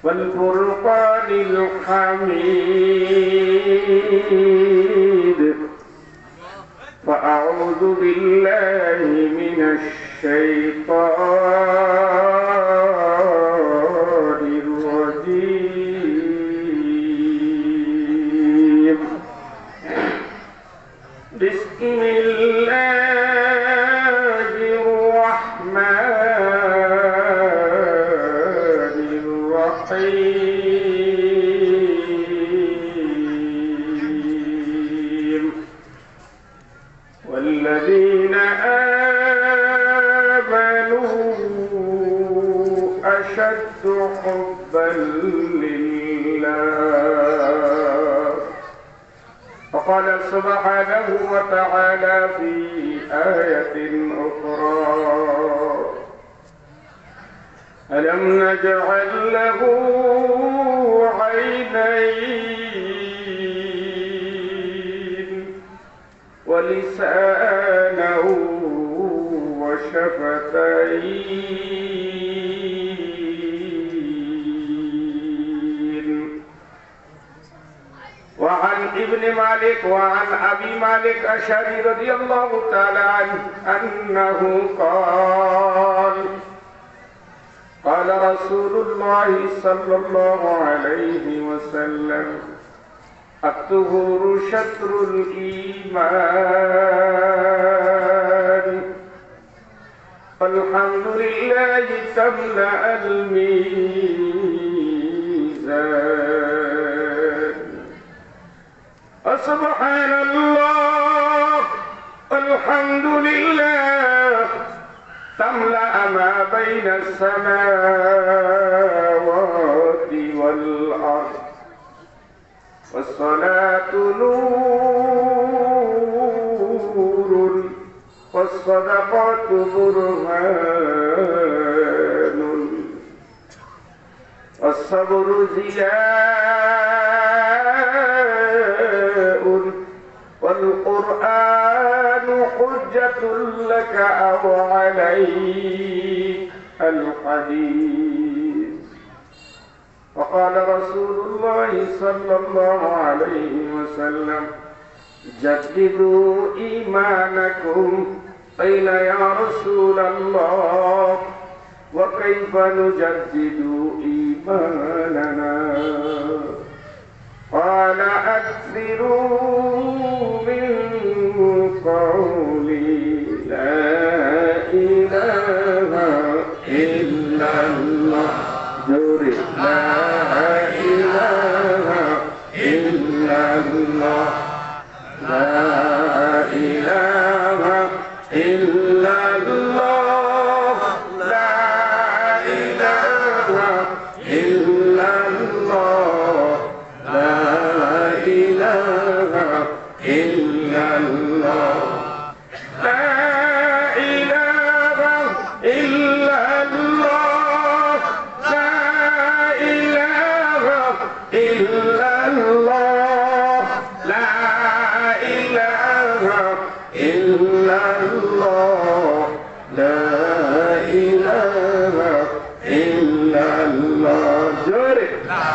والفرقان الحميد. فأعوذ بالله من الشيطان الرجيم. بسم الله الرحمن الرحيم. والذين آمنوا أشد حبا لله. فقال سبحانه وتعالى في آية أخرى: ألم نجعل له عينين ولسانا وشفتين. وعن ابن مالك وعن أبي مالك الأشعري رضي الله تعالى عنه أنه قال: قال رسول الله صلى الله عليه وسلم: الطهور شطر الإيمان. فالحمد لله تملأ الميزان. سبحان الله الحمد لله تملأ ما بين السماوات والأرض. والصلاة نور والصدقات برهان والصبر ضياء والقرآن حجة لك أو عليك. الحديث. وقال رسول الله صلى الله عليه وسلم: جددوا إيمانكم. قيل: يا رسول الله وكيف نجدد إيماننا؟ قال: أكثروا من قولي لا إله إلا الله. لا إله إلا الله. لا إله إلا الله. لا إله إلا الله. لا إله إلا الله. لا إله إلا الله. لا إله إلا الله. لا إله إلا الله. لا إله إلا الله. جوري. لا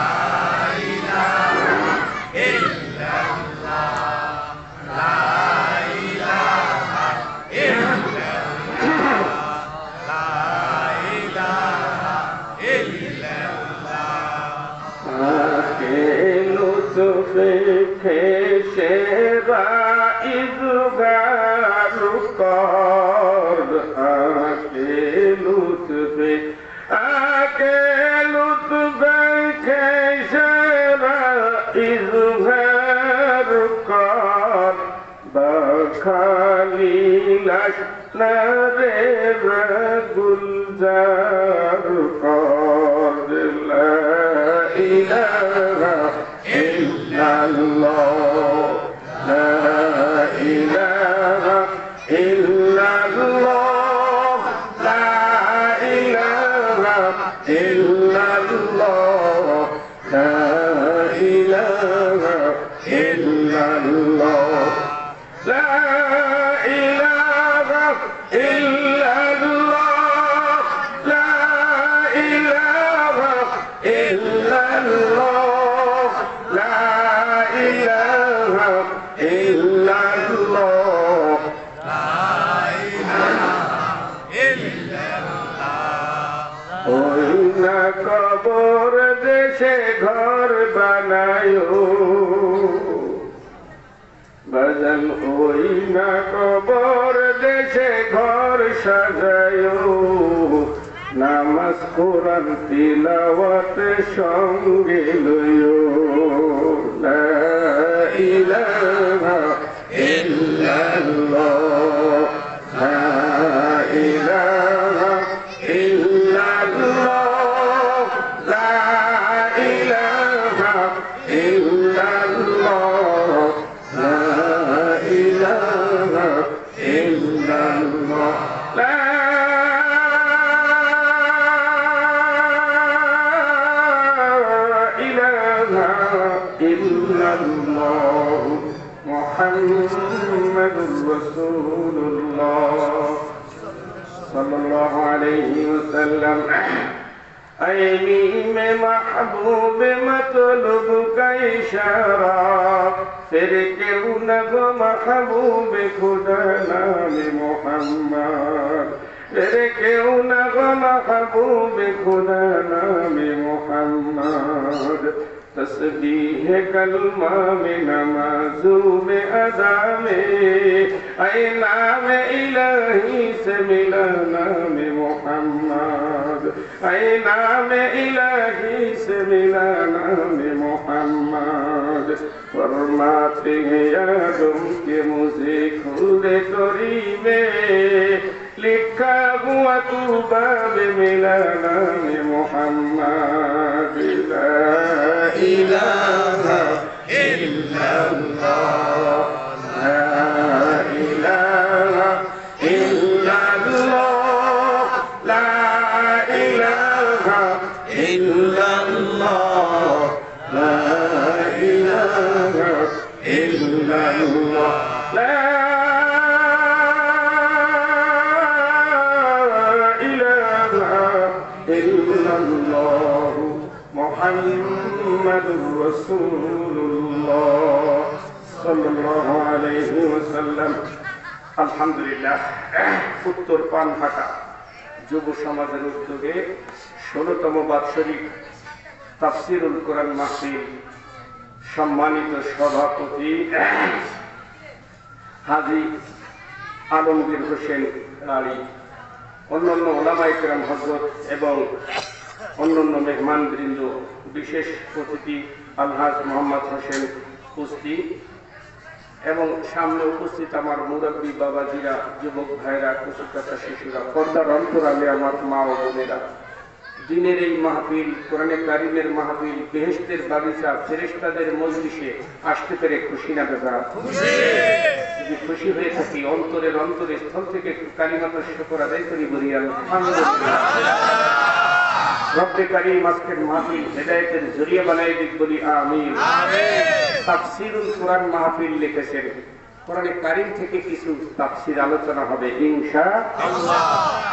إله إلا الله. لا إله إلا الله. لا إله إلا الله. لطفك شرائط غرقار. لطفك شرائط غرقار. بخلیلش نره گلزار قاد. لا إله إلا الله. لا إله إلا الله. لا إله إلا الله. لا إله إلا الله. لا إله ইল্লাল্লাহ লা ইলাহা ইল্লাল্লাহ লা ইলাহা ইল্লাল্লাহ ওই না কবর দেশে ঘর বানায়ো বাজান ওই না কবর দেশে ঘর সাজায়ো নামাজ কোরআন তিলাওয়াত সঙ্গে লইও লা ইলাহা ইল্লাল্লাহ লা ইলাহা ইল্লাল্লাহ লা ইলাহা ইল্লাল্লাহ লা ইলাহা ইল্লাল্লাহ লা ইলাহা ইল্লাল্লাহ মুহাম্মাদুর রাসূলুল্লাহ सल्लल्लाहु अलैहि वसल्लम ऐ मीम महबूब मतलूब का इशारा फिर क्यों न गो महबूब खुदा नाम मोहम्मद फिर क्यों न गो महबूब खुदा नाम मोहम्मद तस्बीह कलमा में नमाज़ों में अदा में ऐ नाम इलाही से मिला नाम मोहम्मद ऐ नाम इलाही से मिला नाम मोहम्मद फरमाते हैं यादों के मुझे खुले तोरी में लिखा हुआ तू बाब मिला नाम मोहम्मद ला इलाहा इल्लल्लाह ला इलाहा इल्लल्लाह ला इलाहा इल्लल्लाह ला इलाहा इल्लल्लाह ला ইল্লাল্লাহু মুহাম্মাদুর রাসূলুল্লাহ সাল্লাল্লাহু আলাইহি ওয়াসাল্লাম। আলহামদুলিল্লাহ, উত্তর পানহাটা যুব সমাজের উদ্যোগে ১৬তম বাৎসরিক তাফসীরুল কোরআন মাহফিল সম্মানিত সভাপতি হাজী আলমগীর হোসেন আলী, অন্যান্য ওলামায়ে কেরাম হযরত এবং অন্যান্য মেহমানবৃন্দ, বিশেষ অতিথি আলহাজ মোহাম্মদ হোসেন কুস্তি এবং সামনে উপস্থিত আমার মুরব্বী বাবাজিরা, যুবক ভাইরা, কুচকাটা শিশুরা, পর্দার অন্তরালে আমার মা ও বোনেরা, দিনের এই মাহফিল, কোরআনে কারিমের মাহফিল, বেহেশতের বাগিচা, ফেরেশতাদের মজলিসে আসতে পেরে খুশি না বেজার? যদি খুশি হয়ে থাকি, অন্তরের স্থল থেকে একটু কালিমাতুশ শুকর আদায় করি, বলি আলহামদুলিল্লাহ। রব্বে কারীম আজকের মাহফিল হেদায়েতের জরিয়া বানাই দিক, বলি আমিন। তাফসীরুল কোরআন মাহফিল লিখেছেন, কোরআনে কারীম থেকে কিছু তাফসীর আলোচনা হবে ইনশাআল্লাহ।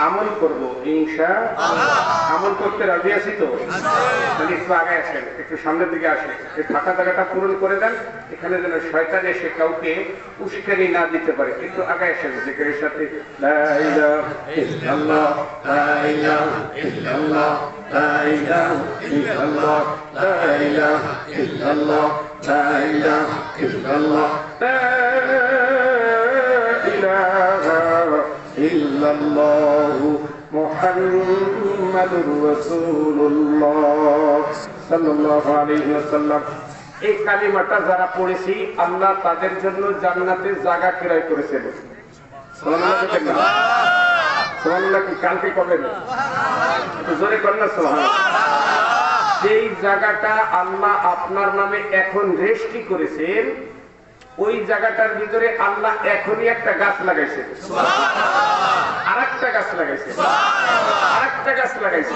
আমল করব ইনশাআল্লাহ। আমল করতে রাজি আছি তো? মানে একটু আগে আসেন, একটু সামনের দিকে আসেন, এই ফাঁকা জায়গাটা পূরণ করে দেন, এখানে যেন শয়তান এসে কাউকে উস্কানি না দিতে পারে। একটু আগে আসেন জিকিরের সাথে, লা ইলাহা ইল্লাল্লাহ লা ইলাহা ইল্লাল্লাহ লা ইলাহা ইল্লাল্লাহ লা ইলাহা ইল্লাল্লাহ লা ইলাহা ইল্লাল্লাহ লা ইলাহা ইল্লাল্লাহু মুহাম্মাদুর রাসূলুল্লাহ সাল্লাল্লাহু আলাইহি ওয়াসাল্লাম। এই কালিমাটা যারা পড়েছি, আল্লাহ তাদের জন্য জান্নাতে জায়গা ক্রয় করেছেন। সুবহানাল্লাহ। সুবহানাল্লাহ কি কালকে করবেন? একটু জোরে করেন সুবহানাল্লাহ। যেই জায়গাটা আল্লাহ আপনার নামে এখন রেজিস্ট্রি করেছেন, ওই জায়গাটার ভিতরে আল্লাহ এখনই একটা গাছ লাগাইছে, আরেকটা গাছ লাগাইছে, আরেকটা গাছ লাগাইছে।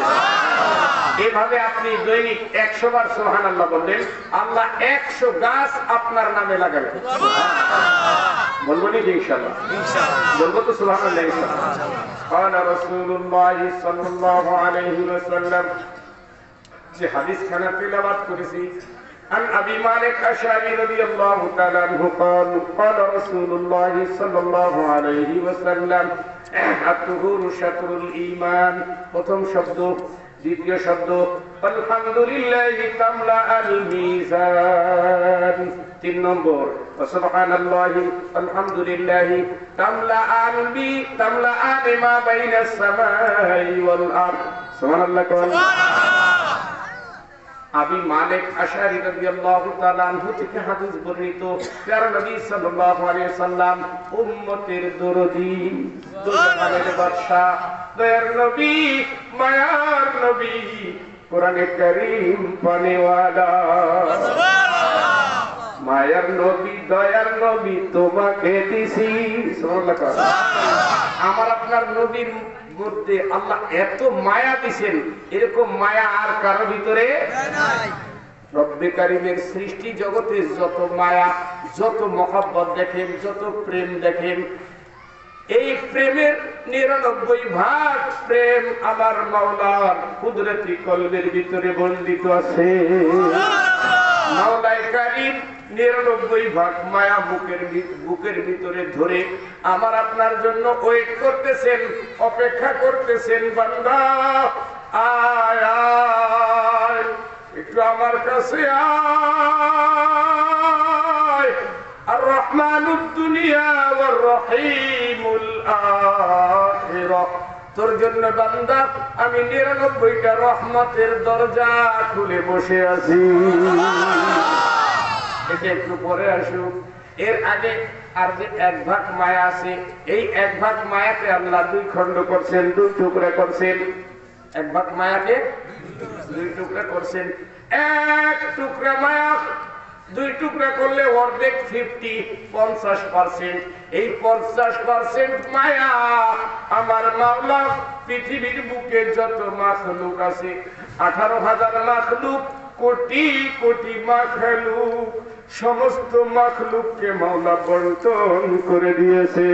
এভাবে আপনি দৈনিক ১০০ বার সুবহানাল্লাহ বললেন, আল্লাহ ১০০ গাছ আপনার নামে লাগাবেন। বলবো নি ইনশাআল্লাহ? বলবো তো সুবহানাল্লাহ ইনশাআল্লাহ। قال رسول الله صلى الله عليه وسلم যে হাদিস খানা তেলাওয়াত করেছি عن أبي مالك الأشعري رضي الله تعالى عنه قال قال رسول الله صلى الله عليه وسلم الطهور شطر الإيمان প্রথম শব্দ দ্বিতীয় শব্দ আলহামদুলিল্লাহ তামলা আল মিজান তিন নম্বর সুবহানাল্লাহি আলহামদুলিল্লাহ তামলা মা বাইনাস সামাই ওয়াল আরদ সুবহানাল্লাহ আবি মালিক আশআরী রাদিয়াল্লাহু তাআলা আনহু থেকে হাদিস বর্ণিত প্যারা নবী সাল্লাল্লাহু আলাইহি ওয়াসাল্লাম উম্মতের দরদি দুনিয়ার বাদশা দয়ার নবী মায়ার নবী কোরআনে কারীম পানেওয়ালা সুবহানাল্লাহ মায়ার নবী দয়ার নবী তোমাকে দিছি সুবহানাল্লাহ আমার আপনার নবীর মধ্যে আল্লাহ এত মায়া দিয়েছেন, এরকম মায়া আর কারো ভিতরে নাই। রব্বে কারীমের সৃষ্টি জগতে যত মায়া, যত মহব্বত দেখেন, যত প্রেম দেখেন, এই প্রেমের ৯৯ প্রেম আমার মাওলার কুদরতি কলবের ভিতরে বন্দিত আছে। মাওলায়ে কারীম ৯৯ মায়া বুকের ভিতরে ধরে আমার আপনার জন্য ওয়েট করতেছেন, অপেক্ষা করতেছেন। বান্দা আয় আয়, একটু আমার কাছে আয়। আর রহমানুদ দুনিয়া ওয়ার রহিমুল আখিরাহ, তোর জন্য বান্দা আমি ৯৯টা রহমতের দরজা খুলে বসে আছি। এটা একটু পরে আসুক। এর আগে আর যে ১ মায়া আছে, এই ১ মায়াকে আল্লাহ ২ খণ্ড করছেন, ২ টুকরা করছেন। ১ মায়াকে ২ টুকরা করছেন। ১ টুকরা মায়া ২ টুকরা করলে অর্ধেক 50%। এই 50% মায়া আমার মাওলা পৃথিবীর বুকে যত মাখলুক আছে, ১৮,০০০ মাখলুক, কোটি কোটি মাখলুক, সমস্ত মাখলুককে মাওলা বন্টন করে দিয়েছে।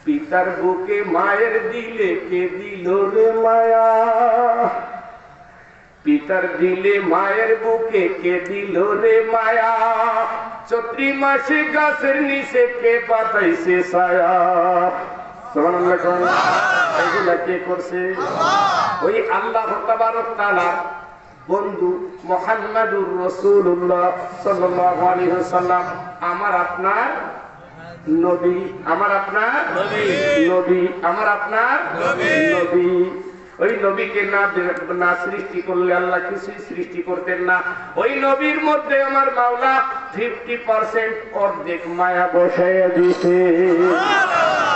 পিতার বুকে মায়ের দিলে কে দিল রে মায়া, পিতার দিলে মায়ের বুকে কে দিল রে মায়া, চৈত্র মাসে গাছের নিচে কে পাতাইছে ছায়া। সুবহানাল্লাহ। এগুলা কে করছে? ওই আল্লাহ তাবারক তাআলা বন্ধু মুহাম্মাদুর রাসূলুল্লাহ সাল্লাল্লাহু আলাইহি ওয়াসাল্লাম আমার আপনার নবী, আমার আপনার নবী, আমার আপনার নবী। ওই নবীকে না সৃষ্টি করলে আল্লাহ কিছুই সৃষ্টি করতেন না। ওই নবীর মধ্যে আমার মাওলা 50% অর্ধেক মায়া বসাইয়া দিয়েছে।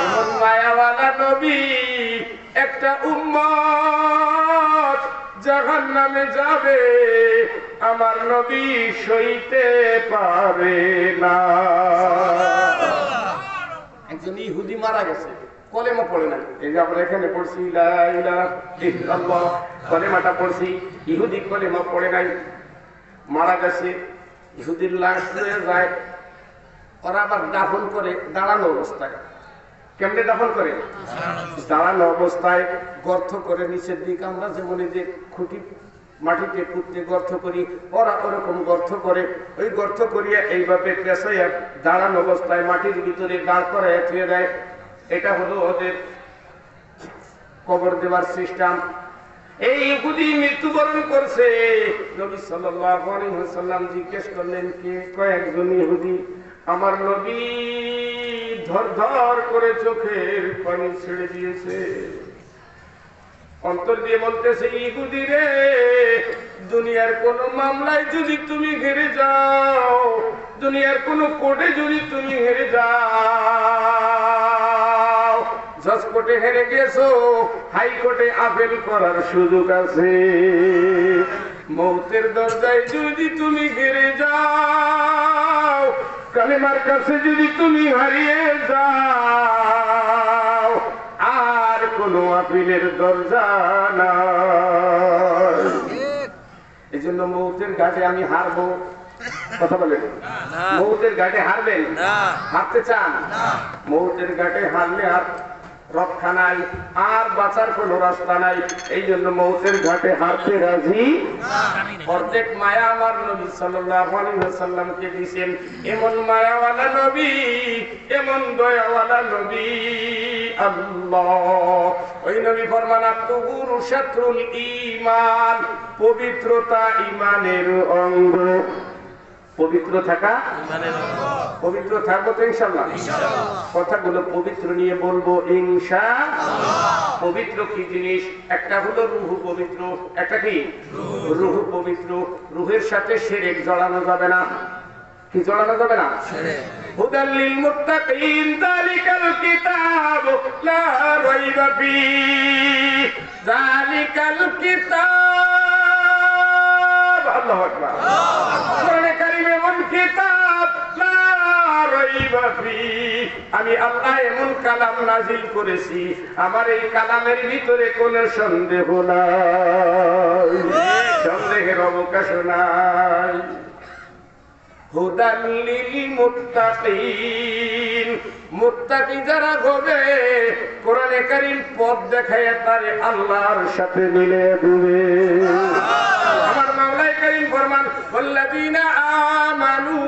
এমন মায়াওয়ালা নবী একটা উম্মত জাহান্নামে যাবে, আমার নবী সইতে পারে না। একজন ইহুদি মারা গেছে, কলেমা পড়ে নাই। এই যে আমরা এখানে পড়ছি লা ইলাহা ইল্লাল্লাহ, কলেমাটা পড়ছি, ইহুদি কলেমা পড়ে নাই, মারা গেছে। ইহুদির লাশ হয়ে যায়, ওরা আবার দাফন করে দাঁড়ানো অবস্থায়। কেমনে দাফন করে? দাঁড়ানো অবস্থায় গর্ত করে নিচের দিকে, আমরা যেমন এই যে খুঁটি মাটিতে পুঁততে গর্ত করি, ওরা ওরকম গর্ত করে। ওই গর্ত করিয়া এইভাবে পেঁচাইয়া দাঁড়ানো অবস্থায় মাটির ভিতরে দাঁড় করাইয়া থুয়ে দেয়। এটা হলো ওদের কবর দেওয়ার সিস্টেম। এই ইহুদি মৃত্যুবরণ করছে। নবী সাল্লাল্লাহু আলাইহি ওয়াসাল্লাম জিজ্ঞেস করলেন কে? কয়েকজন ইহুদি। আমার নবী ধর ধর করে চোখের পানি ছেড়ে দিয়েছে, অন্তর দিয়ে বলতেছে, ইহুদি রে, দুনিয়ার কোন মামলায় যদি তুমি হেরে যাও, দুনিয়ার কোন কোর্টে যদি তুমি হেরে যাও, জজ কোর্টে হেরে গেছো, হাইকোর্টে আপিল করার সুযোগ আছে। মৌতের দরজায় যদি তুমি হেরে যাও, কালেমার কাছে যদি তুমি হারিয়ে যাও, আর কোন আপিলের দরজা নাই। এই জন্য মৌতের ঘাটে আমি হারবো, কথা বলেন, মৌতের ঘাটে হারবেন? হারতে চান? মৌতের ঘাটে হারলে আর রক্ষা নাই, আর বাঁচার কোন রাস্তা নাই। এই জন্য মৌতের ঘাটে হারতে রাজি। অর্ধেক মায়া আমার নবী সাল্লাল্লাহু আলাইহি ওয়াসাল্লামকে দিয়েছেন। এমন মায়াওয়ালা নবী, এমন দয়াওয়ালা নবী আল্লাহ। ওই নবী ফরমান আত-তুহুরু শাতরুল ঈমান, পবিত্রতা ঈমানের অঙ্গ। পবিত্র থাকা ঈমানের অঙ্গ। পবিত্র থাকবো তো ইনশাআল্লাহ। কথাগুলো পবিত্র নিয়ে বলবো ইনশাআল্লাহ। পবিত্র কি জিনিস? একটা হলো রূহ পবিত্র, একটা কি রূহ পবিত্র। রূহের সাথে শিরক জড়ানো যাবে না। কি জড়ানো যাবে না? শিরক। হুদাল লিল মুত্তাকিন, যালিকাল কিতাব লা রাইবা ফীহি, যালিকাল কিতাব। আল্লাহু আকবার। কোরআনে কারীম এমন কিতাব লা রাইবা ফীহি, আমি আল্লাহ এমন কালাম নাজিল করেছি, আমার এই কালামের ভিতরে কোনো সন্দেহ নাই, সন্দেহের অবকাশ নাই। হুদাল লিল মুত্তাকিন, মুত্তাকি যারা হবে কোরআনে কারীম পথ দেখায় তারে আল্লাহর সাথে মিলে দিবে। আমার মাওলাই কারীম ফরমান ওয়াল্লাযীনা আমানু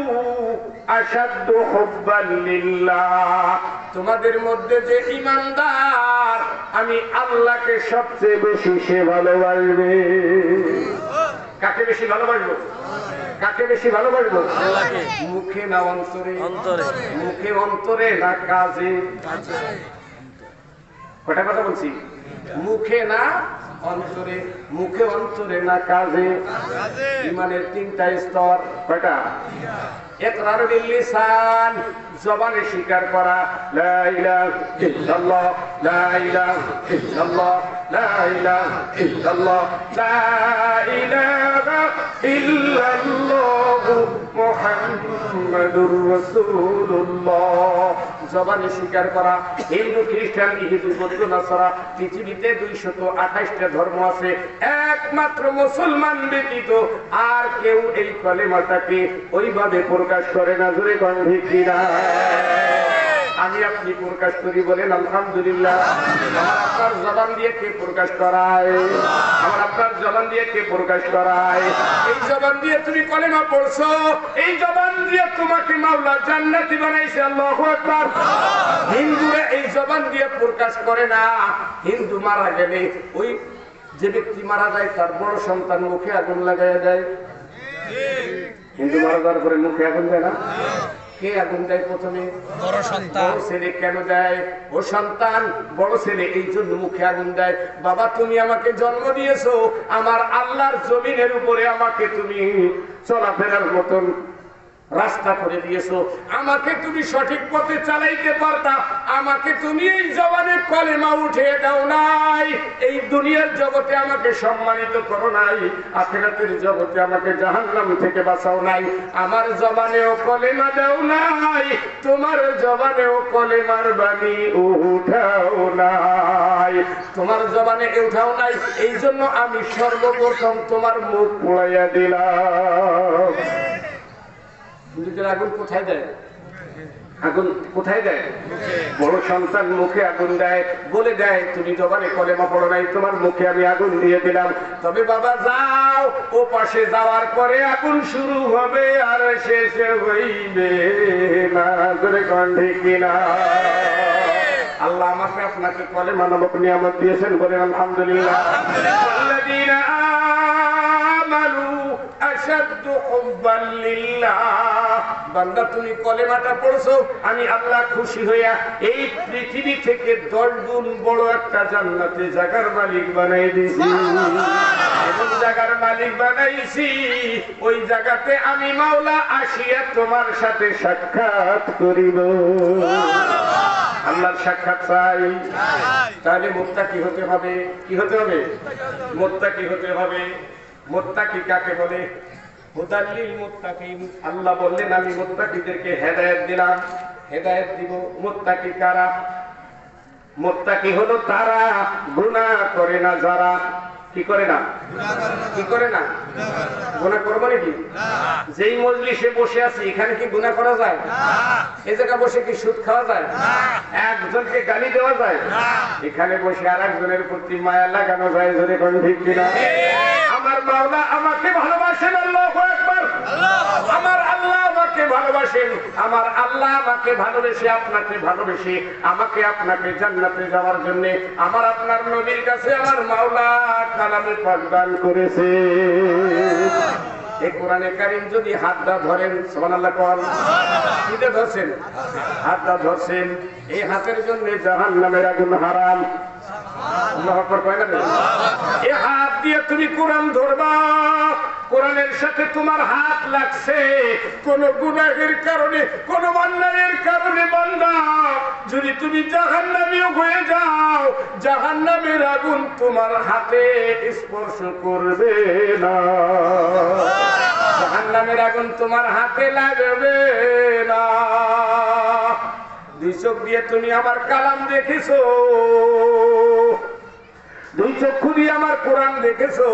আশাদ্দু হুব্বান লিল্লাহ, তোমাদের মধ্যে যে ঈমানদার আমি আল্লাহকে সবচেয়ে বেশি সে ভালোবাসবে। কাকে বেশি ভালোবাসবো? কাকে বেশি ভালোবাসবো? আল্লাহকে। মুখে না অন্তরে? অন্তরে। মুখে অন্তরে না কাজে? কাজে। কটা কথা বলছি? মুখে না অন্তরে, মুখে অন্তরে না কাজে। ঈমানের তিনটা স্তর। কয়টা? ইকরার বিল লিসান, জবানে স্বীকার করা লা ইলাহা ইল্লাল্লাহ, লা ইলাহা ইল্লাল্লাহ, লা ইলাহা ইল্লাল্লাহ, লা ইলাহা ইল্লাল্লাহ মুহাম্মাদুর রাসূলুল্লাহ। জবানে স্বীকার করা। হিন্দু, খ্রিস্টান, ইহুদি, বৌদ্ধ, নাসারা, পৃথিবীতে 228টা ধর্ম আছে, একমাত্র মুসলমান ব্যতীত আর কেউ এই কলেমাটাকে ওইভাবে প্রকাশ করে না। জোরে কোন ঠিক কিনা? আমি আপনি প্রকাশ করি, বলেন আলহামদুলিল্লাহ। আমার আপনার জবান দিয়ে কে প্রকাশ করায়? আমার আপনার জবান দিয়ে কে প্রকাশ করায়? এই জবান দিয়ে তুমি কলেমা পড়ছো, এই জবান দিয়ে তোমাকে মাওলা জান্নাতি বানাইছে। আল্লাহু আকবার। হিন্দুরা এই জবান দিয়ে প্রকাশ করে না। হিন্দু মারা গেলে ওই যে ব্যক্তি মারা যায় তার বড় সন্তান মুখে আগুন লাগাইয়া দেয়। হিন্দু মারা যাওয়ার পরে মুখে আগুন দেয় না? কে আগুন দেয় প্রথমে? বড় সন্তান। বড় ছেলে কেন দেয়? ও সন্তান বড় ছেলে এই জন্য মুখে আগুন দেয়। বাবা তুমি আমাকে জন্ম দিয়েছো, আমার আল্লাহর জমিনের উপরে আমাকে তুমি চলাফেরার মতন রাস্তা করে দিয়েছো, আমাকে তুমি সঠিক পথে চালাইতে পারতা, আমাকে তুমি এই জবানে কলেমা উঠিয়ে দাও নাই, এই দুনিয়ার জগতে আমাকে সম্মানিত করো নাই, আখিরাতের জগতে আমাকে জাহান্নাম থেকে বাঁচাও নাই, আমার জবানেও কলেমা দাও নাই, তোমার জবানেও কলেমার বাণী উঠাও নাই, তোমার জবানে উঠাও নাই, এই জন্য আমি সর্বপ্রথম তোমার মুখ পোড়াইয়া দিলাম। আগুন কোথায় দেয়? আগুন কোথায় দেয়? বড় সন্তান মুখে আগুন দেয়, বলে দেয় তুমি জবানে কলেমা পড়ো নাই, তোমার মুখে আমি আগুন দিয়ে দিলাম। তবে বাবা যাও, ও পাশে যাওয়ার পরে আগুন শুরু হবে আর শেষ হইবে না। ধরে কণ্ঠে কিনা? আল্লাহ আমাকে আপনাকে কলেমা নামক নিয়ামত দিয়েছেন, বলেন আলহামদুলিল্লাহ। আল্লাযীনা আমানু আশাদ্দু হুব্বান লিল্লাহ। বান্দা তুমি কলেমাটা পড়ছো, আমি আল্লাহ খুশি হইয়া এই পৃথিবী থেকে 10 গুণ বড় একটা জান্নাতে জায়গার মালিক বানাই দিয়েছি। এমন জায়গার মালিক বানাইছি, ওই জায়গাতে আমি মাওলা আসিয়া তোমার সাথে সাক্ষাৎ করিব। আল্লাহর সাক্ষাৎ চাই, তাহলে মুত্তাকি হতে হবে। কি হতে হবে? মুত্তাকি হতে হবে। মুত্তাকি কাকে বলে? হুদাল্লিল মুত্তাকিন। আল্লাহ বললেন আমি মুত্তাকিদেরকে হেদায়েত দিলাম। হেদায়েত দিব। মুত্তাকি কারা? মুত্তাকি হলো তারা গুনাহ করে না, যারা কি করে না? কি করে না? গুনাহ করবো নাকি? যেই মজলিসে বসে আছি এখানে কি গুনাহ করা যায়? এই জায়গায় বসে কি সুদ খাওয়া যায়? একজনকে গালি দেওয়া যায়? এখানে বসে আর একজনের প্রতি মায়া লাগানো যায়? জোরে কোন ঠিক কিনা? আমার মাওলা আমাকে ভালোবাসেন, আল্লাহু আকবার। আমার আল্লাহ আমাকে ভালোবাসেন, আমার আল্লাহ আমাকে ভালোবেসে আপনাকে ভালোবেসে আমাকে আপনাকে জান্নাতে যাওয়ার জন্য আমার আপনার নবীর কাছে আমার মাওলা কালামে পাক দান করেছে। এই কোরআনে কারীম যদি হাতটা ধরেন, সুবহানাল্লাহ কোন কিতে ধরছেন? হাতটা ধরছেন, এই হাতের জন্য জাহান্নামের আগুন হারাম। আল্লাহু আকবার কয় না? এই হাত দিয়ে তুমি কোরআন ধরবা, কোরআনের সাথে তোমার হাত লাগছে কোন গুনাহের কারণে, কোন অন্যায়ের কারণে বান্দা যদি তুমি জাহান্নামীও হয়ে যাও, জাহান্নামের আগুন তোমার হাতে স্পর্শ করবে না, জাহান্নামের আগুন তোমার হাতে লাগবে না। দুই চোখ দিয়ে তুমি আমার কালাম দেখেছো, দুই চক্ষু দিয়ে আমার কোরআন দেখেছো,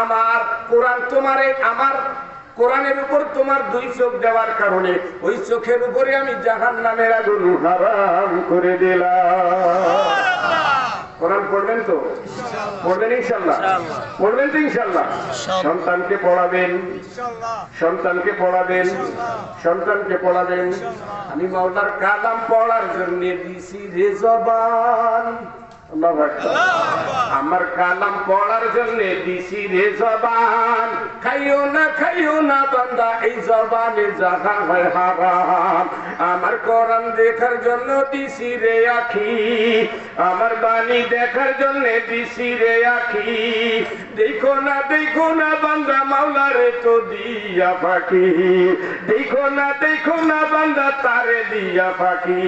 আমার কোরআন তোমারে, আমার কোরআনের উপর তোমার দুই চোখ দেওয়ার কারণে ওই চোখের উপরে আমি জাহান্নামের আগুন হারাম করে দিলাম। কোরআন পড়বেন তো? পড়বেন ইনশাআল্লাহ? পড়বেন তো ইনশাআল্লাহ? সন্তানকে পড়াবেন, সন্তানকে পড়াবেন, সন্তানকে পড়াবেন। আমি মাওলার কালাম পড়ার জন্য দিছি রে জবান, আমার কালাম পড়ার জন্য দিছি রে জবান। খাইও না বান্দা এই জবানে যাহা হয় হারাম। আমার কোরআন দেখার জন্য দিছি রে আখি, আমার বাণী দেখার জন্য দিছি রে আখি। দেখো না বান্দা মাওলারে তো দিয়া ফাঁকি, দেখো না বান্দা তারে দিয়া ফাঁকি।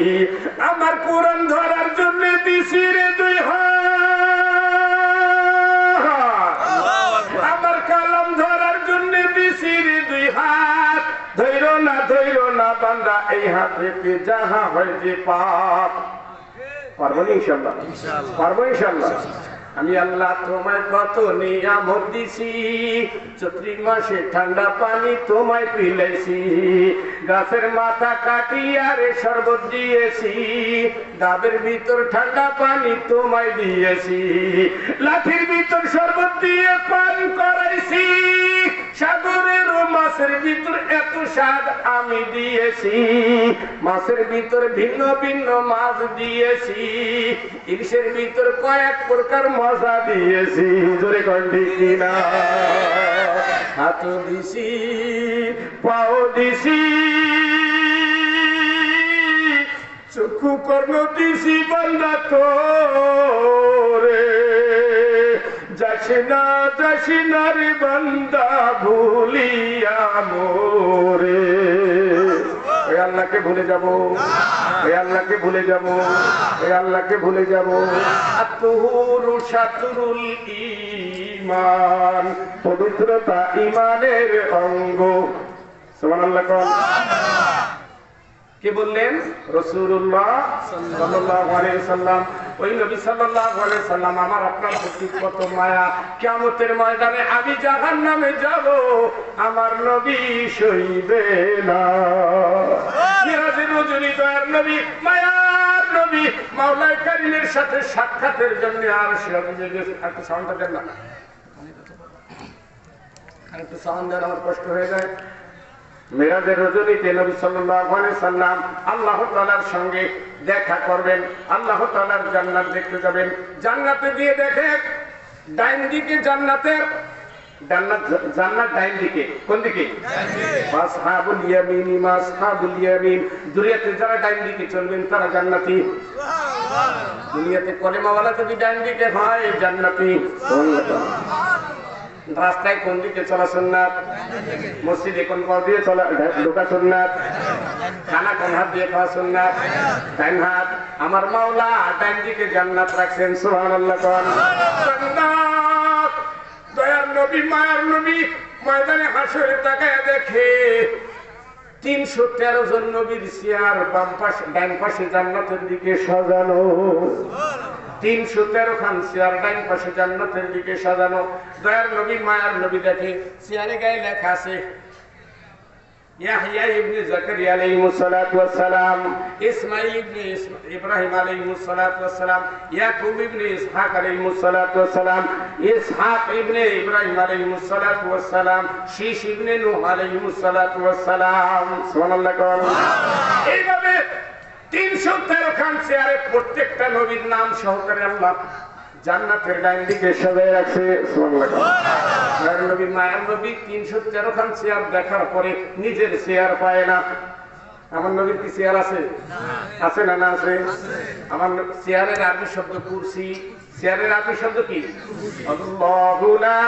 আমার কোরআন ধরার জন্য দিছি রে দুই হাত, আমার কালাম ধরার জন্য দিছি রে দুই হাত। ধৈর না বান্দা এই হাতে যাহা হয় যে পাপ। পারবো ইনশাআল্লাহ? পারবো ইনশাআল্লাহ? আমি আল্লাহ তোমায় কত নিয়ামত দিছি, চৈত্র মাসে ঠান্ডা পানি তোমায় পিলাইছি, গাছের মাথা কাটিয়া রে শরবত দিয়েছি, ডাবের ভিতর ঠান্ডা পানি তোমায় দিয়েছি, লাঠির ভিতর শরবত দিয়ে পান করাইছি, সাগরের মাছের ভিতর এত স্বাদ আমি দিয়েছি, মাছের ভিতর ভিন্ন ভিন্ন মাছ দিয়েছি, ইলিশের ভিতর কয়েক প্রকার মজা দিয়েছি। জোরে কণ্ঠি কিনা? হাত দিছি, পাও দিছি, চক্ষু কর্ণ দিছি বান্দা তোরে। যাসি না রে বান্দা ভুলিয়া মোরে। ওই আল্লাহকে ভুলে যাব, ওই আল্লাহকে ভুলে যাব, ওই আল্লাহকে ভুলে যাব। আতুরু শাতুরুল ঈমান, পবিত্রতা ঈমানের অঙ্গ। সুবহানাল্লাহ কোন? কে বললেন? রাসূলুল্লাহ সাল্লাল্লাহু আলাইহি ওয়াসাল্লাম। ওই নবী সাল্লাল্লাহু আলাইহি ওয়াসাল্লাম আমার আপনার প্রতি কত মায়া। কিয়ামতের ময়দানে আমি জাহান্নামে যাব, আমার নবী সইবে না। মিরাজের রজনী দয়ার নবী, মায়ার নবী মাওলায়ে কারীমের সাথে সাক্ষাতের জন্য আর সিরাজে গেছে। একটু সাউন্ডটা দেন না, একটু সাউন্ড দেন, আমার কষ্ট হয়ে যায়। মিরাজের রজনীতে নবী সাল্লাল্লাহু আলাইহি সাল্লাম আল্লাহ তাআলার সঙ্গে দেখা করবেন, আল্লাহ তাআলার জান্নাত দেখতে যাবেন। জান্নাতে গিয়ে দেখে ডাইন দিকে জান্নাতের, জান্নাত ডাইন দিকে। কোন দিকে? আসহাবুল ইয়ামিন, আসহাবুল ইয়ামিন। দুনিয়াতে যারা ডাইন দিকে চলবেন তারা জান্নাতি। দুনিয়াতে কলেমাওয়ালা যদি ডাইন দিকে হয় জান্নাতি। রাস্তায় কোন দিকে চলা সুন্নাত, মসজিদে কোন পথ দিয়ে চলা ঢোকা সুন্নাত, খানা কোন হাত দিয়ে খাওয়া সুন্নাত, ডাইন হাত। আমার মাওলা ডাইন দিকে জান্নাত রাখছেন। সুবহানাল্লাহ কোন? দয়ার নবী, মায়ার নবী ময়দানে হাসরে তাকায় দেখে 313 জন নবীর চেয়ার বাম পাশে, ডাইন পাশে জান্নাতের দিকে সাজানো। 313 খান চেয়ার ডাইন পাশে জান্নাতের দিকে সাজানো। দয়ার নবী মায়ার নবী দেখে চেয়ারে গায়ে লেখা আছে ইয়াহইয়া ইবনে যাকারিয়া আলাইহিস সালাতু ওয়াস সালাম, ইসমাঈল ইবনে ইব্রাহিম আলাইহিস সালাতু ওয়াস সালাম, ইয়াকুব ইবনে ইসহাক আলাইহিস সালাতু ওয়াস সালাম, ইসহাক ইবনে ইব্রাহিম আলাইহিস সালাতু ওয়াস সালাম, শীশ ইবনে নূহ আলাইহিস সালাতু ওয়াস সালাম। সুবহানাল্লাহ। এইভাবে 313 খান চেয়ারে প্রত্যেকটা নবীর নাম সহকারে আল্লাহ জান্নাতের ডান দিকে সাজায় রাখছে। সুবহানাল্লাহ। নবী মায়ার নবী 313 খান চেয়ার দেখার পরে নিজের চেয়ার পায় না। আমার নবীর কি চেয়ার আছে? আছে না? না আছে। আমার চেয়ারের আরবি শব্দ কুরসি। চেয়ারের আরবি শব্দ কি? আল্লাহু লা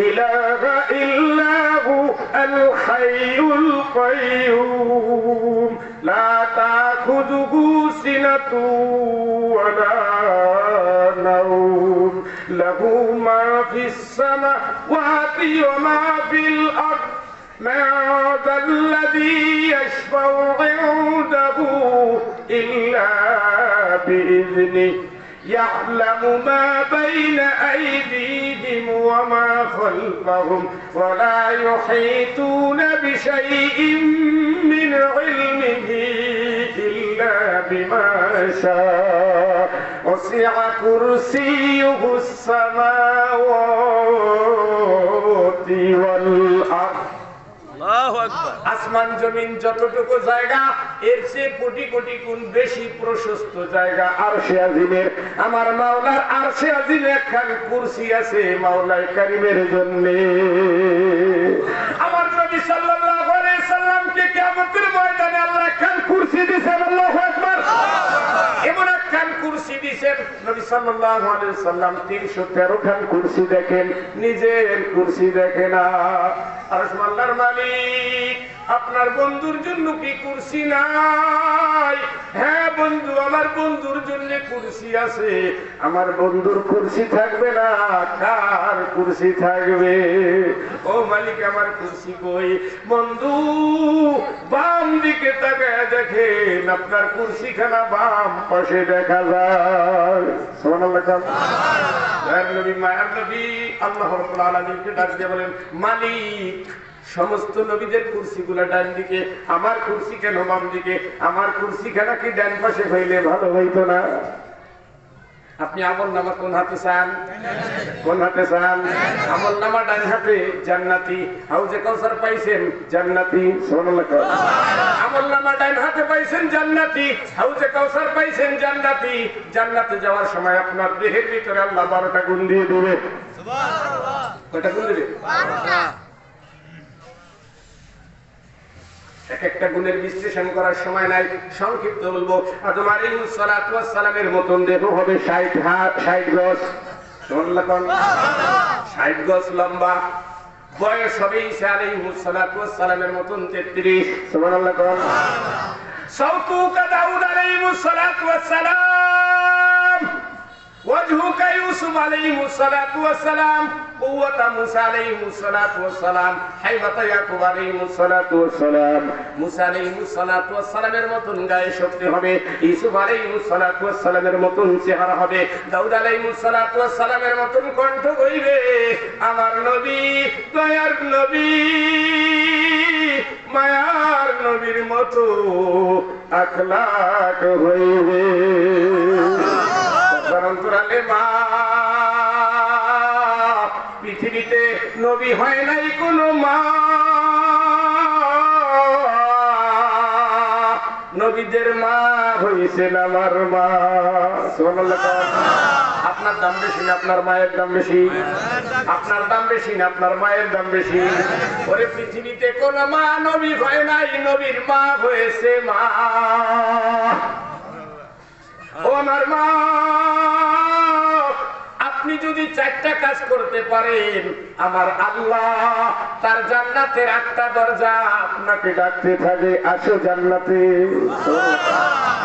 ইলাহা ইল্লাহু আল হাইয়ুল কাইয়্যুম লা তাখুযুহু সিনাতু ওয়া লা নাওম লাহু মা ফিস সামাওয়াতি ওয়া মা ফিল আরদ মা যাল্লাযী ইয়াশফাউ ইনদাহু ইল্লা বিইذনিহি يعلم ما بين أيديهم وما خلفهم ولا يحيطون بشيء من علمه إلا بما شاء وسع كرسيه السماوات والأرض। আসমান জমিন যতটুকু জায়গা এর চেয়ে কোটি কোটি গুণ বেশি প্রশস্ত জায়গা আরশে আজিমের। আমার মাওলার আরশে আজিমে একখান কুরসি আছে মাওলায়ে কারীমের জন্য। আমার নবী সাল্লাল্লাহু আলাইহি সাল্লামকে কিয়ামতের ময়দানে আল্লাহ একখান কুরসি দিয়েছেন। আল্লাহু আকবার। এমন একখান কুরসি দিয়েছেন নবী সাল্লাল্লাহু আলাইহি সাল্লাম 313 খান কুরসি দেখেন, নিজের কুরসি দেখে না। আরশ আল্লাহর মালিক, আপনার বন্ধুর জন্য কি কুরসি নাই? হ্যাঁ বন্ধু, আমার বন্ধুর জন্য কুরসি আছে। আমার বন্ধুর কুরসি থাকবে না, কার কুরসি থাকবে? ও মালিক, আমার কুরসি কই? বন্ধু বাম দিকে তাকায় দেখেন, আপনার কুরসিখানা বাম পাশে দেখা যায়। সুবহানাল্লাহ। দয়ার নবী মায়ার নবী আল্লাহ রাব্বুল আলামিনকে ডাক দিয়ে বলেন, মালিক সমস্ত নবীদের কুরসিগুলো ডান দিকে, আমার কুরসি কেন বাম দিকে? আমার কুরসিখানা কি ডান পাশে হইলে ভালো হইতো না? আপনি আমল নামা কোন হাতে চান? কোন হাতে চান? আমল নামা ডান হাতে, জান্নাতি। হাউজে কাউসার পাইছেন, জান্নাতি। সুবহানাল্লাহ। আমল নামা ডান হাতে পাইছেন, জান্নাতি। হাউজে কাউসার পাইছেন, জান্নাতি। জান্নাতে যাওয়ার সময় আপনার দেহের ভিতরে আল্লাহ 12টা গুণ দিয়ে দিবে। সুবহানাল্লাহ। কয়টা গুণ দিবে? 12টা। এক একটা গুণের বিশ্লেষণ করার সময় নাই, সংক্ষিপ্ত বলবো। আদম আলাইহিস সালাতু ওয়াস সালামের মতন দেহ হবে 60 গজ। সুবহানাল্লাহ। 60 গজ লম্বা। বয়স হবে ঈসা আলাইহিস সালাতু ওয়াস সালামের মতন 33। সুবহানাল্লাহ। সাউতু কা দাউদ আলাইহিস সালাতু ওয়াস সালাম, ওয়াজহুকা ইউসুফ আলাইহিস সালাতু ওয়াস সালাম, কুওয়াতা মুসা আলাইহিস সালাতু ওয়াস সালাম, হাইবাতা ইয়াকুব আলাইহিস সালাতু ওয়াস সালাম। মুসা আলাইহিস সালাতু ওয়াস সালামের মতন গায়ে শক্তি হবে, ইউসুফ আলাইহিস সালাতু ওয়াস সালামের মতন চেহারা হবে, দাউদ আলাইহিস সালাতু ওয়াস সালামের মতন কণ্ঠ হইবে। আমার নবী, দয়ার নবী, মায়ার নবীর মতো আখলাক হইবে। অন্তরালে মা, পৃথিবীতে নবী হয় নাই কোন মা। নবীদের মা হইছেন আমার মা। সুবহানাল্লাহ। আপনার দাম বেশি না আপনার মায়ের দাম বেশি? আপনার দাম বেশি না আপনার মায়ের দাম বেশি? ওরে পৃথিবীতে কোন মা নবী হয় নাই, নবীর মা হয়েছে মা। ও আমার মা, আপনি যদি 4টা কাজ করতে পারেন, আমার আল্লাহ তার জান্নাতের 8টা দরজা আপনাকে ডাকতে থাকে, আসো জান্নাতে,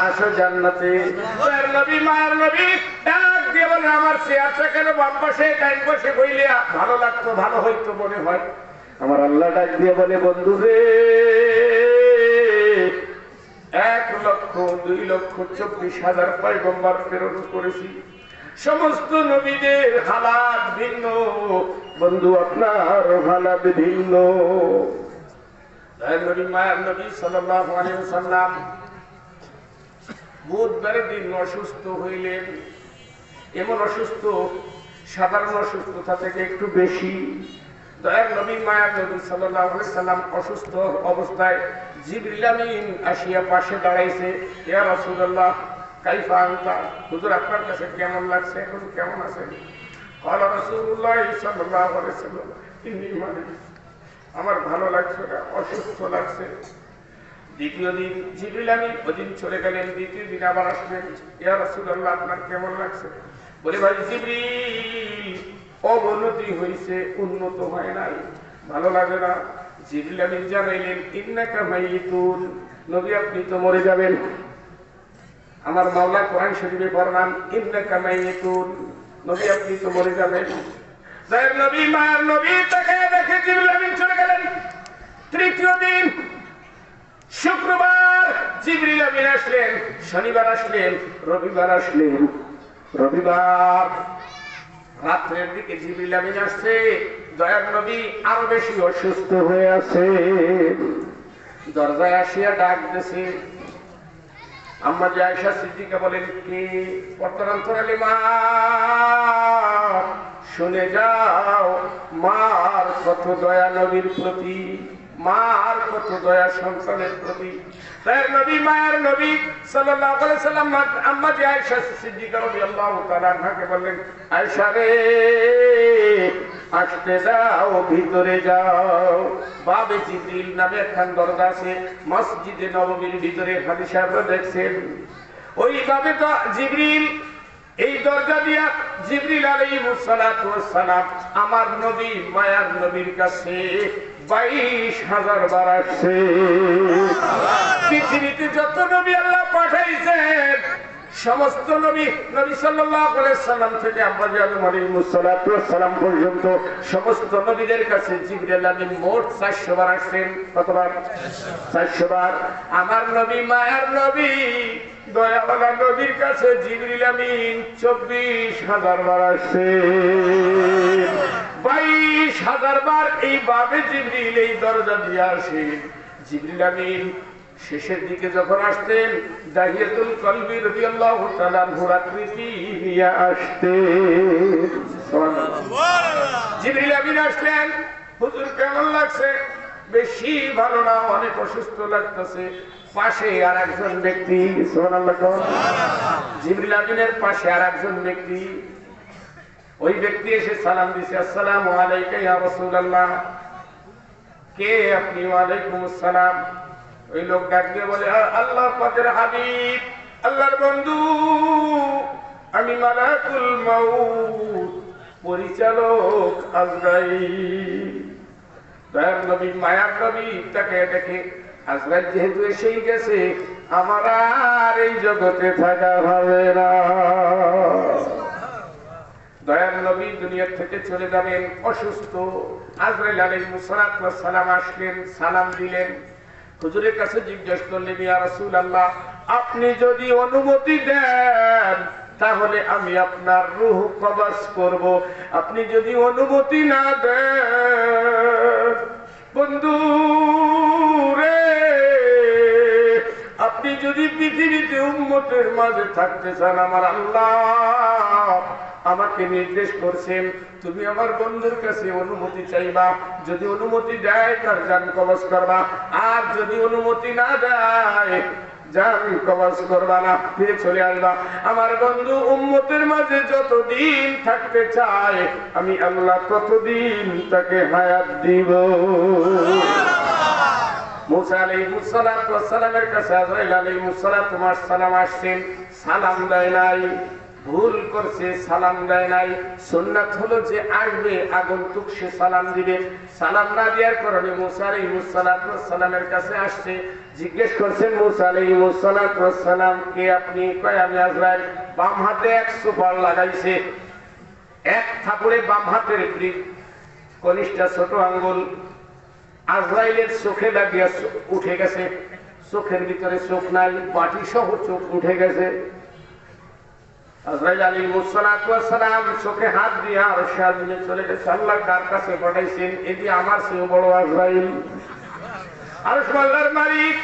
আসো জান্নাতে। ওর নবী, মায়ের নবী ডাক দিয়ে বলে, আমার চেয়ারটা কেন বাম পাশে ডাইন পাশে বইলে ভালো লাগতো, ভালো হইতো মনে হয়। আমার আল্লাহ ডাক দিয়ে বলে, বন্ধু রে, 1,02,24,000 পয়গম্বর প্রেরণ করেছি। সমস্ত নবীদের হালাত ভিন্ন, বন্ধু আপনার হালাত ভিন্ন। নবী মায়ার নবী সাল্লাল্লাহু আলাইহি ওয়াসাল্লাম বুধবারের দিন অসুস্থ হইলেন। এমন অসুস্থ, সাধারণ অসুস্থতা থেকে একটু বেশি। দয়ার নবী মায়ার নবী সাল্লাল্লাহু আলাইহি ওয়াসাল্লাম অসুস্থ অবস্থায় জিবরিল আমিন আসিয়া পাশে দাঁড়াইছে। ইয়া রাসূলুল্লাহ কাইফা আনতা, হুজুর আপনার কাছে কেমন লাগছে, এখন কেমন আছেন? ক্বালা রাসূলুল্লাহ সাল্লাল্লাহু আলাইহি ওয়াসাল্লাম ইন্নী মারিদ, আমার ভালো লাগছে না, অসুস্থ লাগছে। দ্বিতীয় দিন জিবরিল আমিন ওদিন চলে গেলেন, দ্বিতীয় দিন আবার আসলেন। ইয়া রাসূলুল্লাহ আপনার কেমন লাগছে? বলে ভাই জিবরিল অবনতি হয়েছে, উন্নত হয় নাই, ভালো লাগে না। জিবরিল আমিন জানাইলেন ইন্নাকা মাইয়িতুন, নবী আপনি তো মরে যাবেন। আমার মাওলা কোরআন শরীফে বর্ণনা ইন্নাকা মাইয়িতুন, নবী আপনি তো মরে যাবেন। যায়ের নবী মায়ার নবী তাকে দেখে জিবরিল আমিন চলে গেলেন। তৃতীয় দিন শুক্রবার জিবরিল আমিন আসলেন, শনিবার আসলেন, রবিবার আসলেন। রবিবার রাত্রের দিকে জিবরিল আমিন আসছে, দয়ার নবী আরো বেশি অসুস্থ হয়ে আছে। দরজায় আসিয়া ডাক দিয়েছে। আম্মা যে আয়েশা সিদ্দিকা বলেন, কে? পর্দার অন্তরালে মা, শুনে যাও মার কত দয়া নবীর প্রতি, মার কত দয়া সন্তানের প্রতি। তাই নবী মায়ের নবী সাল্লাল্লাহু আলাইহি ওয়াসাল্লাম আম্মা যে আয়েশা সিদ্দিকা রাদিয়াল্লাহু তাআলা আনহাকে বললেন, আয়েশা রে আসতে যাও, ভিতরে যাও। বাবে জিবরিল নামে একখান দরজা আছে মসজিদে নববীর ভিতরে, হাজী সাহেবরা দেখছেন। ওই বাবে তো জিবরিল এই দরজা দিয়া জিবরিল আলাইহিস সালাতু ওয়াস সালাম আমার নবী মায়ার নবীর কাছে 22,000 বার আসছে। পৃথিবীতে যত নবী আল্লাহ পাঠাইছেন, সমস্ত নবী, নবী সাল্লাল্লাহু আলাইহি ওয়াসাল্লাম থেকে আম্মা জান আলাইহিস সালাতু ওয়াস সালাম পর্যন্ত সমস্ত নবীদের কাছে জিবরিল আমিন মোট 400 বার আসছেন। কতবার? 400 বার। আমার নবী মায়ার নবী দয়াওয়ালা নবীর কাছে জিবরিল আমিন 24,000 বার আসছে। 22,000 বার এই বাবে জিবরিল এই দরজা দিয়ে আসে। জিবরিল আমিন শেষের দিকে যখন আসতেন, দাহিয়াতুল কলবি রাদিয়াল্লাহু তাআলা আনহুর আকৃতি নিয়ে আসতেন। সুবহানাল্লাহ। জিবরিল আমিন আসলেন, হুজুর কেমন লাগছে? বেশি ভালো না, অনেক অসুস্থ লাগতেছে। পাশে আর একজন ব্যক্তি, সুবহানাল্লাহ। জিবরিল আমিনের পাশে আর একজন ব্যক্তি, ওই ব্যক্তি এসে সালাম দিছে, আসসালামু আলাইকা ইয়া রাসূলুল্লাহ। কে আপনি? ওয়ালাইকুম আসসালাম। ওই লোক ডাক দিয়ে বলে, আল্লাহ পাকের হাবিব, আল্লাহর বন্ধু, আমি মালাকুল মাউত, পরিচালক আজরাইল। দয়ার নবী মায়ার নবী তাকে দেখে, আজরাইল যেহেতু এসেই গেছে, আমার আর এই জগতে থাকা হবে না। দয়ার নবী দুনিয়া থেকে চলে যাবেন, অসুস্থ। আজরাইল আলাইহিস সালাম আসলেন, সালাম দিলেন। হুজুরের কাছে জিজ্ঞেস করলেন, ইয়া রাসূলুল্লাহ আপনি যদি অনুমতি দেন তাহলে আমি আপনার রূহ কবজ করব, আপনি যদি অনুমতি না দেন, বন্ধু রে, আপনি যদি পৃথিবীতে উম্মতের মাঝে থাকতে চান, আমার আল্লাহ আমাকে নির্দেশ করছেন তুমি আমার বন্ধুর কাছে অনুমতি চাইবা। যদি অনুমতি দেয় তার জান কবজ করবা, আর যদি অনুমতি না দেয় জান কবজ করবা না, ফিরে চলে আসবা। আমার বন্ধু উম্মতের মাঝে যতদিন থাকতে চায়, আমি আল্লাহ ততদিন তাকে হায়াত দিব। মুসা আলাইহিস সালাতু ওয়াস সালামের কাছে আজরাইল আলাইহিস সালাতু ওয়াস সালাম আসছেন, সালাম দেয় নাই, ভুল করছে, সালাম দেয় নাই। সুন্নাত হলো যে আসবে আগন্তুক সে সালাম দিবে। সালাম না দেওয়ার কারণে মুসা আলাইহিস সালাতু ওয়াস সালামের কাছে আসছে, জিজ্ঞেস করছেন মুসা আলাইহিস সালাতু ওয়াস সালাম কে আপনি? কয় আমি আজরাইল। বাম হাতে এক সুপার লাগাইছে, এক থাপড়ে বাম হাতের কনিষ্ঠা ছোট আঙ্গুল আজরাইলের চোখে লাগিয়া উঠে গেছে। চোখের ভিতরে চোখ নাই, বাটি সহ চোখ উঠে গেছে। আজরাইল আলাইহিস সালাম চোখে হাত দিয়ে আরশে আজিমে চলে গেছে। আল্লাহ কার কাছে পাঠাইছেন? এটি আমার চেয়ে বড় আজরাইল। আরশ আল্লাহর মালিক।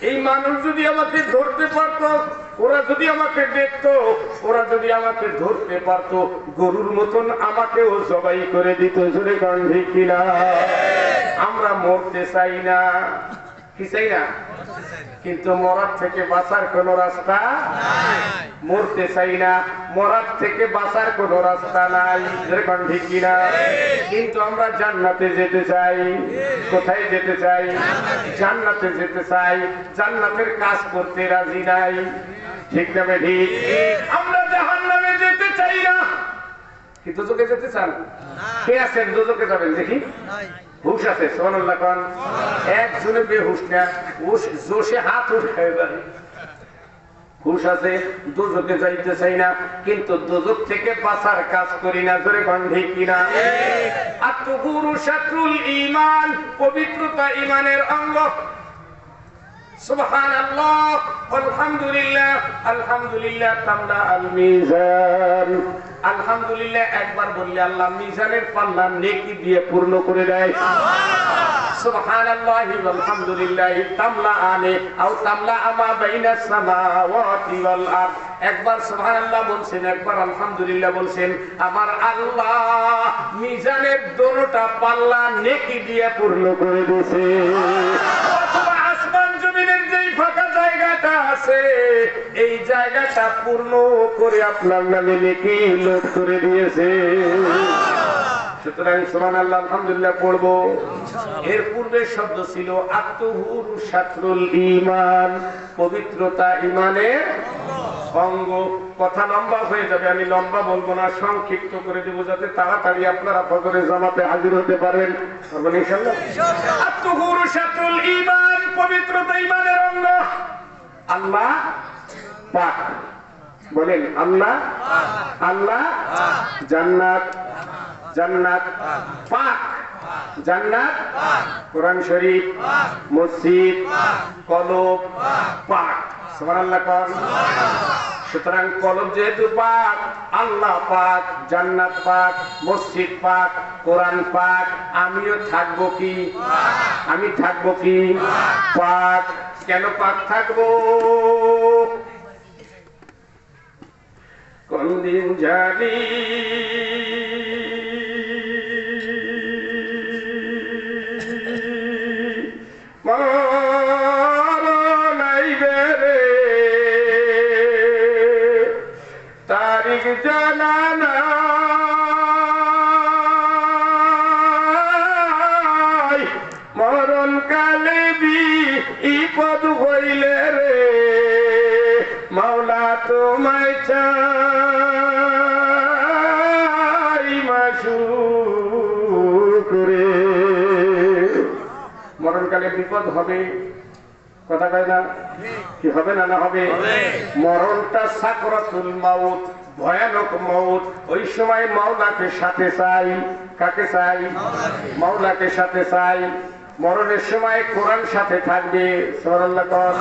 এই মানুষ যদি আমাকে ধরতে পারত, ওরা যদি আমাকে দেখতো, ওরা যদি আমাকে ধরতে পারত, গরুর মতন আমাকেও জবাই করে দিত। জোরে কোন ঠিক কিনা? আমরা মরতে চাই না, কি চাই না? কিন্তু মরার থেকে বাঁচার কোন রাস্তা নাই। মরতে চাই না, মরার থেকে বাঁচার কোন রাস্তা নাই। যেরকম ঠিক কিনা? কিন্তু আমরা জান্নাতে যেতে চাই। কোথায় যেতে চাই? জান্নাতে যেতে চাই। জান্নাতের কাজ করতে রাজি নাই। ঠিক না ঠিক? আমরা জাহান্নামে যেতে চাই না। কি দোজখে যেতে চান? কে আছেন দোজখে যাবেন দেখি? হুশ আছে? সুবহানাল্লাহ কোন? একজনে বেহুশ না, জোশে হাত উঠায় যায়। হুশ আছে, দোজখে যাইতে চাই না, কিন্তু দোজখ থেকে বাঁচার কাজ করি না। জোরে কোন ঠিক কিনা? আত-তুহুরু শাতরুল ঈমান, পবিত্রতা ঈমানের অঙ্গ। সুবহানাল্লাহ, আলহামদুলিল্লাহ, আলহামদুলিল্লাহ তামলা আল মিজান। আলহামদুলিল্লাহ একবার বললে আল্লাহ মিজানের পাল্লা নেকি দিয়ে পূর্ণ করে দেয়। সুবহানাল্লাহি ওয়াল হামদুলিল্লাহি তামলা আনে আও তামলা আমা বাইনাস সামাওয়াতি ওয়াল আরদ। একবার সুবহানাল্লাহ বলছেন, একবার আলহামদুলিল্লাহ বলছেন, আমার আল্লাহ মিজানের দোনোটা পাল্লা নেকি দিয়ে পূর্ণ করে দিয়েছে। আসমান জমিনের যেই ফাঁকা জায়গাটা আছে, এই জায়গাটা পূর্ণ করে আপনার নামে নেকি লোড করে দিয়েছে। সুতরাং সুবহানাল্লাহ আলহামদুলিল্লাহ পড়বো। এর পূর্বে শব্দ ছিল আত-তুহুরু শাতরুল ঈমান, পবিত্রতা ঈমানের অঙ্গ। কথা লম্বা হয়ে যাবে, আমি লম্বা বলবো না, সংক্ষিপ্ত করে দেবো যাতে তাড়াতাড়ি আপনারা ফজরের জামাতে হাজির হতে পারেন। ইনশাআল্লাহ। আত-তুহুরু শাতরুল ঈমান, পবিত্রতা ঈমানের অঙ্গ। আল্লাহ পাক, বলেন আল্লাহ। আল্লাহ জান্নাত, জান্নাত পাক, জান্নাত কোরআন শরীফ, মসজিদ, কলব পাক। সুবহানাল্লাহ কোন? সুতরাং কলব যেহেতু পাক, আল্লাহ পাক, জান্নাত পাক, মসজিদ পাক, কোরআন পাক, আমিও থাকবো কি? আমি থাকবো কি? পাক। কেন পাক থাকবো? কোন দিন জানি মরণ আইবে রে, তারিখ জানা নাই, মরণ কালে বিপদ হইলে রে, মাওলা তোমায় চাই মাশুক রে। মরণকালে বিপদ হবে, কথা কয় না? কি হবে না? না হবে। মরণটা সাকরাতুল মাউত, ভয়ানক মউত। ওই সময় মাওলাকে সাথে চাই। কাকে চাই? মাওলাকে সাথে চাই। মরণের সময় কোরআন সাথে থাকবে। সুবহানাল্লাহ কোন?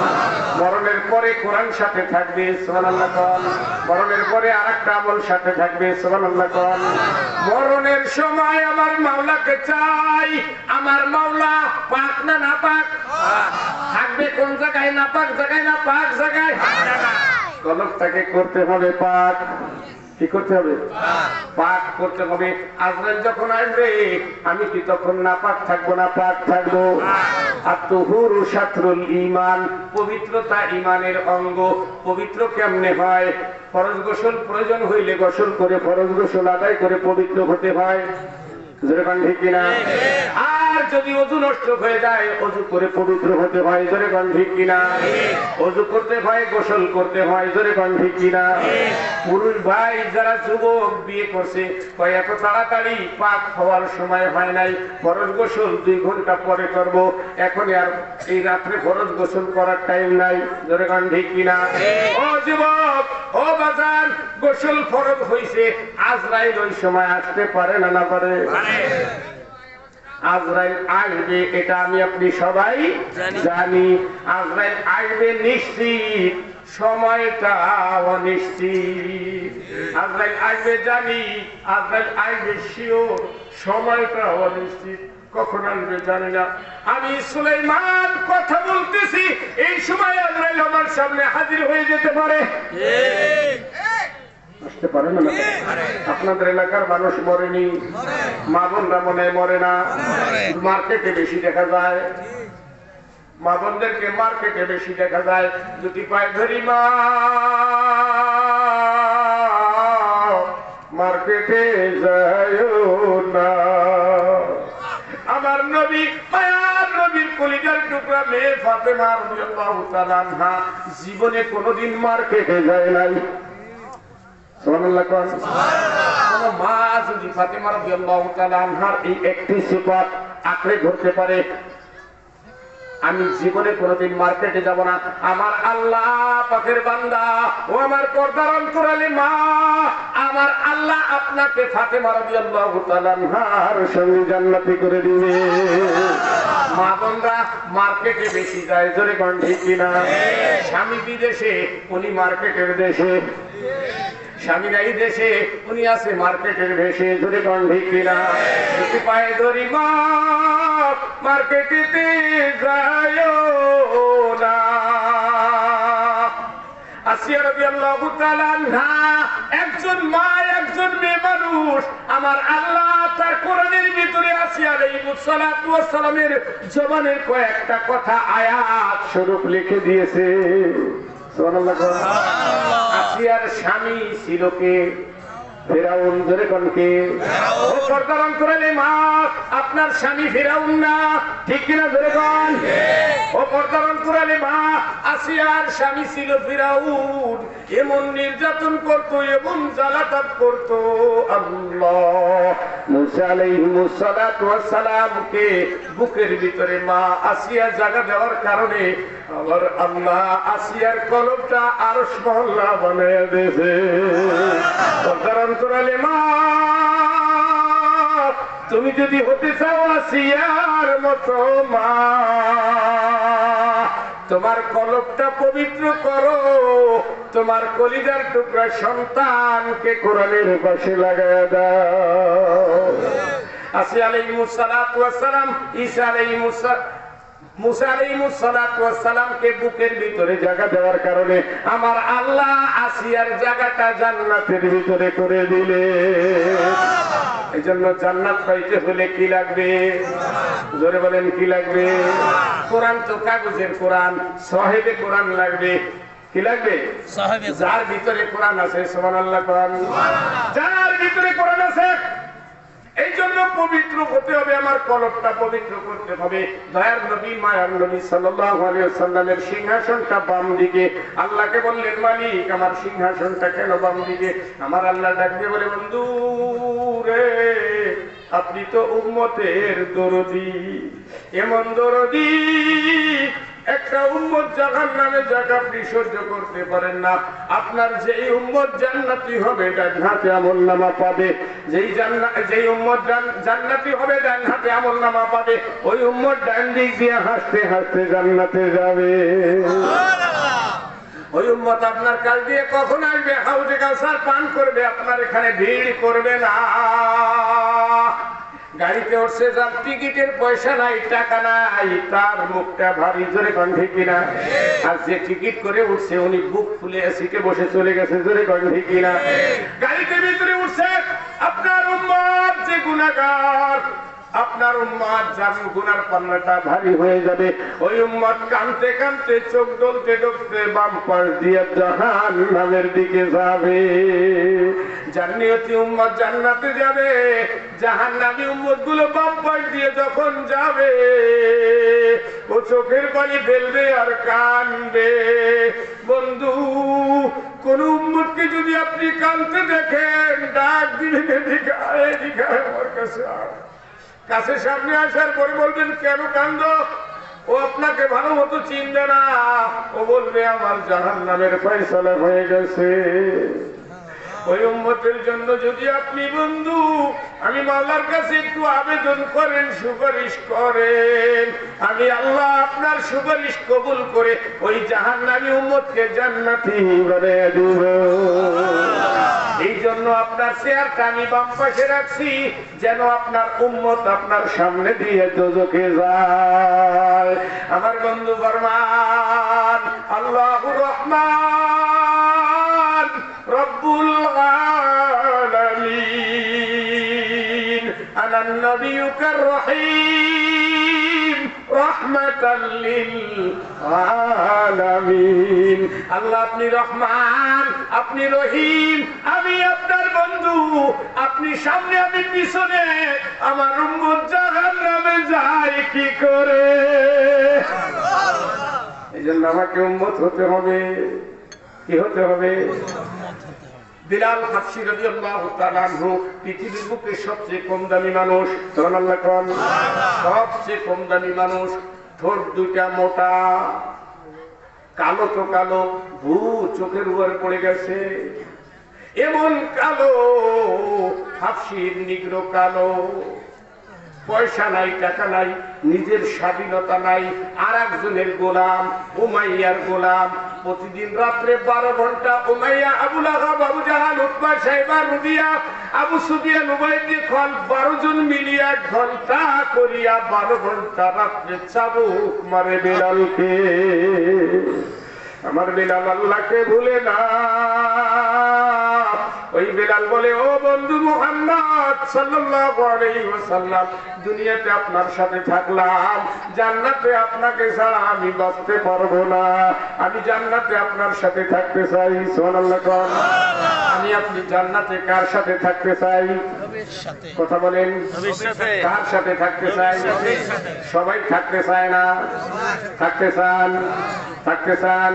মরণের পরে কোরআন সাথে থাকবে। সুবহানাল্লাহ কোন? মরণের পরে আরেকটা আমল সাথে থাকবে। সুবহানাল্লাহ কোন? মরণের সময় আমার মাওলাকে চাই। আমার মাওলা পাক না না পাক? থাকবে কোন জায়গায়? না পাক জায়গায় না পাক জায়গায়? কলবটাকে করতে হবে পাক। কি করতে হবে? পাক করতে হবে। আজরাইল যখন আসবে আমি কি তখন না পাক থাকবো না পাক থাকবো? আত-তুহুরু শাতরুল ঈমান, পবিত্রতা ঈমানের অঙ্গ। পবিত্র কেমনে হয়? ফরজ গোসল প্রয়োজন হইলে গোসল করে, ফরজ গোসল আদায় করে পবিত্র হতে হয়। যেরকম ঠিক কিনা? আর যদি ওযু নষ্ট হয়ে যায়, ওযু করে পবিত্র হতে হয়। যেরকম ঠিক কিনা? ওযু করতে হয়, গোসল করতে হয়। যেরকম ঠিক কিনা? পুরুষ ভাই যারা যুবক বিয়ে করছে, কয় এত তাড়াতাড়ি পাক হওয়ার সময় হয় নাই, ফরজ গোসল 2 ঘন্টা পরে করব, এখন আর এই রাত্রে ফরজ গোসল করার টাইম নাই। যেরকম ঠিক কিনা? ও যুবক, ও বাজান, গোসল ফরজ হইছে, আজরাইল ওই সময় আসতে পারে না? না পারে? আজরাইল আসবে, এটা আমি আপনি সবাই জানি। আজরাইল আসবে নিশ্চিত, সময়টা অনিশ্চিত। আজরাইল আসবে জানি, আজরাইল আসবে শিওর, সময়টা অনিশ্চিত। কখন আসবে জানি না। আমি সুলাইমান কথা বলতেছি, এই সময় আজরাইল আমার সামনে হাজির হয়ে যেতে পারে। আসতে পারে না? আপনাদের এলাকার মানুষ মরেনি, মা বোনরা মনে মরে না, মার্কেটে বেশি দেখা যায়। মা বোনদেরকে মার্কেটে বেশি দেখা যায়। যদি পায় ধরি মা মার্কেটে যায় না। আমার নবী মায়ার নবীর কলিজার টুকরা মেয়ে ফাতেমা রাদিয়াল্লাহু তাআলা আনহা জীবনে কোনোদিন মার্কেটে যায় নাই। সুবহানাল্লাহ কোন সুবহানাল্লাহ। মা যদি ফাতেমা রাদিয়াল্লাহু তাআলা আনহার এই একটি সিফাত আঁকড়ে ধরতে পারে, আমি জীবনে কোনোদিন মার্কেটে যাব না। আমার আল্লাহ পাকের বান্দা ও আমার পর্দার অন্তরালী মা, আমার আল্লাহ আপনাকে ফাতেমা রাদিয়াল্লাহু তাআলা আনহার সঙ্গে জান্নাতি করে দিবে। মা বোনরা মার্কেটে বেশি যায়, জোরে কোন ঠিক কিনা? স্বামী বিদেশে, উনি মার্কেটের দেশে। স্বামী নাই দেশে, উনি আছে মার্কেটের ভেসে, জোরে কোন ঠিক কিনা? যদি পায়ে ধরি মা মার্কেটেতে যায় না। আসিয়া রাদিয়াল্লাহু তাআলা আনহা একজন মা, একজন মেয়ে মানুষ। আমার আল্লাহ তার কোরআনের ভিতরে আসিয়া আলাইহিস সালাতু ওয়াস সালামের জবানের কয়েকটা কথা আয়াত স্বরূপ লিখে দিয়েছে। সুবহানাল্লাহ। আসিয়ার স্বামী ছিল কে? ফিরাউন। ধরে কোনকে? ও পর্দার অন্তরালে মা, আপনার স্বামী ফিরাউন না, ঠিক কিনা? ধরে কোন? ও পর্দার অন্তরালে মা, আসিয়ার স্বামী ছিল ফিরাউন। এমন নির্যাতন করত, এমন জ্বালাতন করত, আল্লাহ মুসা আলাইহিস সালাতু ওয়াস সালামকে বুকের ভিতরে মা আসিয়া জায়গা দেওয়ার কারণে আমার আল্লাহ আসিয়ার কলবটা আরশ মহল্লা বানায়া দিয়েছে। পর্দার অন্তরালে মা, তুমি যদি হতে চাও আসিয়ার মতো মা, তোমার কলবটা পবিত্র করো, তোমার কলিজার টুকরা সন্তানকে কোরআনের পাশে লাগায় দাও। আসিয়া আলাইহিস সালাতু ওয়াস সালাম ঈসা আলাইহিস মুসা আলাইহিস সালাতু ওয়াস সালামকে বুকের ভিতরে জায়গা দেওয়ার কারণে আমার আল্লাহ আসিয়ার জায়গাটা জান্নাতের ভিতরে করে দিলে। এই জন্য জান্নাত পাইতে হলে কি লাগবে? জোরে বলেন কি লাগবে? কোরআন তো কাগজের কোরআন, সাহেবে কোরআন লাগবে। কি লাগবে? যার ভিতরে কোরআন আছে, সুবহানাল্লাহ কোরআন, যার ভিতরে কোরআন আছে। এই জন্য পবিত্র হতে হবে, আমার কলবটা পবিত্র করতে হবে। দয়ার নবী মায়ার নবী সাল্লাল্লাহু আলাইহি ওয়াসাল্লামের সিংহাসনটা বাম দিকে। আল্লাহকে বললেন, মালিক আমার সিংহাসনটা কেন বাম দিকে? আমার আল্লাহ ডাকবে বলে, বন্ধু রে, আপনি তো উম্মতের দরদি, এমন দরদি একটা উম্মত জাহান্নামে যাক আপনি সহ্য করতে পারেন না। আপনার যেই উম্মত জান্নাতি হবে ডান হাতে আমলনামা পাবে, যেই উম্মত জান্নাতি হবে ডান হাতে আমলনামা পাবে, ওই উম্মত ডান দিক দিয়ে হাসতে হাসতে জান্নাতে যাবে। ওই উম্মত আপনার কাল দিয়ে কখন আসবে? হাউজে কাউসার পান করবে, আপনার এখানে ভিড় করবে না। গাড়িতে উঠছে, যার টিকিটের পয়সা নাই, টাকা নাই, তার মুখটা ভারী, জোরে কণ্ঠে কিনা? আর যে টিকিট করে উঠছে উনি বুক ফুলে সিটে বসে চলে গেছে, জোরে কণ্ঠে কিনা? গাড়িতে ভিতরে উঠছে আপনার উম্মত যে গুনাহগার, আপনার উম্মত যার গুনার পাল্লাটা ভারী হয়ে যাবে। ওই উম্মত কাঁদতে কাঁদতে চোখ ডলতে ডলতে বাম পাশ দিয়ে জাহান্নামের দিকে যাবে। জান্নাতি উম্মত জান্নাতে যাবে, জাহান্নামী উম্মত গুলো বাম পাশ দিয়ে যখন যাবে, ও চোখের পানি ফেলবে আর কাঁদবে। বন্ধু, কোন উম্মতকে যদি আপনি কাঁদতে দেখেন, ডাক দিবেন, এদিকে আয়, এদিকে আয়, আমার কাছে আয়। কাছে সামনে আসার পরে বলবেন, কেন কান্দো? ও আপনাকে ভালো মতো চিনবে না, ও বলবে আমার জাহান্নামের ফয়সালা হয়ে গেছে। ওই উম্মতের জন্য যদি আপনি বন্ধু আমি মাওলার কাছে একটু আবেদন করেন, সুপারিশ করেন, আমি আল্লাহ আপনার সুপারিশ কবুল করে ওই জাহান্নামী উম্মতকে জান্নাতি বানিয়ে দেব। এই জন্য আপনার চেয়ারটা আমি বাম পাশে রাখছি, যেন আপনার উম্মত আপনার সামনে দিয়ে দোজখে যায়। আমার বন্ধু ফরমান আল্লাহুর রহমান রব্বুল আলামিন আনান নাবিয়ুকার রহিম রাহমাতাল লিল আলামিন। আল্লাহ আপনি রহমান, আপনি রহিম, আমি আপনার বন্ধু, আপনি সামনে আমি পিছনে, আমার উম্মত জাহান্নামে যায় কি করে? এই জন্য আমাকে উম্মত হতে হবে। কি হতে হবে? বিলাল হাবশী রাদিয়াল্লাহু তাআলা আনহু পৃথিবীর বুকে সবচেয়ে কম দামি মানুষ। সুবহানাল্লাহ কোন? সবচেয়ে কম দামি মানুষ। ঠোঁট দুইটা মোটা, কালো তো কালো, ভূ চোখের উপর পড়ে গেছে, এমন কালো, হাবশীর নিগ্রো কালো। পয়সা নাই, টাকা নাই, নিজের স্বাধীনতা নাই, আর একজনের গোলাম, উমাইয়ার গোলাম। প্রতিদিন রাত্রে 12 ঘন্টা উমাইয়া, আবু লাহাব, আবু জাহাল, উতবা, সাইবা, রুবিয়া, আবু সুফিয়ান, উবাই ইবনে খালদ 12 জন মিলিয়ে 1 ঘন্টা করিয়া 12 ঘন্টা রাত্রে চাবুক মারে বেলালকে। আমার বেলাল আল্লাহকে ভুলে না। ওই বেলাল বলে, ও বন্ধু মুহাম্মদ সাল্লাল্লাহু আলাইহি ওয়াসাল্লাম, দুনিয়াতে আপনার সাথে থাকলাম, জান্নাতে আপনাকে ছাড়া আমি বাঁচতে পারবো না, আমি জান্নাতে আপনার সাথে থাকতে চাই। সুবহানাল্লাহ কোন? আমি আপনি জান্নাতে কার সাথে থাকতে চাই? কথা বলেন, কার সাথে থাকতে চাই? সবাই থাকতে চায় না? থাকতে চান? থাকতে চান?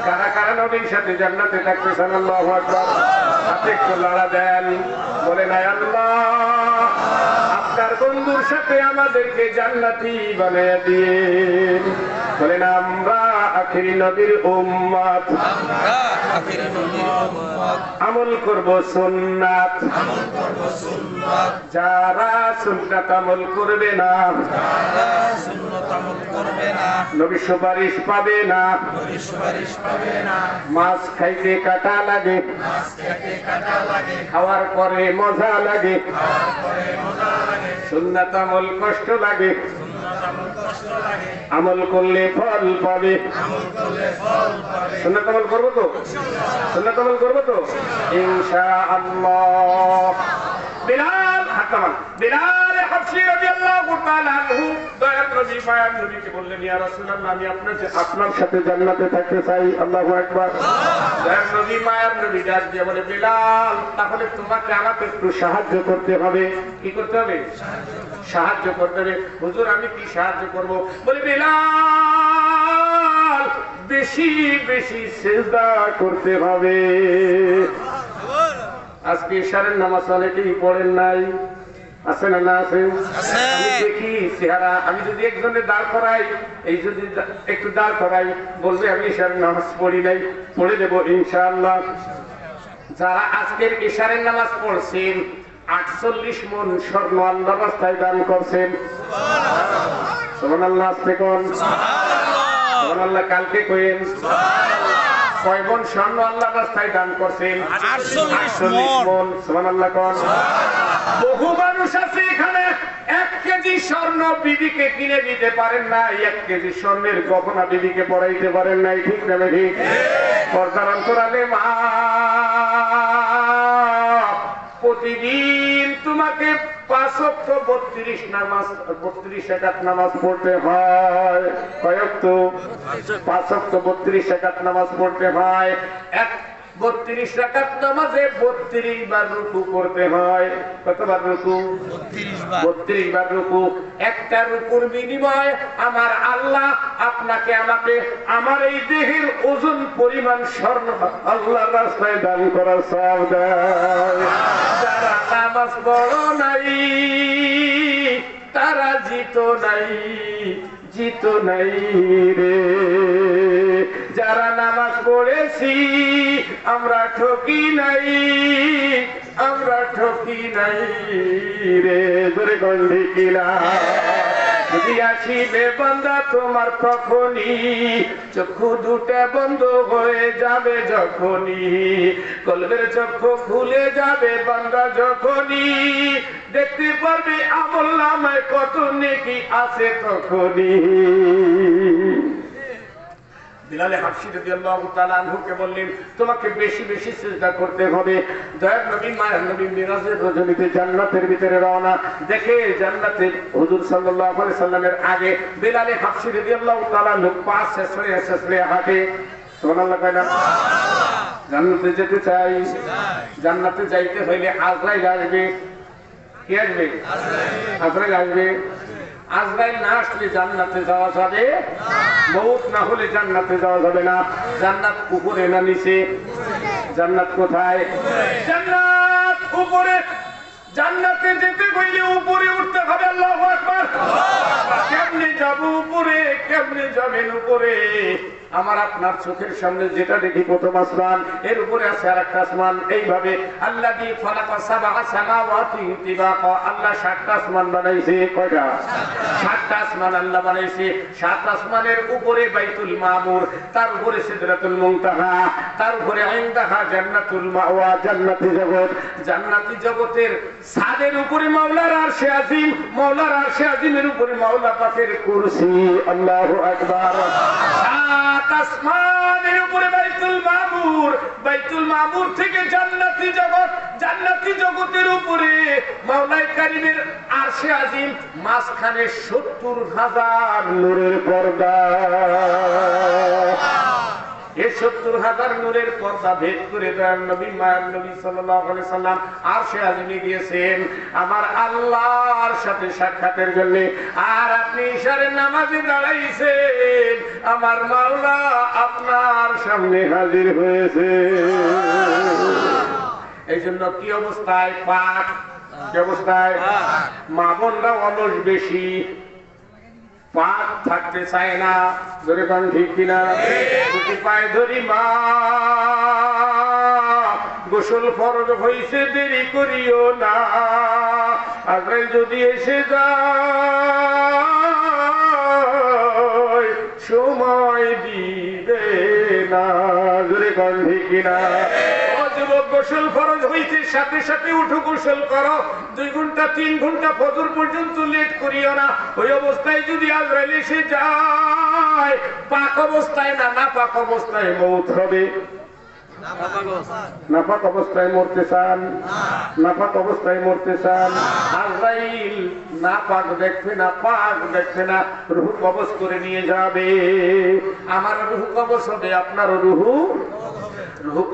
কারা কারা নবীর সাথে জান্নাতে থাকতে চান? আল্লাহু আকবার। হাতে একটু লড়া দেন, বলে নাই আল্লাহ আপনার বন্ধুর সাথে আমাদেরকে জান্নাতি বানিয়ে দিন। বলেন আমরা আখিরি নবীর উম্মত, আমল করব সুন্নাত, যারা সুন্নাত আমল করবে না নবী সুপারিশ পাবে না। মাছ খাইতে কাটা লাগে, খাওয়ার পরে মজা লাগে, সুন্নাত আমল কষ্ট লাগে, আমল করলে ফল পাবে। সুন্নাত আমল করবো তো? সুন্নাত আমল করবো তো ইনশাআল্লাহ। বিলাল হাকামান, বিলাল হাবশী রাদিয়াল্লাহু তাআলা আনহু দয়ার নবী মায়ার নবীকে বললেন, ইয়া রাসূলুল্লাহ আমি আপনার সাথে জান্নাতে থাকতে চাই। আল্লাহু আকবার। দয়ার নবী মায়ার নবী ডাক দিয়ে বলে, বিলাল তাহলে তোমাকে আমাকে একটু সাহায্য করতে হবে। কি করতে হবে? সাহায্য করতে হবে। হুজুর আমি কি সাহায্য করব? বলে, বিলাল বেশি বেশি সিজদা করতে হবে। আজকে ইশারের নামাজ অনেকেই পড়েন নাই, আছে না? না আছে? আমি দেখি চেহারা, আমি যদি একজনের দাঁড় করাই, এই যদি একটু দাঁড় করাই, বলবে আমি ইশারের নামাজ পড়ি নাই। পড়ে দেবো ইনশাআল্লাহ। যারা আজকের ইশারের নামাজ পড়ছেন 48 মন স্বর্ণ আল্লাহর রাস্তায় দান করছেন। সুবহানাল্লাহ। আজকে কোন? সুবহানাল্লাহ। কালকে কইেন কয় মন স্বর্ণ আল্লাহর রাস্তায় দান করছেন? 48 মন। সুবহানাল্লাহ কোন? বহু মানুষ আছে এখানে 1 কেজি স্বর্ণ বিবিকে কিনে দিতে পারেন না, 1 কেজি স্বর্ণের গহনা বিবিকে পরাইতে পারেন নাই। ঠিক না ঠিক? পর্দার অন্তরালে মা প্রতিদিন তোমাকে 5 ওয়াক্ত 32 নামাজ 32 রাকাত নামাজ পড়তে হয়। কয় ওয়াক্ত? 5 ওয়াক্ত 32 রাকাত নামাজ পড়তে হয়। 32 রাকাত নামাজে 32 বার রুকু করতে হয়। কতবার রুকু? 32 বার রুকু। একটা রুকুর বিনিময়ে আমার আল্লাহ আপনাকে আমাকে আমার এই দেহের ওজন পরিমাণ স্বর্ণ আল্লাহর রাস্তায় দান করার সওয়াব দেয়। যারা নামাজ পড়ো নাই তারা জিতো নাই, জিত নাই রে। যারা নামাজ পড়েছি আমরা ঠকি নাই, আমরা ঠকি নাই রে। ধরে গন্ধি কিনা যদি আসিবে বান্দা তোমার তখনই, চক্ষু দুটা বন্ধ হয়ে যাবে যখনই, কলবের চক্ষু খুলে যাবে বান্দা যখনই, দেখতে পারবে আমল নামায় কত নেকি আছে তখনই। বিলাল হাবশী রাদিয়াল্লাহু তাআলা আনহুকে বললেন তোমাকে বেশি বেশি সিজদা করতে হবে। দয়ার নবী মায়ের নবী মিরাজের রজনীতে জান্নাতের ভিতরে রওনা, দেখে জান্নাতে হুজুর সাল্লাল্লাহু আলাইহি সাল্লামের আগে বিলাল হাবশী রাদিয়াল্লাহু তাআলা লোক পা শেষরে হাঁটে। সুবহানাল্লাহ কয় না? জান্নাতে যেতে চাই, জান্নাতে যাইতে হইলে আজরাইল আসবে। কি আসবে? আজরাইল আসবে। আজরাইল না আসলে জান্নাতে যাওয়া যাবে না, মউত না হলে জান্নাতে যাওয়া যাবে না। জান্নাত উপরে না নিচে? জান্নাত কোথায়? জান্নাত উপরে। জান্নাতে যেতে হইলে উপরে উঠতে হবে। আল্লাহু আকবার। কেমনে যাব উপরে? কেমনে যাবেন উপরে? আমার আপনার চোখের সামনে যেটা দেখি প্রথম আসমান, এর উপরে আছে আরেকটা আসমান। এইভাবে আল্লাযী খালাকা সাবআ সামাওয়াতি তিবাকা, আল্লাহ 7টা আসমান বানাইছে। কয়টা? 7টা আসমান আল্লাহ বানাইছে। 7 আসমানের উপরে বাইতুল মামুর, তার উপরে সিদরাতুল মুনতাহা, তার উপরে ইনদাহা জান্নাতুল মাওয়া, জান্নাতি জগৎ। জান্নাতি জগতের ছাদের উপরে মাওলার আরশে আজিম, মাওলার আরশে আজিমের উপরে মাওলা পাকের কুরসি। আল্লাহু আকবার। আসমানের উপরে বাইতুল মামুর, বাইতুল মামুর থেকে জান্নাতি জগৎ, জান্নাতি জগতের উপরে মাওলাই কারীমের আরশে আজিম, মাঝখানে 70,000 নূরের পর্দা। এই 70,000 নূরের পর্দা ভেদ করে দয়ার নবী মায়ার নবী সাল্লাল্লাহু আলাইহি সাল্লাম আরশে আজিমে গিয়েছেন আমার আল্লাহর সাথে সাক্ষাতের জন্য। আর আপনি ইশারের নামাজে দাঁড়াইছেন, আমার মাওলা আপনার সামনে হাজির হয়েছে। এই জন্য কি অবস্থায়? পাক। কি অবস্থায়? মা বোনরা অলস বেশি, পাক থাকতে চায় না। ধরে কান ঠিক কিনা? দুটি পায়ে ধরি মা, গোসল ফরজ হইছে দেরি করিও না, আজরাইল যদি এসে যায় সময় দিবে না। ধরে কান ঠিক কিনা? গোসল ফরজ হইছে, সাথে সাথে উঠো গোসল করো। 2 ঘন্টা 3 ঘন্টা ফজর পর্যন্ত লেট করিও না। ওই অবস্থায় যদি আজরাইল এসে যায়, পাক অবস্থায় না, নাপাক অবস্থায় মউত হবে। নাপাক অবস্থায় মরতে চান? নাপাক অবস্থায় মরতে চান? আজরাইল নাপাক দেখবে না, পাক দেখবে না, রূহ কবজ করে নিয়ে যাবে। আমার রূহ কবজ হবে, আপনারও রূহ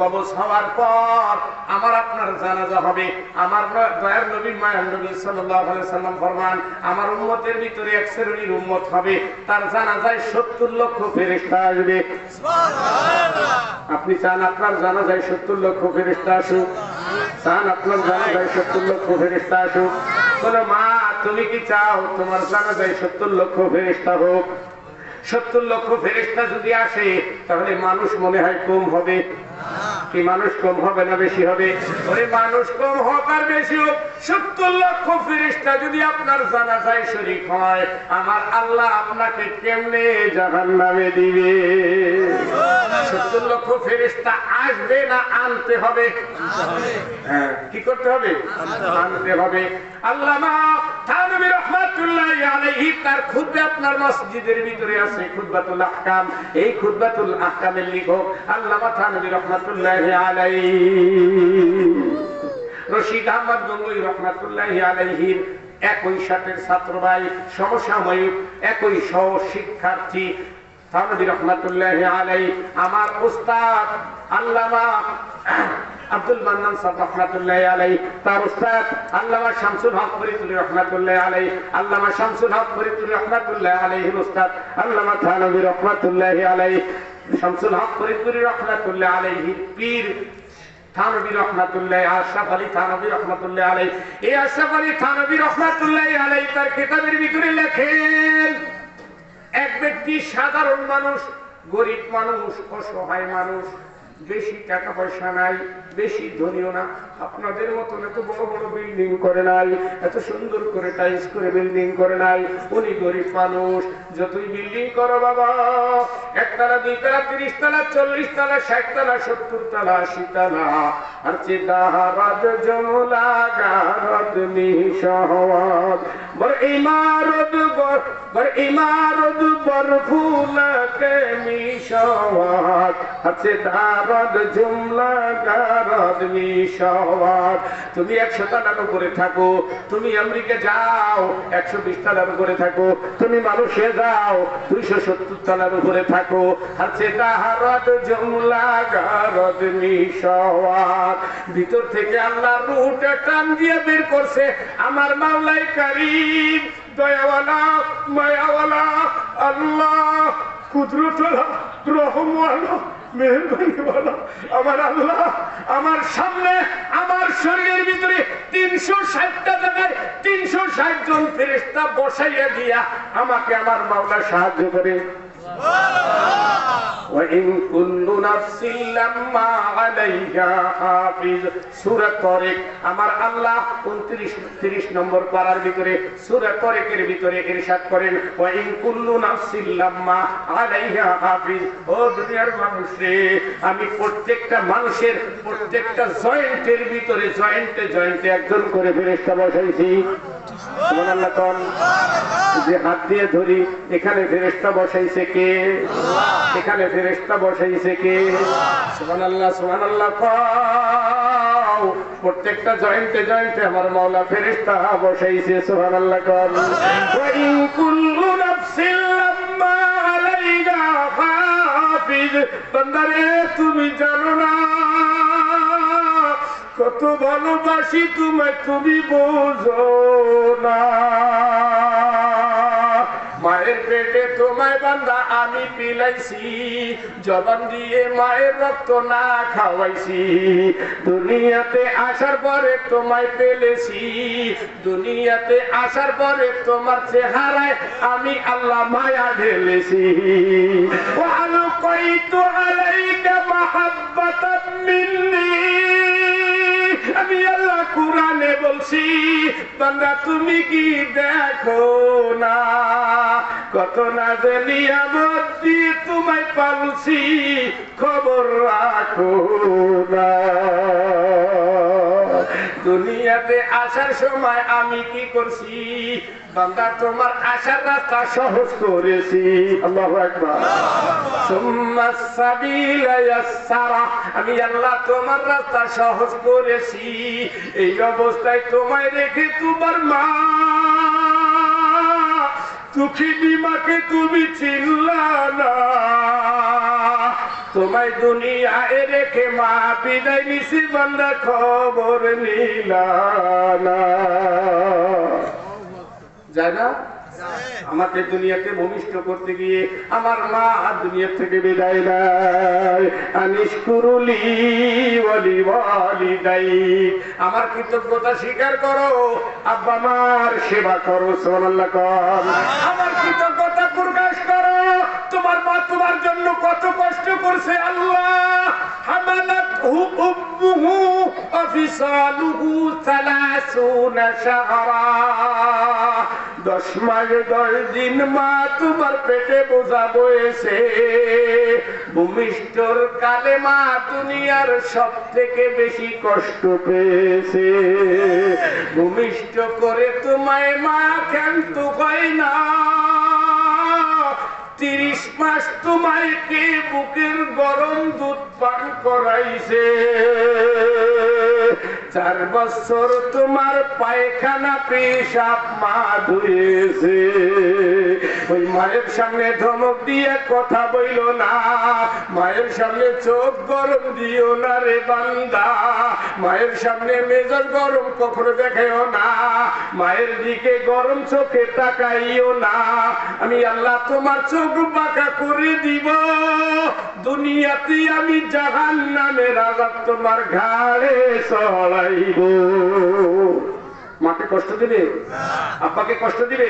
কবজ হওয়ার পর আমার আপনার জানাজা হবে। আমার দয়ার নবী মায়ার নবী সাল্লাল্লাহু আলাইহি সাল্লাম ফরমান আমার উম্মতের ভিতরে এক শ্রেণীর উম্মত হবে, তার জানাজায় 70 লক্ষ ফেরেশতা আসবে। সুবহানাল্লাহ। আপনি চান আপনার জানাজায় 70 লক্ষ ফেরেশতা আসুক? চান আপনার জানাজায় 70 লক্ষ ফেরেশতা আসুক? বলো মা, তুমি কি চাও তোমার জানাজায় 70 লক্ষ ফেরেশতা হোক? 70 লক্ষ ফেরেশতা যদি আসে তাহলে মানুষ মনে হয় কম হবে? কি মানুষ কম হবে না বেশি হবে? ওরে মানুষ কম হোক আর বেশি হোক, 70 লক্ষ ফেরেশতা যদি আপনার জানাজায় শরীক হয়, আমার আল্লাহ আপনাকে কেমনে জাহান্নামে দিবে? 70 লক্ষ ফেরেশতা আসবে না আনতে হবে? হ্যাঁ, কি করতে হবে? আনতে হবে। আল্লামা থানভী রাহমাতুল্লাহি আলাইহি তার খুতবা আপনার মসজিদের ভিতরে আছে, খুতবাতুল আহকাম। এই খুতবাতুল আহকামের লেখক আল্লামা থানভী রাহমাতুল্লাহি আলাইহি, রশিদ আহমদ গঙ্গুই রাহমাতুল্লাহি আলাইহির একই সাথের ছাত্র ভাই, সমসাময়িক একই সহশিক্ষার্থী থানভী রাহমাতুল্লাহি আলাইহি আমার উস্তাদ আল্লামা আব্দুল মান্নান সাহেব রাহমাতুল্লাহি আলাইহি, তার উস্তাদ আল্লামা শামসুল হক ফরিদপুরি রাহমাতুল্লাহি আলাইহি, আল্লামা শামসুল হক ফরিদপুরি রাহমাতুল্লাহি আলাইহির উস্তাদ আল্লামা থানভী রাহমাতুল্লাহি আলাইহি, শামসুল হক ফরিদপুরি রাহমাতুল্লাহি আলাইহির পীর থানভী রাহমাতুল্লাহি আশরাফ আলী থানভী রাহমাতুল্লাহি আলাইহি। এই আশরাফ আলী থানভী রাহমাতুল্লাহি আলাইহি তার কিতাবের ভিতরে লেখেন এক ব্যক্তি সাধারণ মানুষ, গরিব মানুষ, অসহায় মানুষ, বেশি টাকা পয়সা নাই, বেশি ধনীও না, আপনাদের মতন এত বড় বড় বিল্ডিং করে নাই, এত সুন্দর করে টাইলস করে বিল্ডিং করে নাই। উনি গরিব মানুষ। যতই বিল্ডিং করো বাবা, 1 তলা 2 তলা 30 তলা 40 তলা 60 তলা 70 তলা 80 তলা, আর চিদাহারাত জমলা গারাত নিশাওয়াত বর ইমারত বর ফুলকে মিশাওয়াত, আর চিদাহারাত জমলা গারাত নিশাওয়াত। তুমি 100 তলার উপরে থাকো, তুমি আমেরিকা যাও 120 তলার উপরে থাকো, তুমি মালয়েশিয়া যাও 270 তলার উপরে থাকো, আর চিদাহারাত জমলা গারাত নিশাওয়াত। ভিতর থেকে আল্লাহ রূহটা টান দিয়ে বের করছে আমার মাওলাই কারীম, দয়াওয়ালা মায়াওয়ালা আল্লাহ, কুদরতওয়ালা, রহমওয়ালা, মেহেরবানিওয়ালা আমার আল্লাহ। আমার সামনে আমার শরীরের ভিতরে 360টা জায়গায় 360 জন ফেরেশতা বসাইয়া দিয়া আমাকে আমার মাওলা সাহায্য করে। وَإِن كُلُّ نَفْسٍ لَمَّا عَلَيْهَا حَافِظٌ সূরা তারিক। আমার আল্লাহ 29-30 নম্বর পারার ভিতরে সূরা তারিকের ভিতরে ইরশাদ করেন, وَإِن كُلُّ نَفْسٍ لَمَّا عَلَيْهَا حَافِظٌ। ও দুনিয়ার মানুষ রে, আমি প্রত্যেকটা মানুষের প্রত্যেকটা জয়েন্টের ভিতরে জয়েন্টে একজন করে ফেরেশতা বসাইছি। সুবহানাল্লাহ কোন যে হাত দিয়ে ধরি, এখানে ফেরেশতা বসাইছে কে? এখানে ফেরেশতা বসাইছে কে? সুবহানাল্লাহ সুবহানাল্লাহ কও। প্রত্যেকটা জয়েন্টে আমার মাওলা ফেরেশতা বসাইছে। সুবহানাল্লাহ কোন। ওয়া ইন কুল্লু নাফসিন লাম্মা আলাইহা হাফিজ। বান্দারে তুমি জানো না কত ভালোবাসি তোমায়, তুমি বোঝো না। মায়ের পেটে তোমায় বান্দা আমি পিলাইছি, জবান দিয়ে মায়ের রক্ত না খাওয়াইছি। দুনিয়াতে আসার পরে তোমায় পেলেছি, দুনিয়াতে আসার পরে তোমার চেহারায় আমি আল্লাহ মায়া ঢেলেছি। ওয়া আলকাইতু আলাইকা মাহাব্বাতাম মিন্নি। আমি আল্লাহ কুরআনে বলছি, বান্দা তুমি কি দেখো না কত নাজে নিয়ামত দিয়ে তোমায় পালছি, খবর রাখো না। দুনিয়াতে আসার সময় আমি কি করছি বান্দা, তোমার আসার রাস্তা সহজ করেছি। আল্লাহু আকবার। সুম্মাস সাবিলা ইয়াসসারা। আমি আল্লাহ তোমার রাস্তা সহজ করেছি। এই অবস্থায় তোমায় রেখে তোমার মা দুঃখিনী মাকে তুমি চিনলা না, তোমায় দুনিয়ায় রেখে মা বিদায় নিছি, বান্দা খবর নিলা না। যায় না? আমাকে দুনিয়াতে ভূমিষ্ঠ করতে গিয়ে আমার মা দুনিয়া থেকে বিদায় দেয়। আনিশকুরুলি ওয়ালি ওয়ালিদাই। আমার কৃতজ্ঞতা স্বীকার করো, আব্বা মার সেবা করো। সুবহানাল্লাহ কোন। আমার কৃতজ্ঞতা প্রকাশ করো, তোমার মা তোমার জন্য কত কষ্ট করছে। আল্লাহ হামালাতহু উম্মুহু আফিসালুহু 30 শাহরা। 10 মাস 10 দিন মা তোমার পেটে বোঝা বয়েছে। ভূমিষ্ঠর কালে মা দুনিয়ার সব থেকে বেশি কষ্ট পেয়েছে। ভূমিষ্ঠ করে তোমায় মা ক্ষান্ত হয় না। 30 মাস তোমায় কে বুকের গরম দুধ পান করাইছে। 4 বছর তোমার পায়খানা পেশাব মা ধুয়েছে। ওই মায়ের সামনে ধমক দিয়ে কথা বইল না, মায়ের সামনে চোখ গরম দিও না রে বান্দা। মায়ের সামনে মেজাজ গরম কখনো দেখাইও না, মায়ের দিকে গরম চোখে তাকাইও না। আমি আল্লাহ তোমার চোখ বাঁকা করে দিব। দুনিয়াতে আমি জাহান্নামের আযাব তোমার ঘাড়ে চড়াইব। মাকে কষ্ট দিবে, আব্বাকে কষ্ট দিবে,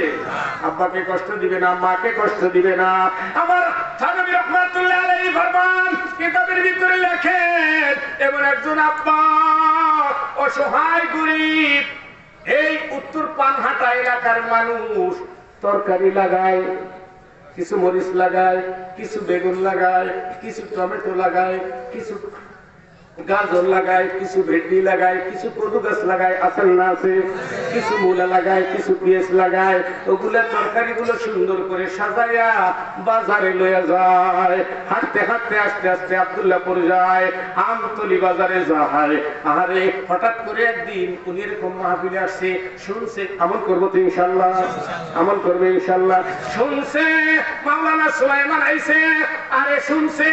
আব্বাকে কষ্ট দিবে না, মাকে কষ্ট দিবে না। আমার থানভী রহমাতুল্লাহ আলাইহি ফরমান কিতাবের ভিতরে লেখেন, এমন একজন আব্বা অসহায় গরীব, এই উত্তর পানহাটা এলাকার মানুষ তরকারি লাগায়, কিছু মরিচ লাগায়, কিছু বেগুন লাগায়, কিছু টমেটো লাগায়, কিছু গাজর লাগায়, কিছু ভেন্ডি লাগায়, কিছু কদু গাছ লাগায়, আসল না আছে, কিছু মূলা লাগায়, কিছু পেঁয়াজ লাগায়। ওগুলা তরকারি গুলো সুন্দর করে সাজাইয়া বাজারে লইয়া যায়। হাঁটতে হাঁটতে আস্তে আস্তে আব্দুল্লাহপুর যায়, আমতলি বাজারে যায়। আরে হঠাৎ করে একদিন উনি এরকম মাহফিলে আসছে, শুনছে আমল করবো তো ইনশাল্লাহ, আমল করবে ইনশাল্লাহ। শুনছে মাওলানা সুলাইমান আইছে, আরে শুনছে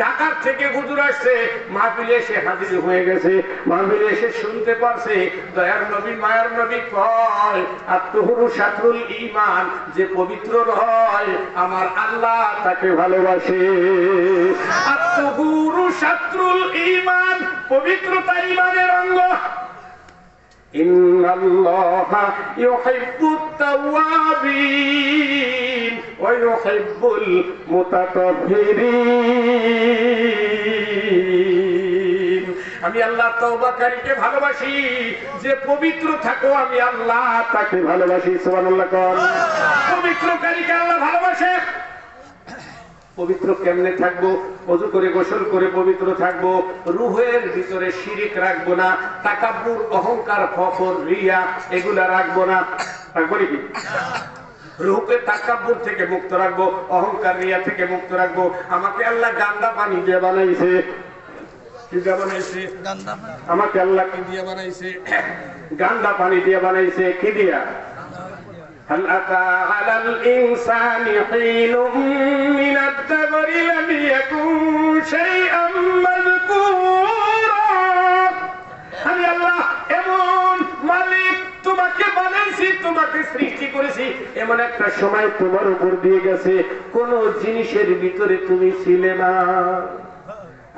ঢাকার থেকে হুজুর আসছে, মাহফিলে এসে হাজির হয়ে গেছে। মাহফিলে এসে শুনতে পারছে দয়ার নবী মায়ার নবী কয়, আত্মহুরু শাতরুল ঈমান, যে পবিত্র হয় আমার আল্লাহ তাকে ভালোবাসে। আত্মহুরু শাতরুল ঈমান, পবিত্রতা ঈমানের অঙ্গ। ইন্নাল্লাহা ইউহিব্বুত তাওয়াবিন ওয়া ইউহিব্বুল মুতাতাহহিরিন। আমি আল্লাহ তওবাকারীকে ভালোবাসি, যে পবিত্র থাকো আমি আল্লাহ তাকে ভালোবাসি। সুবহানাল্লাহ কোন। পবিত্রকারীকে আল্লাহ ভালোবাসে। পবিত্র কেমনে থাকবো? ওযু করে গোসল করে পবিত্র থাকবো। রূহের ভিতরে শিরিক রাখবো না, তাকাব্বুর, অহংকার, ফখর, রিয়া এগুলা রাখবো না। রাখবো নাকি? রূহকে তাকাব্বুর থেকে মুক্ত রাখবো, অহংকার, রিয়া থেকে মুক্ত রাখবো। আমাকে আল্লাহ গান্দা পানি দিয়ে বানাইছে। কি দিয়ে বানাইছে? আমাকে আল্লাহ কি দিয়ে বানাইছে? গান্দা পানি দিয়ে বানাইছে। কি দিয়া? هل أتى على الإنسان حين من الدهر لم يكن شيئا مذكورا। আমি আল্লাহ এমন মালিক, তোমাকে বানাইছি, তোমাকে সৃষ্টি করেছি, এমন একটা সময় তোমার উপর দিয়ে গেছে কোন জিনিসের ভিতরে তুমি ছিলে না।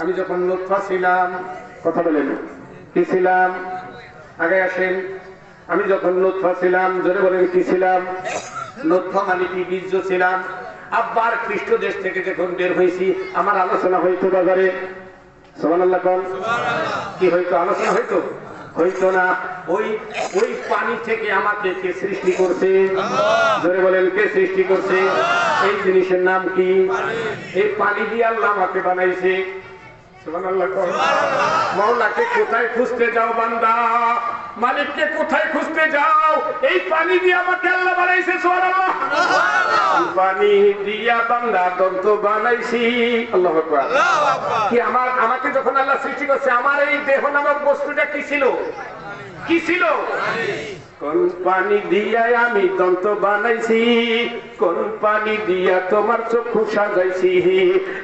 আমি যখন নুতফা ছিলাম, কথা বলেন, কি ছিলাম? আগে আসেন। আমি যখন নুতফা ছিলাম, জোরে বলেন কি ছিলাম? নুতফা মানে কি? বীর্য ছিলাম। আব্বার খ্রিস্ট দেশ থেকে যখন বের হয়েছি, আমার আলোচনা হইতো বাজারে। সুবহানাল্লাহ কোন। কি হইতো? আলোচনা হইতো? হইতো না। ওই ওই পানি থেকে আমাকে কে সৃষ্টি করছে? জোরে বলেন, কে সৃষ্টি করছে? এই জিনিসের নাম কি? এই পানি দিয়ে আল্লাহ আমাকে বানাইছে। সুবহানাল্লাহ কোন। মাওলাকে কোথায় খুঁজতে যাও বান্দা? মালিককে কোথায় খুঁজতে যাও? এই পানি দিয়ে আমাকে আল্লাহ বানাইছে। সুবহানাল্লাহ। পানি দিয়া বান্দা দন্ত বানাইছি। আল্লাহু আকবার। কি আমাকে যখন আল্লাহ সৃষ্টি করছে, আমার এই দেহ নামক বস্তুটা কি ছিল? কি ছিল? কোন পানি দিয়া আমি দন্ত বানাইছি, কোন পানি দিয়া তোমার চক্ষু সাজাইছি,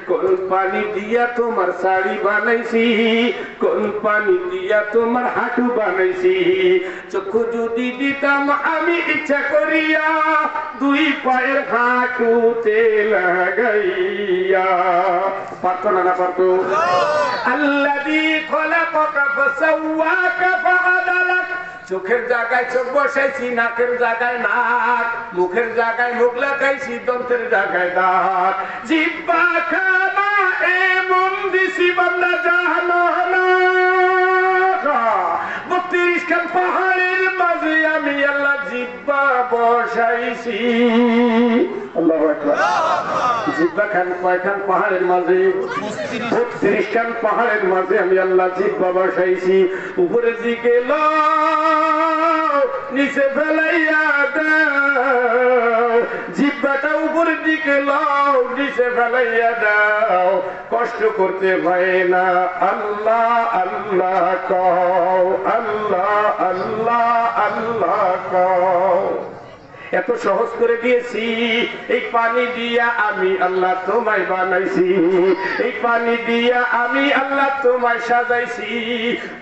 কোন পানি দিয়া তোমার শাড়ি বানাইছি, কোন পানি দিয়া তোমার হাঁটু বানাইছি। চক্ষু যদি দিতাম আমি ইচ্ছা করিয়া, দুই পায়ের হাঁটুতে লাগাইয়া। পারতো না? না পারতো? আল্লাযী খলাকাকা ফাসাওয়াকা ফাআদালাক। চোখের জায়গায় চোখ বসাইছি, নাকের জায়গায় নাক, মুখের জায়গায় মুখ লাগাইছি, দন্তের জায়গায় দাঁত, জিহ্বা খানা এমন দিছি বান্দা জানো না। 32 খান পাহাড়ের মাঝে আমি আল্লাহ জিহ্বা বসাইছি। আল্লাহু আকবার। জিহ্বা খান কয়খান পাহাড়ের মাঝে? 32 খান পাহাড়ের মাঝে আমি আল্লাহ জিহ্বা বসাইছি। উপরের দিকে নিচে ফেলাইয়া দাও, জিহ্বাটা উপরের দিকে লাও, নিচে ফেলাইয়া দাও। কষ্ট করতে ভয় না, আল্লাহ আল্লাহ কও, আল্লাহ আল্লাহ আল্লাহ কও। এত সহজ করে দিয়েছি। এই পানি দিয়া আমি আল্লাহ তোমায় বানাইছি, এই পানি দিয়া আমি আল্লাহ তোমায় সাজাইছি।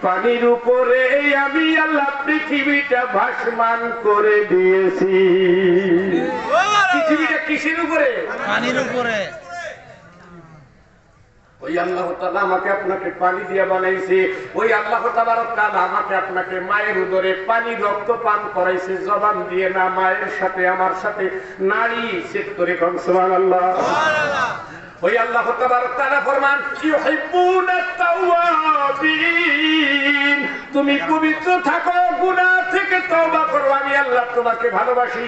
পানির উপরে আমি আল্লাহ পৃথিবীটা ভাসমান করে দিয়েছি। পৃথিবীটা কিসের উপরে? পানির উপরে। ওই আল্লাহ তাআলা আমাকে আপনাকে পানি দিয়ে বানাইছে, ওই আল্লাহ তাবারক তাআলা আমাকে আপনাকে মায়ের উদরে পানি রক্ত পান করাইছে, জবান দিয়ে না, মায়ের সাথে আমার সাথে নারী সেট করে কোন সুবহানাল্লাহ। ওই আল্লাহ তাবারক তাআলা ফরমান ইউহিব্বুনাত তাওয়াবিন, তুমি পবিত্র থাকো, গুনাহ থেকে তওবা করো, আমি আল্লাহ তোমাকে ভালোবাসি।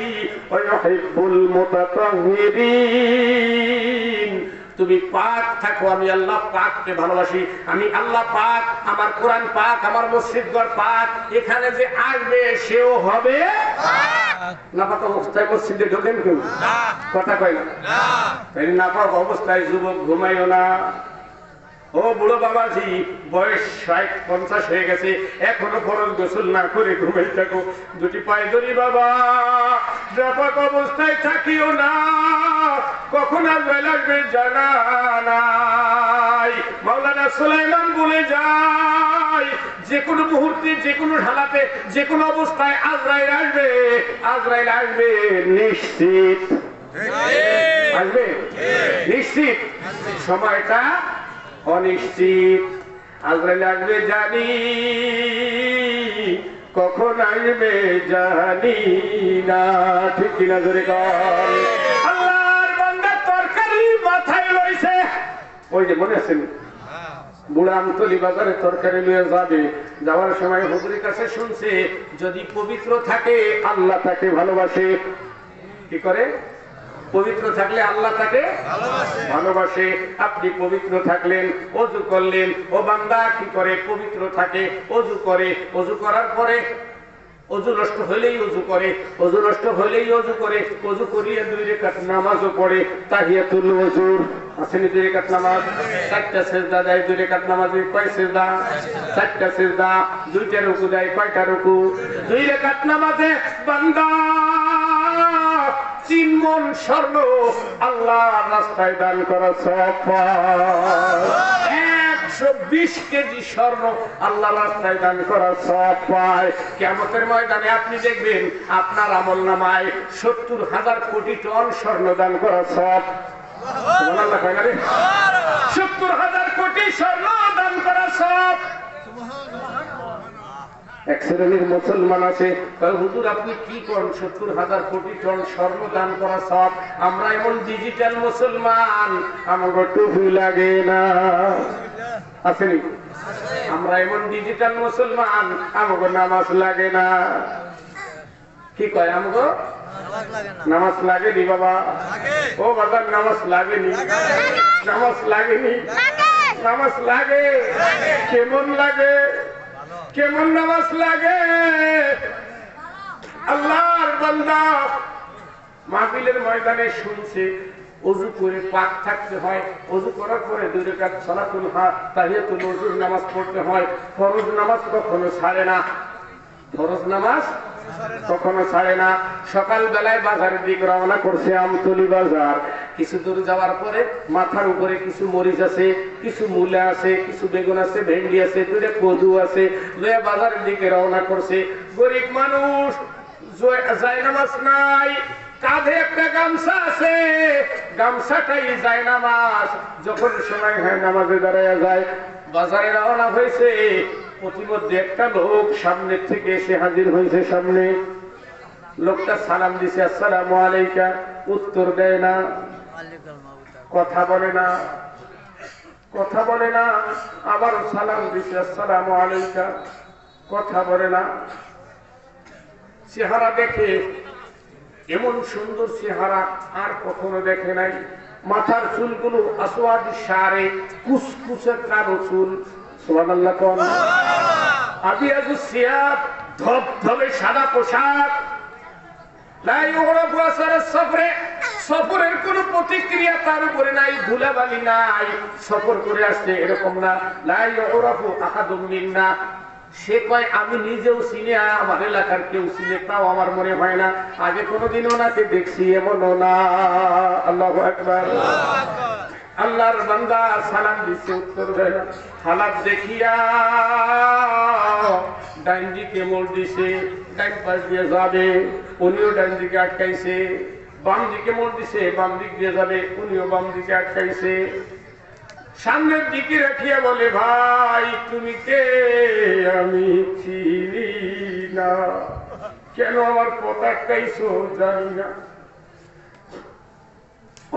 ওয়া ইউহিব্বুল মুতাতাহহিরিন, তুমি পাক থাকো, আমি আল্লাহ পাককে ভালোবাসি। আমি আল্লাহ পাক, আমার কোরআন পাক, আমার মসজিদঘর পাক, এখানে যে আসবে সেও হবে নাপাক অবস্থায় মসজিদে ঢোকেন কেউ? কথা কয় না। নাপাক অবস্থায় যুবক ঘুমাইও না। ও বুড়ো বাবাজি, বয়স 60-50 হয়ে গেছে, এখনো ফরজ গোসল না করে ঘুমাই থাকো, দুটি পায়ে ধরি বাবা, নাপাক অবস্থায় থাকিও না, কখন আজরাইল আসবে জানা নাই। মাওলানা সুলাইমান বলে যায়, যে কোনো মুহূর্তে, যে কোনো হালাতে, যে কোনো অবস্থায় আজরাইল আসবে, আজরাইল আসবে নিশ্চিত, আসবে নিশ্চিত, সময়টা অনিশ্চিত। আজরাইল আসবে জানি, কখন আসবে জানি না, ঠিক কিনা জোরে কর। আল্লাহর বান্দা তরকারি মাথায় লইছে, ওই যে মনে আছেন বুড়া আমতলি বাজারে তরকারি নিয়ে যাবে, যাওয়ার সময় হুজুরের কাছে শুনছে যদি পবিত্র থাকে আল্লাহ তাকে ভালোবাসে। কি করে? পবিত্র থাকলে আল্লাহ তাকে ভালোবাসে। আপনি পবিত্র থাকলেন, ওযু করলেন, ও বান্দা কি করে? পবিত্র থাকে, ওযু করে, ওযু করার পরে ওযু নষ্ট হলেই ওযু করে, ওযু নষ্ট হলেই ওযু করে, ওযু করিয়ে 2 রাকাত নামাজও পড়ে, তাহিয়াতুল ওযুর আসেনি 2 রাকাত নামাজ, 4টা সিজদা দেয়, 2 রাকাত নামাজে কয় সিজদা? 4টা সিজদা, 2টা রুকু দেয়, কয়টা রুকু? 2 রাকাত নামাজে বান্দা 3 মণ স্বর্ণ আল্লাহর রাস্তায় দান করা সওয়াব পায়। 120 কেজি স্বর্ণ আল্লাহর রাস্তায় দান করা সওয়াব পায়। কিয়ামতের ময়দানে আপনি দেখবেন আপনার আমলনামায় 70,000 কোটি টন স্বর্ণ দান করা সওয়াব। সুবহানাল্লাহ কয় না রে? 70,000 কোটি স্বর্ণ দান করা সওয়াব। এক শ্রেণীর মুসলমান আছে, হুজুর আপনি কি করেন? 70,000 কোটি টন স্বর্ণ দান করা সওয়াব। আমরা এমন ডিজিটাল মুসলমান, আমাকে টুপি লাগে না, আসেনি? আমরা এমন ডিজিটাল মুসলমান, আমাকে নামাজ লাগে না। কি কয়? আমাকে নামাজ লাগেনি বাবা। ও বাবা, নামাজ লাগেনি, নামাজ লাগেনি, নামাজ লাগে। কেমন লাগে? কেমন নামাজ লাগে? আল্লাহর বান্দা মাহফিলের ময়দানে শুনছে ওযু করে পাক থাকতে হয়, ওযু করার পরে 2 রাকাত সালাতুল তাহিয়াতুল ওযুর নামাজ পড়তে হয়। ফরজ নামাজ কখনো ছাড়ে না, ফরজ নামাজ কখনো ছাড়ে না। সকাল বেলায় বাজারের দিকে রওনা করছে, আমতলি বাজার। কিছু দূর যাওয়ার পরে মাথার উপরে কিছু মরিচ আছে, কিছু মূলা আছে, কিছু বেগুন আছে, ভেন্ডি আছে, 2টা কদু আছে, লয়ে বাজারের দিকে রওনা করছে। গরিব মানুষ, জায়নামাজ নাই, কাঁধে একটা গামছা আছে, গামছাটাই জায়নামাজ। যখন সময় হয় নামাজে দাঁড়ায় যায়, বাজারে রওনা হয়েছে। প্রতিমধ্যে একটা লোক সামনের থেকে এসে হাজির হয়েছে সামনে। লোকটা সালাম দিছে, আসসালামু আলাইকা, উত্তর দেয় না, কথা বলে না, কথা বলে না। আবার সালাম দিছে, আসসালামু আলাইকা, কথা বলে না। চেহারা দেখে এমন সুন্দর চেহারা আর কখনো দেখে নাই। মাথার চুলগুলো আসওয়াদি শারে, কুচকুচে কালো চুল। সুবহানাল্লাহ কোন? আবিয়াজু সিয়াব, ধবধবে সাদা পোশাক। লা ইউরাফু আসার সফরে, সফরের কোন প্রতিক্রিয়া তার উপরে নাই, ধুলাবালি নাই, সফর করে আসছে এরকম না। লা ইউরাফু আহাদুম মিন্না, সে কয় আমি নিজেও চিনি, আমার এলাকার কেউ চিনে, তাও আমার মনে হয় না আগে কোনোদিন ওনাকে দেখছি, এমনও না। আল্লাহু আকবার। আল্লাহর বান্দা সালাম দিচ্ছে, উত্তর দেয় না। হালাত দেখিয়া ডাইন দিকে মোড় দিছে, ডাইন পাশ দিয়ে যাবে, উনিও ডাইন দিকে আটকাইছে। বাম দিকে মোড় দিছে, বাম দিক দিয়ে যাবে, উনিও বাম দিকে আটকাইছে। সামনের দিকে রাখিয়া বলে, ভাই তুমি কে? আমি চিনি না। কেন আমার পতাকাইছো জানি না।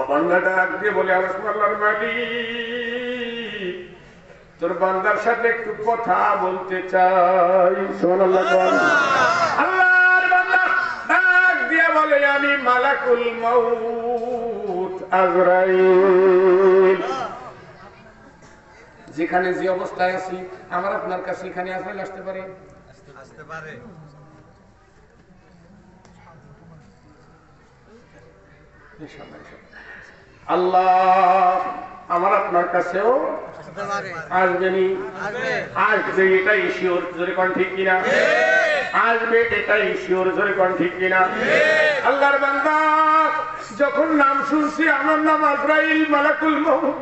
বান্দাটা ডাক দিয়ে বলে, আল্লাহর মালিক, তোর বান্দার সাথে একটু কথা বলতে চাই। সুবহানাল্লাহ। আল্লাহর বান্দা ডাক দিয়ে বলে, আমি মালাকুল মউত আজরাইল। যেখানে যে অবস্থায় আছি আমার আপনার কাছে এখানে আজরাইল আসতে পারে? আসতে পারে। আল্লাহ আমার আপনার কাছেও আসবেনি? আসবে, এটাই শিওর। জোরে কোন ঠিক কিনা? আসবে, এটাই শিওর। জোরে কোন ঠিক কিনা? আল্লাহর বান্দা যখন নাম শুনছি, আমার নাম আজরাইল মালাকুল মউত,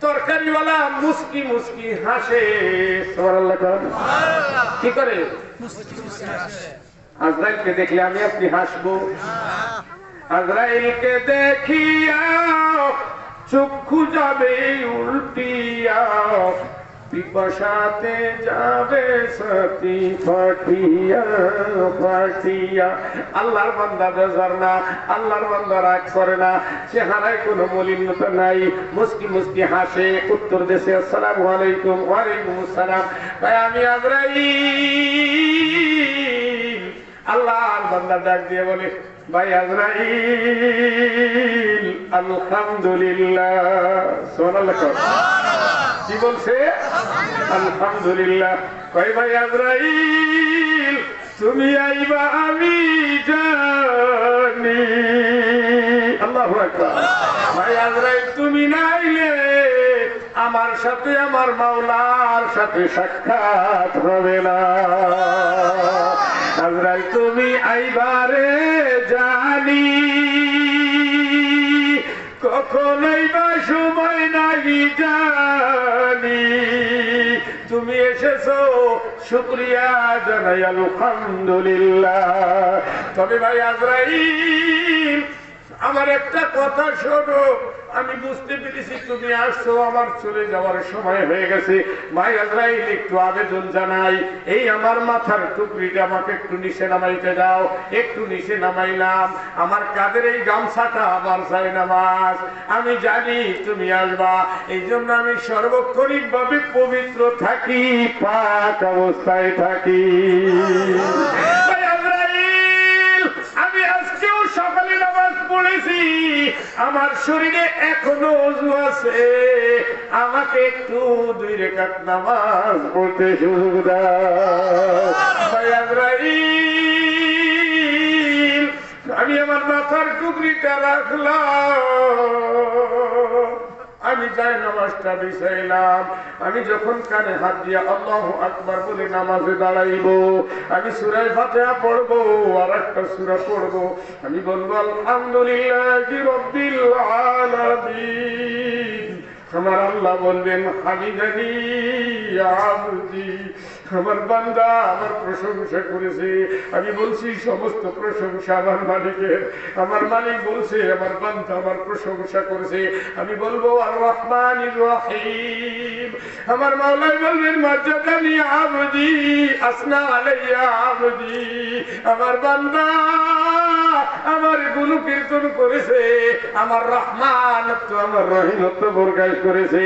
তরকারিওয়ালা মুস্কি মুস্কি হাসে। কি করে? আজরাইলকে দেখলে আমি আপনি হাসবো? আজরাইলকে দেখিয়া চক্ষু যাবে উল্টিয়া, পিপাসাতে যাবে সাথী ফাটিয়া ফাটিয়া। আল্লাহর বান্দা বেজার না, আল্লাহর বান্দা রাগ করে না, চেহারায় কোনো মলিনতা নাই, মুস্কি মুস্কি হাসে, উত্তর দেশে আসসালামু আলাইকুম। ওয়ালাইকুম আসসালাম। ভাই আমি আজরাইল। আল্লাহর বান্দা ডাক দিয়ে বলে, ভাই আজরাইল আলহামদুলিল্লাহ। সুবহানাল্লাহ। কি বলছে? আলহামদুলিল্লাহ। কই ভাই আজরাইল তুমি আইবা আমি জানি। আল্লাহু আকবার। ভাই আজরাইল তুমি না আইলে আমার সাথে আমার মাওলার সাথে সাক্ষাৎ হবে না। আজরাইল তুমি আইবারে জানি, কখনোই বা সময় নাই জানি, তুমি এসেছো শুকরিয়া জানাই আলহামদুলিল্লাহ। তবে ভাই আজরাইল আমার একটা কথা শোনো, আমি বুঝতে পেরেছি তুমি আসছো, আমার চলে যাওয়ার সময় হয়ে গেছে। ভাই আজরাইল একটু আবেদন জানাই, এই আমার মাথার টুকরিটা আমাকে একটু নিচে নামাইতে দাও। একটু নিচে নামাইলাম, আমার কাঁধের এই গামছাটা আমার চাই নামাজ। আমি জানি তুমি আসবা, এই জন্য আমি সর্বক্ষণিক ভাবে পবিত্র থাকি, পাক অবস্থায় থাকি। ভাই আজরাইল আমি আজকেও সকালে নামাজ পড়েছি, আমার শরীরে এখনো ওযু আছে, আমাকে একটু 2 রাকাত নামাজ পড়তে সুযোগ দাও। ভাই আজরাইল আমি আমার মাথার টুকরিটা রাখলাম, আমি যাই নামাজটা বিছাইলাম। আমি যখন কানে হাত দিয়া আল্লাহু আকবার বলে নামাজে দাঁড়াইব, আমি সূরা ফাতিহা পড়বো আর একটা সূরা পড়বো। আমি বলবো আলহামদুলিল্লাহি রাব্বিল আলামিন। আমার আল্লাহ বলবেন হামিদানি আবদি, আমার বান্দা আমার প্রশংসা করেছে। আমি বলছি সমস্ত প্রশংসা আমার মালিকের। আমার মালিক বলছে আমার বান্দা আমার প্রশংসা করেছে। আমি বলবো আর রহমানির রহিম। আমার মাওলাই বলবেন মাজ্জাদানি আবদি আসনা আলাইয়া আবদি, আমার বান্দা আমার গুণ কীর্তন করেছে, আমার রহমানত আমার রহিমত প্রকাশ করেছে।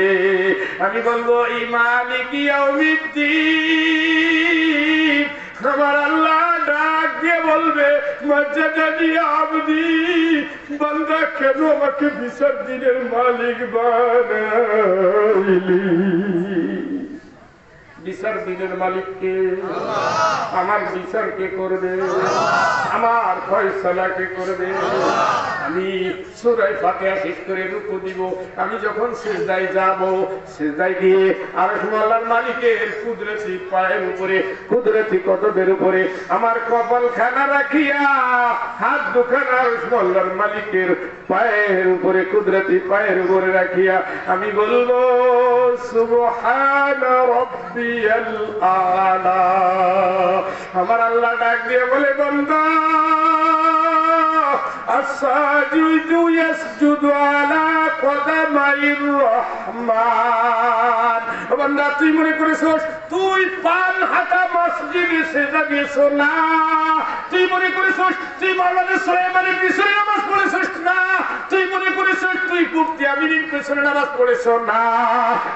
আমি বলবো ইমালিকি ইয়াউমিদ্দিন। আমার আল্লাহ ডাক দিয়ে বলবে মাজ্জাদানি আবদি, বান্দা কেন আমাকে বিচার দিনের মালিক বানাইলি? বিচার দিনের মালিক কে? আমার বিচার কে করবে? আমার ফয়সালা কে করবে? আমি সূরা ফাতিহা শেষ করে রুকু দিব, আমি যখন সিজদায় যাব, সিজদায় গিয়ে আরশ আল্লাহর মালিকের কুদরতি পায়ের উপরে, কুদরতি কদমের উপরে আমার কপাল খানা রাখিয়া হাত দুখানা আরশ আল্লাহর মালিকের পায়ের উপরে, কুদরতি পায়ের উপরে রাখিয়া আমি বলবো সুবহান রাব্বিয়াল আলা। আমার আল্লাহ ডাক দিয়ে বলে বান্দা الساجد يسجد على قدمي الرحمن বান্দা তুই মনে করেছিস তুই পান হাঁটা মসজিদে সেজদা দিয়েছ না তুই মনে করেছিস তুই মাওলানা সুলাইমানের পিছনে নামাজ পড়েছিস না তুই মনে করেছিস তুই মুফতি আমিনের পিছনে নামাজ পড়েছ না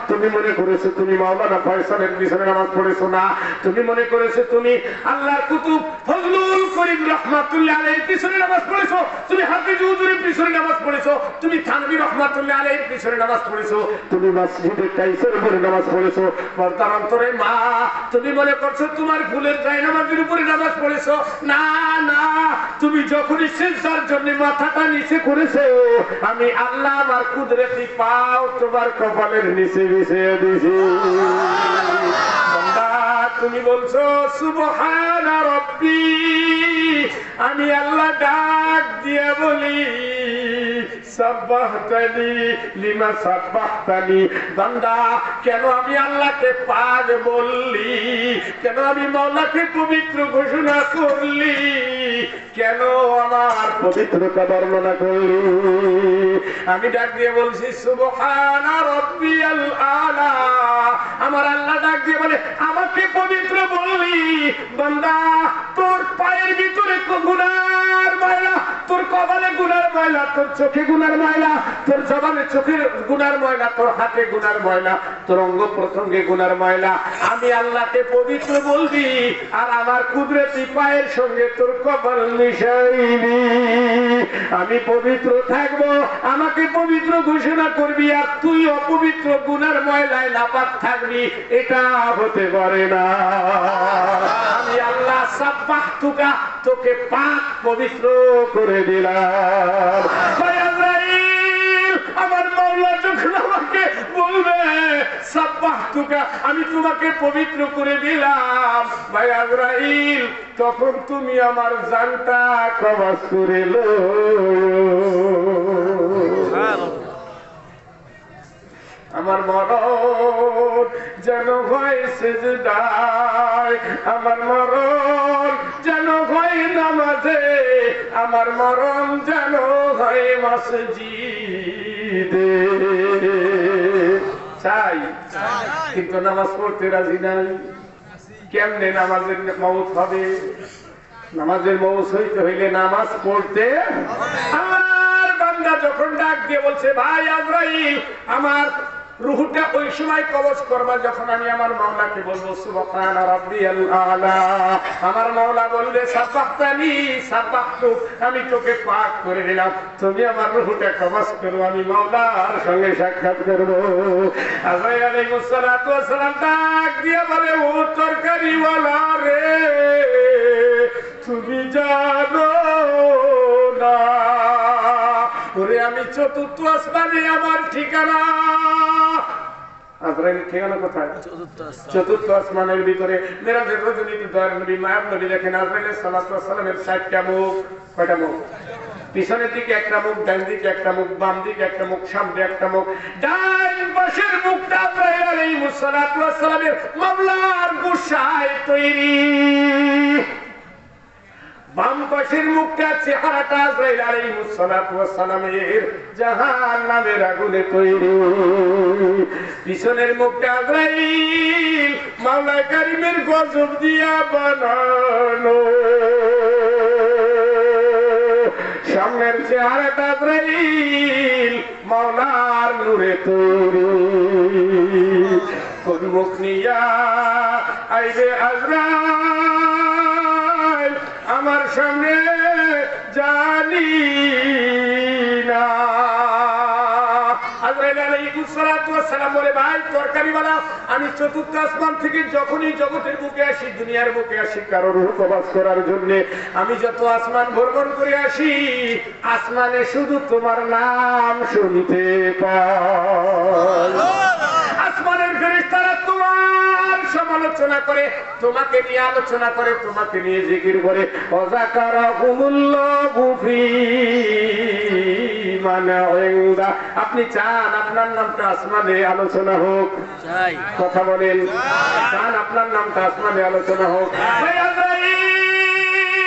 তুমি মনে করেছো তুমি মাওলানা ফয়সালের পিছনে নামাজ পড়েছো না তুমি মনে করেছো তুমি আল্লাহর কুতুব ফজলুল করিম রাহমাতুল্লাহ আলাইহির পিছনে নামাজ পড়েছো তুমি হাফিজ হুজুরের পিছনে নামাজ পড়েছো তুমি থানভী রাহমাতুল্লাহ আলাইহির পিছনে নামাজ পড়েছো তুমি মসজিদে কাইসার উপরে নামাজ পড়েছো পর্দার অন্তরে মা তুমি মনে করছো তোমার ফুলের জায়নামাজের উপরে নামাজ পড়েছো না না তুমি যখনই সিজদার জন্য মাথাটা নিচে করেছো আমি আল্লাহ আমার কুদরতি পাও তোমার কপালের নিচে বিছিয়ে দিয়েছি বান্দা তুমি বলছো সুবহান রাব্বি আমি আল্লাহ ডাক দিয়ে বলি সাব্বাহতানি লিমা সাব্বাহতানি বান্দা কেন আমি আল্লাহকে পাক বললি কেন আমি মাওলাকে পবিত্র ঘোষণা করলি কেন আমার পবিত্রতা বর্ণনা করলি আমি ডাক দিয়ে বলছি সুবহান রাব্বিয়াল আলা আমার আল্লাহ ডাক দিয়ে বলে আমাকে পবিত্র বললি বান্দা তোর পায়ের ভিতরে গুনার ময়লা তোর কপালে গুনার ময়লা তোর চোখে গুনার ময়লা তোর জবানে চোখের গুনার ময়লা তোর হাতে গুনার ময়লা তোর অঙ্গ প্রত্যঙ্গে গুনার ময়লা আমি আল্লাহকে পবিত্র বলবি আর আমার কুদরতি পায়ের সঙ্গে তোর কপাল মিশাইবি আমি পবিত্র থাকবো আমাকে পবিত্র ঘোষণা করবি আর তুই অপবিত্র গুনার ময়লায় নাপাক থাকবি এটা হতে পারে না আমি আল্লাহ সাব্বাহতুকা তোকে পাক পবিত্র করে দিলাম আমার মাওলা যখন আমাকে বলবে সাব্বাহতুকা আমি তোমাকে পবিত্র করে দিলাম ভাই আজরাইল তখন তুমি আমার জানটা কবজ করে লো আমার মরণ যেন হয় সিজদায় আমার মরণ যেন হয় নামাজে আমার মরণ যেন হয় মসজিদে চাই কিন্তু নামাজ পড়তে রাজি নাই কেমনে নামাজের মওত হবে নামাজের মওত হইতে হইলে নামাজ পড়তে আমার বান্দা যখন ডাক দিয়ে বলছে ভাই আজরাইল আমার রূহটা ওই সময় কবজ করবা যখন আমি আমার মাওলাকে বলবো সুবহান রাব্বিয়াল আলা আমার মাওলা বলবে সাব্বাহতানি সাব্বাহতুক আমি তোকে পাক করে দিলাম তুমি আমার রূহটা কবজ করো আমি মাওলার সঙ্গে সাক্ষাৎ করব আজরাইল আলাইহিস সালাতু ওয়াস সালাম ডাক দিয়ে বলে ও তরকারিওয়ালা রে তুমি জানো না ওরে আমি চতুর্থ আসমানে আমার ঠিকানা আজরাইল ঠিকানা কোথায় চতুর্থ আসমানের ভিতরে মেরাজের রজনীতে দয়ার নবী মায়াব নবী দেখেন আজরাইলের সালাতু ওয়াস সালামের 60টা মুখ কয়টা মুখ পিছনের দিকে একটা মুখ ডান দিকে একটা মুখ বাম দিকে একটা মুখ সামনে একটা মুখ ডান পাশের মুখটা আজরাইল আলাইহিস সালাতু ওয়াস সালামের মামলার গোশায় তৈরি বাম পাশের মুখটা চেহারাটা আজরাইল আলাইহিস সালাতু ওয়াস সালামের জাহান্নামের আগুনে তৈরি পিছনের মুখটা আজরাইল মাওলা কারীমের গজব দিয়া বানানো সামনের চেহারাটা আজরাইল মাওলার নূরে তৈরি কোন মুখ নিয়া আইবে আজরাইল আমার সামনে জানি না আজরাইল আলাইহিস সালাতু ওয়াস সালাম বলে ভাই তরকারিওয়ালা আমি চতুর্থ আসমান থেকে যখনই জগতের বুকে আসি দুনিয়ার বুকে আসি কারো রূহ কবজ করার জন্য আমি যত আসমান ভ্রমণ করে আসি আসমানে শুধু তোমার নাম শুনতে পাই আসমানের ফেরেশতারা তোমার সমালোচনা করে তোমাকে নিয়ে আলোচনা করে তোমাকে নিয়ে জিকির করে ওয়াযাকারাহুমুল্লাহু ফী মান ইনদা আপনি চান আপনার নামটা আসমানে আলোচনা হোক চাই কথা বলেন চান আপনার নামটা আসমানে আলোচনা হোক ভাই আজরাইল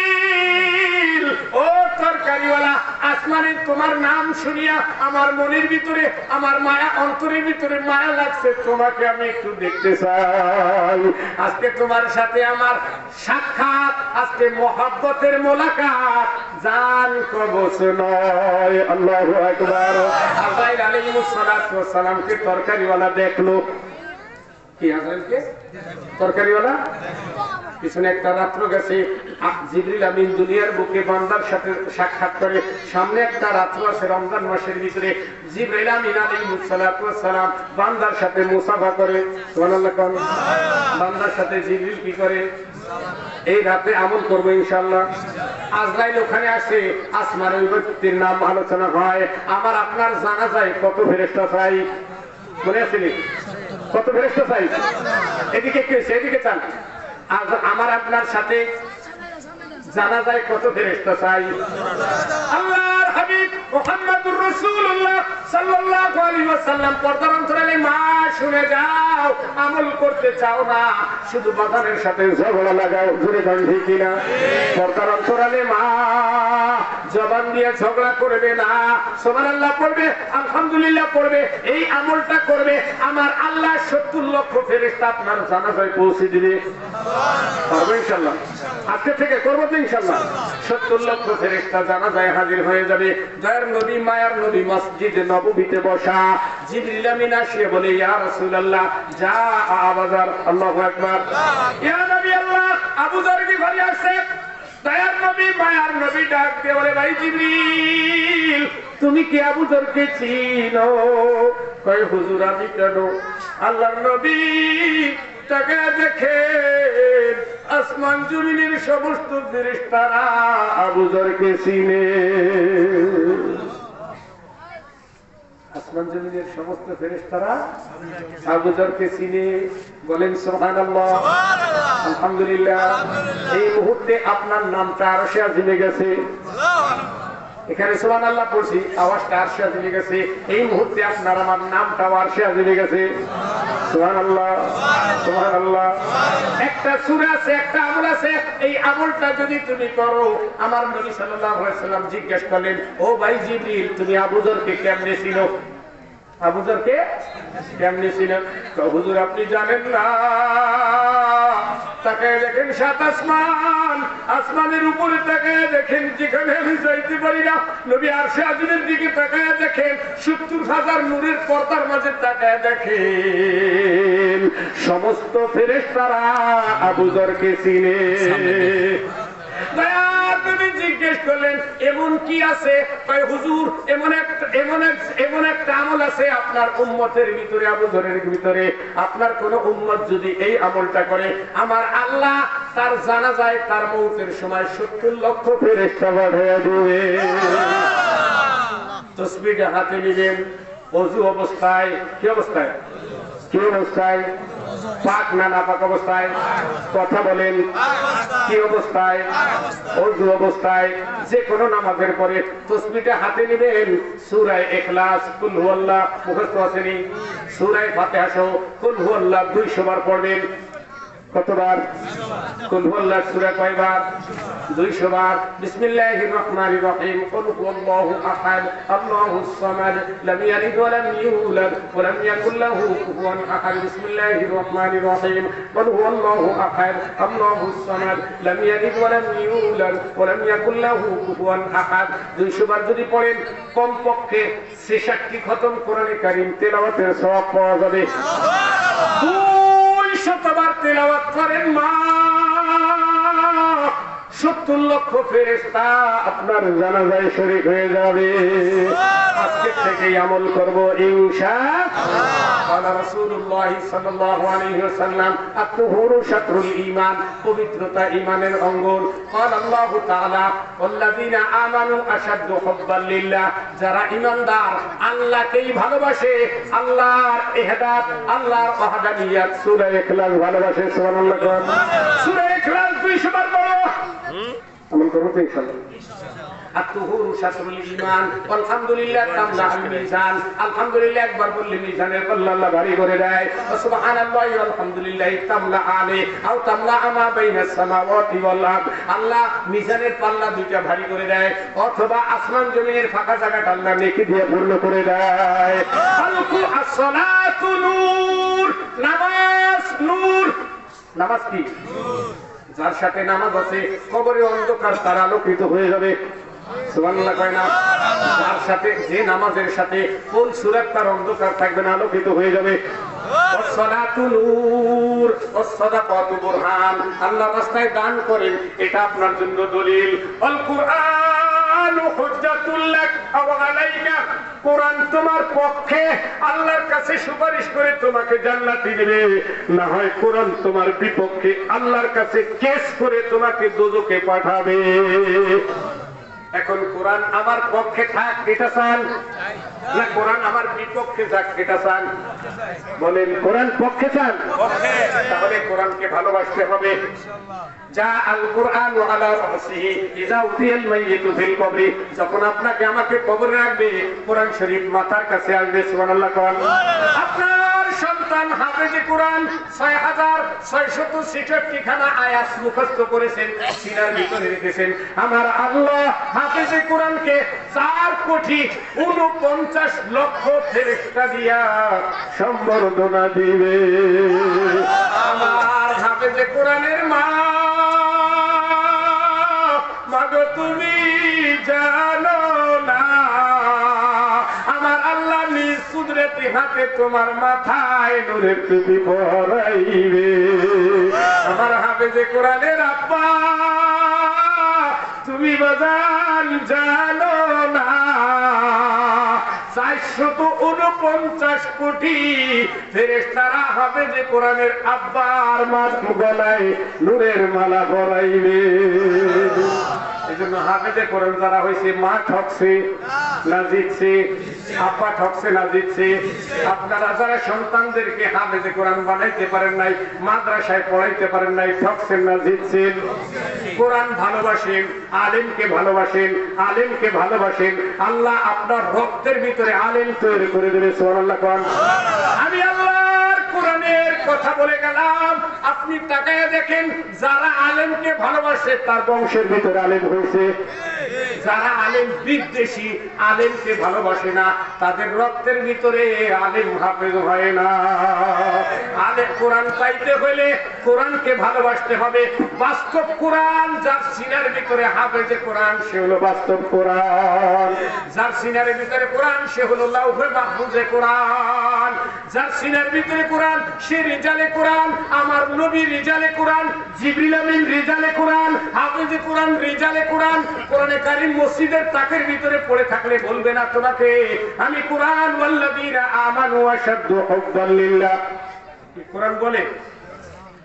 ও তরকারিওয়ালা, আসমানে তোমার নাম শুনিয়া আমার মনের ভিতরে, আমার মায়া অন্তরের ভিতরে মায়া লাগছে, তোমাকে আমি একটু দেখতে চাই। আজকে তোমার সাথে আমার সাক্ষাৎ, আজকে মহব্বতের মোলাকাত, জান কবচ নয়। আল্লাহু আকবার। আজরাইল আলাইহিস সালাতু ওয়াস সালামকে তরকারিওয়ালা দেখলো। কি আজরাইলকে তরকারিওয়ালা? পিছনে একটা রাত্র গেছে, জিবরিল আমিন দুনিয়ার বুকে বান্দার সাথে সাক্ষাৎ করে। সামনে একটা রাত্র আছে রমজান মাসের ভিতরে, জিবরিল আমিন আলাইহিস সালাতু ওয়াস সালাম বান্দার সাথে মুসাফা করে। সুবহানাল্লাহ। কোন বান্দার সাথে জিবরিল কি করে? এই রাতে আমল করবো ইনশাআল্লাহ। আজরাইল ওখানে আসে, আসমানে ওই ব্যক্তির নাম আলোচনা হয়। আমার আপনার জানা যায় কত ফেরেশতা চাই? মনে আছে নি? কত ফেরেশতা চাই? এদিকে কে? এদিকে চান। আজ আমার আপনার সাথে জানা যায় কত ফেরেশতা চাই? আল্লাহর হাবিব মুহাম্মদুর রাসূলুল্লাহ সাল্লাল্লাহু আলাইহি ওয়াসাল্লাম পর্দার অন্তরালে মা শুনে যাও, আমল করতে চাও না, শুধু বাজারের সাথে ঝগড়া লাগাও। জোরে বলেন ঠিক কিনা? পর্দার অন্তরালে মা জবান দিয়ে ঝগড়া করবে না, সুবহানাল্লাহ পড়বে, আলহামদুলিল্লাহ পড়বে, এই আমলটা করবে, আমার আল্লাহ 70 লক্ষ ফেরেশতা আপনার জানাজায় পৌঁছে দিবে। পারবে ইনশাআল্লাহ? আজকে থেকে করবো তো ইনশাআল্লাহ। 70 লক্ষ ফেরেশতা জানাজায় হাজির হয়ে যাবে। দয়ার নবী, মায়ার নবী মসজিদে নববীতে বসা। জিবরিল আমিন আসে বলে, ইয়া রাসূলুল্লাহ যা আবাজার। আল্লাহু আকবার। ইয়া নবী আল্লাহ, আবু যর কি ঘরে আসছে। দয়ার নবী, মায়ার নবী ডাক দিয়ে বলে, ভাই জিবরিল তুমি কি আবু যরকে চিনো? কয় হুজুর আমি কেন? আল্লাহর নবী তাকে দেখেন, আসমান জমিনের সমস্ত ফেরেশতারা আবু যরকে চিনে। আসমান জমিনের সমস্ত ফেরেশতারা আবু যরকে চিনে। বলেন সুবহানাল্লাহ, আলহামদুলিল্লাহ। এই মুহূর্তে আপনার নামটা আরশে আজিমে গেছে। এখানে সুবহানাল্লাহ পড়ছি, আওয়াজটা আরশে আজিমে গেছে। এই মুহূর্তে আপনার আমার নামটা আরশে আজিমে গেছে। সুবহানাল্লাহ, সুবহানাল্লাহ। একটা সূরা আছে, একটা আমল আছে, এই আমলটা যদি তুমি করো, আমার নবী সাল্লাল্লাহু আলাইহি ওয়াসাল্লাম জিজ্ঞেস করলেন, ও ভাই জিবরিল তুমি আবু যরকে কেমনে চিনো? আবু যরকে কেমনে চিনেন? হুজুর আপনি জানেন না, তাকায় দেখেন সাত আসমান, আসমানের উপরে তাকায় দেখেন যেখানে আমি যাইতে পারি না। নবী আরশে আজিমের দিকে তাকায় দেখেন, 70,000 নূরের পর্দার মাঝে তাকায় দেখেন, সমস্ত ফেরেশতারা আবু যরকে চিনে। জিজ্ঞেস করলেন এমন কি আছে? হুজুর এমন একটা আমল আছে আপনার উম্মতের ভিতরে, আবু যরের ভিতরে। আপনার কোন উম্মত যদি এই আমলটা করে, আমার আল্লাহ তার জানাজায় তার মউতের সময় 70 লক্ষ ফেরেশতা পাঠিয়ে দিবে। তাসবিহটা হাতে নিবেন, ওযু অবস্থায়। কি অবস্থায়? কি অবস্থায়? পাক না নাপাক অবস্থায়? কথা বলেন। কি অবস্থায়? ওযু অবস্থায়। যে কোনো নামাজের পরে তাসবিহটা হাতে নেবেন, সূরা ইখলাস, কুল হুয়াল্লাহ মুখস্থ আছেনি, সূরা ফাতিহা সহ কুল হুয়াল্লাহ 200 বার পড়বেন। কতবার? কুল হুয়াল্লাহ সূরা কয়বার? 200 বার। বিসমিল্লাহির রহমানির রহিম। কুল হুয়াল্লাহু আহাদ, আল্লাহুস সামাদ, লাম ইয়ালিদ ওয়া লাম ইউলাদ ওয়া লাম ইয়াকুল লাহু কুফুয়ান আহাদ। বিসমিল্লাহির রহমানির রহিম। কুল হুয়াল্লাহু আহাদ, আল্লাহুস সামাদ, লাম ইয়ালিদ ওয়া লাম ইউলাদ ওয়া লাম ইয়াকুল লাহু কুফুয়ান আহাদ। 200 বার যদি পড়েন, কমপক্ষে 66 খতম কোরআনে কারীম তেলাওয়াতের সওয়াব পাওয়া যাবে। 200 বার তেলাওয়াত করেন মা, 70 লক্ষ ফেরেশতা আপনার জানাজায় শরীক হয়ে যাবে। আজকে থেকেই আমল করব ইনশাআল্লাহ। قال رسول الله صلى الله عليه وسلم الطهور شطر الإيمان, পবিত্রতা ঈমানের অঙ্গ। قال الله تعالى والذين آمنوا أشد حبا لله, যারা ঈমানদার আল্লাহকেই ভালোবাসে, আল্লাহর ইহদাত, আল্লাহর ওয়াহদানিয়াত, সূরা ইখলাস ভালোবাসে। সুবহানাল্লাহ। সূরা ইখলাস 200 বার পড়ো, আমল করব ইনশাআল্লাহ। আত-তুহুরু শাতরুল ঈমান, আলহামদুলিল্লাহ তামলাউল মিজান। আলহামদুলিল্লাহ একবার বললে মিজানের পাল্লা আল্লাহ ভারী করে দেয়। সুবহানাল্লাহি ওয়া আলহামদুলিল্লাহি তামলাআনি আও তামলাআ মা বাইনাস সামাওয়াতি ওয়াল আরদ, আল্লাহ মিজানের পাল্লা দুইটা ভারী করে দেয়, অথবা আসমান জমিনের ফাঁকা জায়গাটা আল্লাহ নেকি দিয়ে পূর্ণ করে দেয়। আসসালাতু নূর, নামাজ নূর। নামাজ কি? যার সাথে নামাজ আছে কবরে অন্ধকার তার আলোকিত হয়ে যাবে। সুবহানাল্লাহ কয় না? যার সাথে, যে নামাজের সাথে কোন সূরা তার অন্ধকার থাকবে না, আলোকিত হয়ে যাবে। আসসালাতু নূর ওয়াস সাদাকাতু বুরহান, আল্লাহ রাস্তায় দান করেন, এটা আপনার জন্য দলিল। আল কুরআনু হুজ্জাতুল লাক আও আলাইকা, কোরআন তোমার পক্ষে আল্লাহর কাছে সুপারিশ করে তোমাকে জান্নাতে দেবে, না হয় কোরআন তোমার বিপক্ষে আল্লাহর কাছে কেস করে তোমাকে দোজখে পাঠাবে। এখন কোরআন আমার পক্ষে থাক এটা চান, না কোরআন আমার বিপক্ষে থাক এটা চান? বলেন, কোরআন পক্ষে চান? তাহলে কোরআনকে ভালোবাসতে হবে। যা আল কুরআন আলা রাসিহি ইযা উদিয়াল মাইয়িতু ফিল কবরি, যখন আপনাকে আমাকে কবরে রাখবে কোরআন শরীফ মাথার কাছে আসবে। সুবহানাল্লাহ কোরআন। আপনার সন্তান হাফেজে কোরআন 6666 খানা আয়াত মুখস্থ করেছেন, সিনার ভিতরে রেখেছেন। আমার আল্লাহ হাফেজে কোরআনকে 4,49,00,000 ফেরেশতা দিয়া সম্বর্ধনা দিবে। আমার হাফেজে কোরআনের মা, মাগো তুমি জানো না, আমার আল্লাহ নিজ কুদরতি হাতে তোমার মাথায় নূরের টুপি পরাইবে। আমার হাফেজে কোরআনের আব্বা, তুমি বাজান জানো না, 449 কোটি ফেরেশতারা হাফেজে কোরআনের আব্বার গলায় নূরের মালা পরাইবে। এই জন্য হাফেজে কোরআন যারা হয়েছে, মা ঠকছে না জিতছে, আব্বা ঠকছে না জিতছে। আপনারা যারা সন্তানদেরকে হাফেজে কোরআন বানাইতে পারেন নাই, মাদ্রাসায় পড়াইতে পারেন নাই, ঠকছেন না জিতছেন? কোরআন ভালোবাসেন, আলেমকে ভালোবাসেন, আলেমকে ভালোবাসেন, আল্লাহ আপনার রক্তের ভিতরে আলেম তৈরি করে দেবে। সুবহানাল্লাহ কোরআন। আমি আল্লাহর কোরআনের কথা বলে গেলাম, আপনি তাকায় দেখেন, যারা আলেমকে ভালোবাসে তার বংশের ভিতরে আলেম হয়েছে। যারা আলেম বিদ্বেষী, আলেমকে ভালোবাসে না, তাদের রক্তের ভিতরে আলেম হাফেজ হয় না। আলেম কোরআন পাইতে হলে কোরআনকে ভালোবাসতে হবে। বাস্তব কোরআন যার সিনার ভিতরে হাফেজে কোরআন, সে হলো বাস্তব কোরআন। যার সিনার ভিতরে কোরআন, সে হলো লাউহে মাহফুজে কোরআন। যার সিনার ভিতরে কোরআন, সে রিজালে কোরআন। আমার নবী রিজালে কোরআন, জিবরিল আমিন রিজালে কোরআন, হাফেজে কোরআন রিজালে কোরআন। কোরআনে কারীম মসজিদের তাকের ভিতরে পড়ে থাকলে বলবে না তোমাকে আমি কোরআন ওয়াল্লাযীনা আমানু আশাদ্দু হুব্বান লিল্লাহ। কোরআন বলে,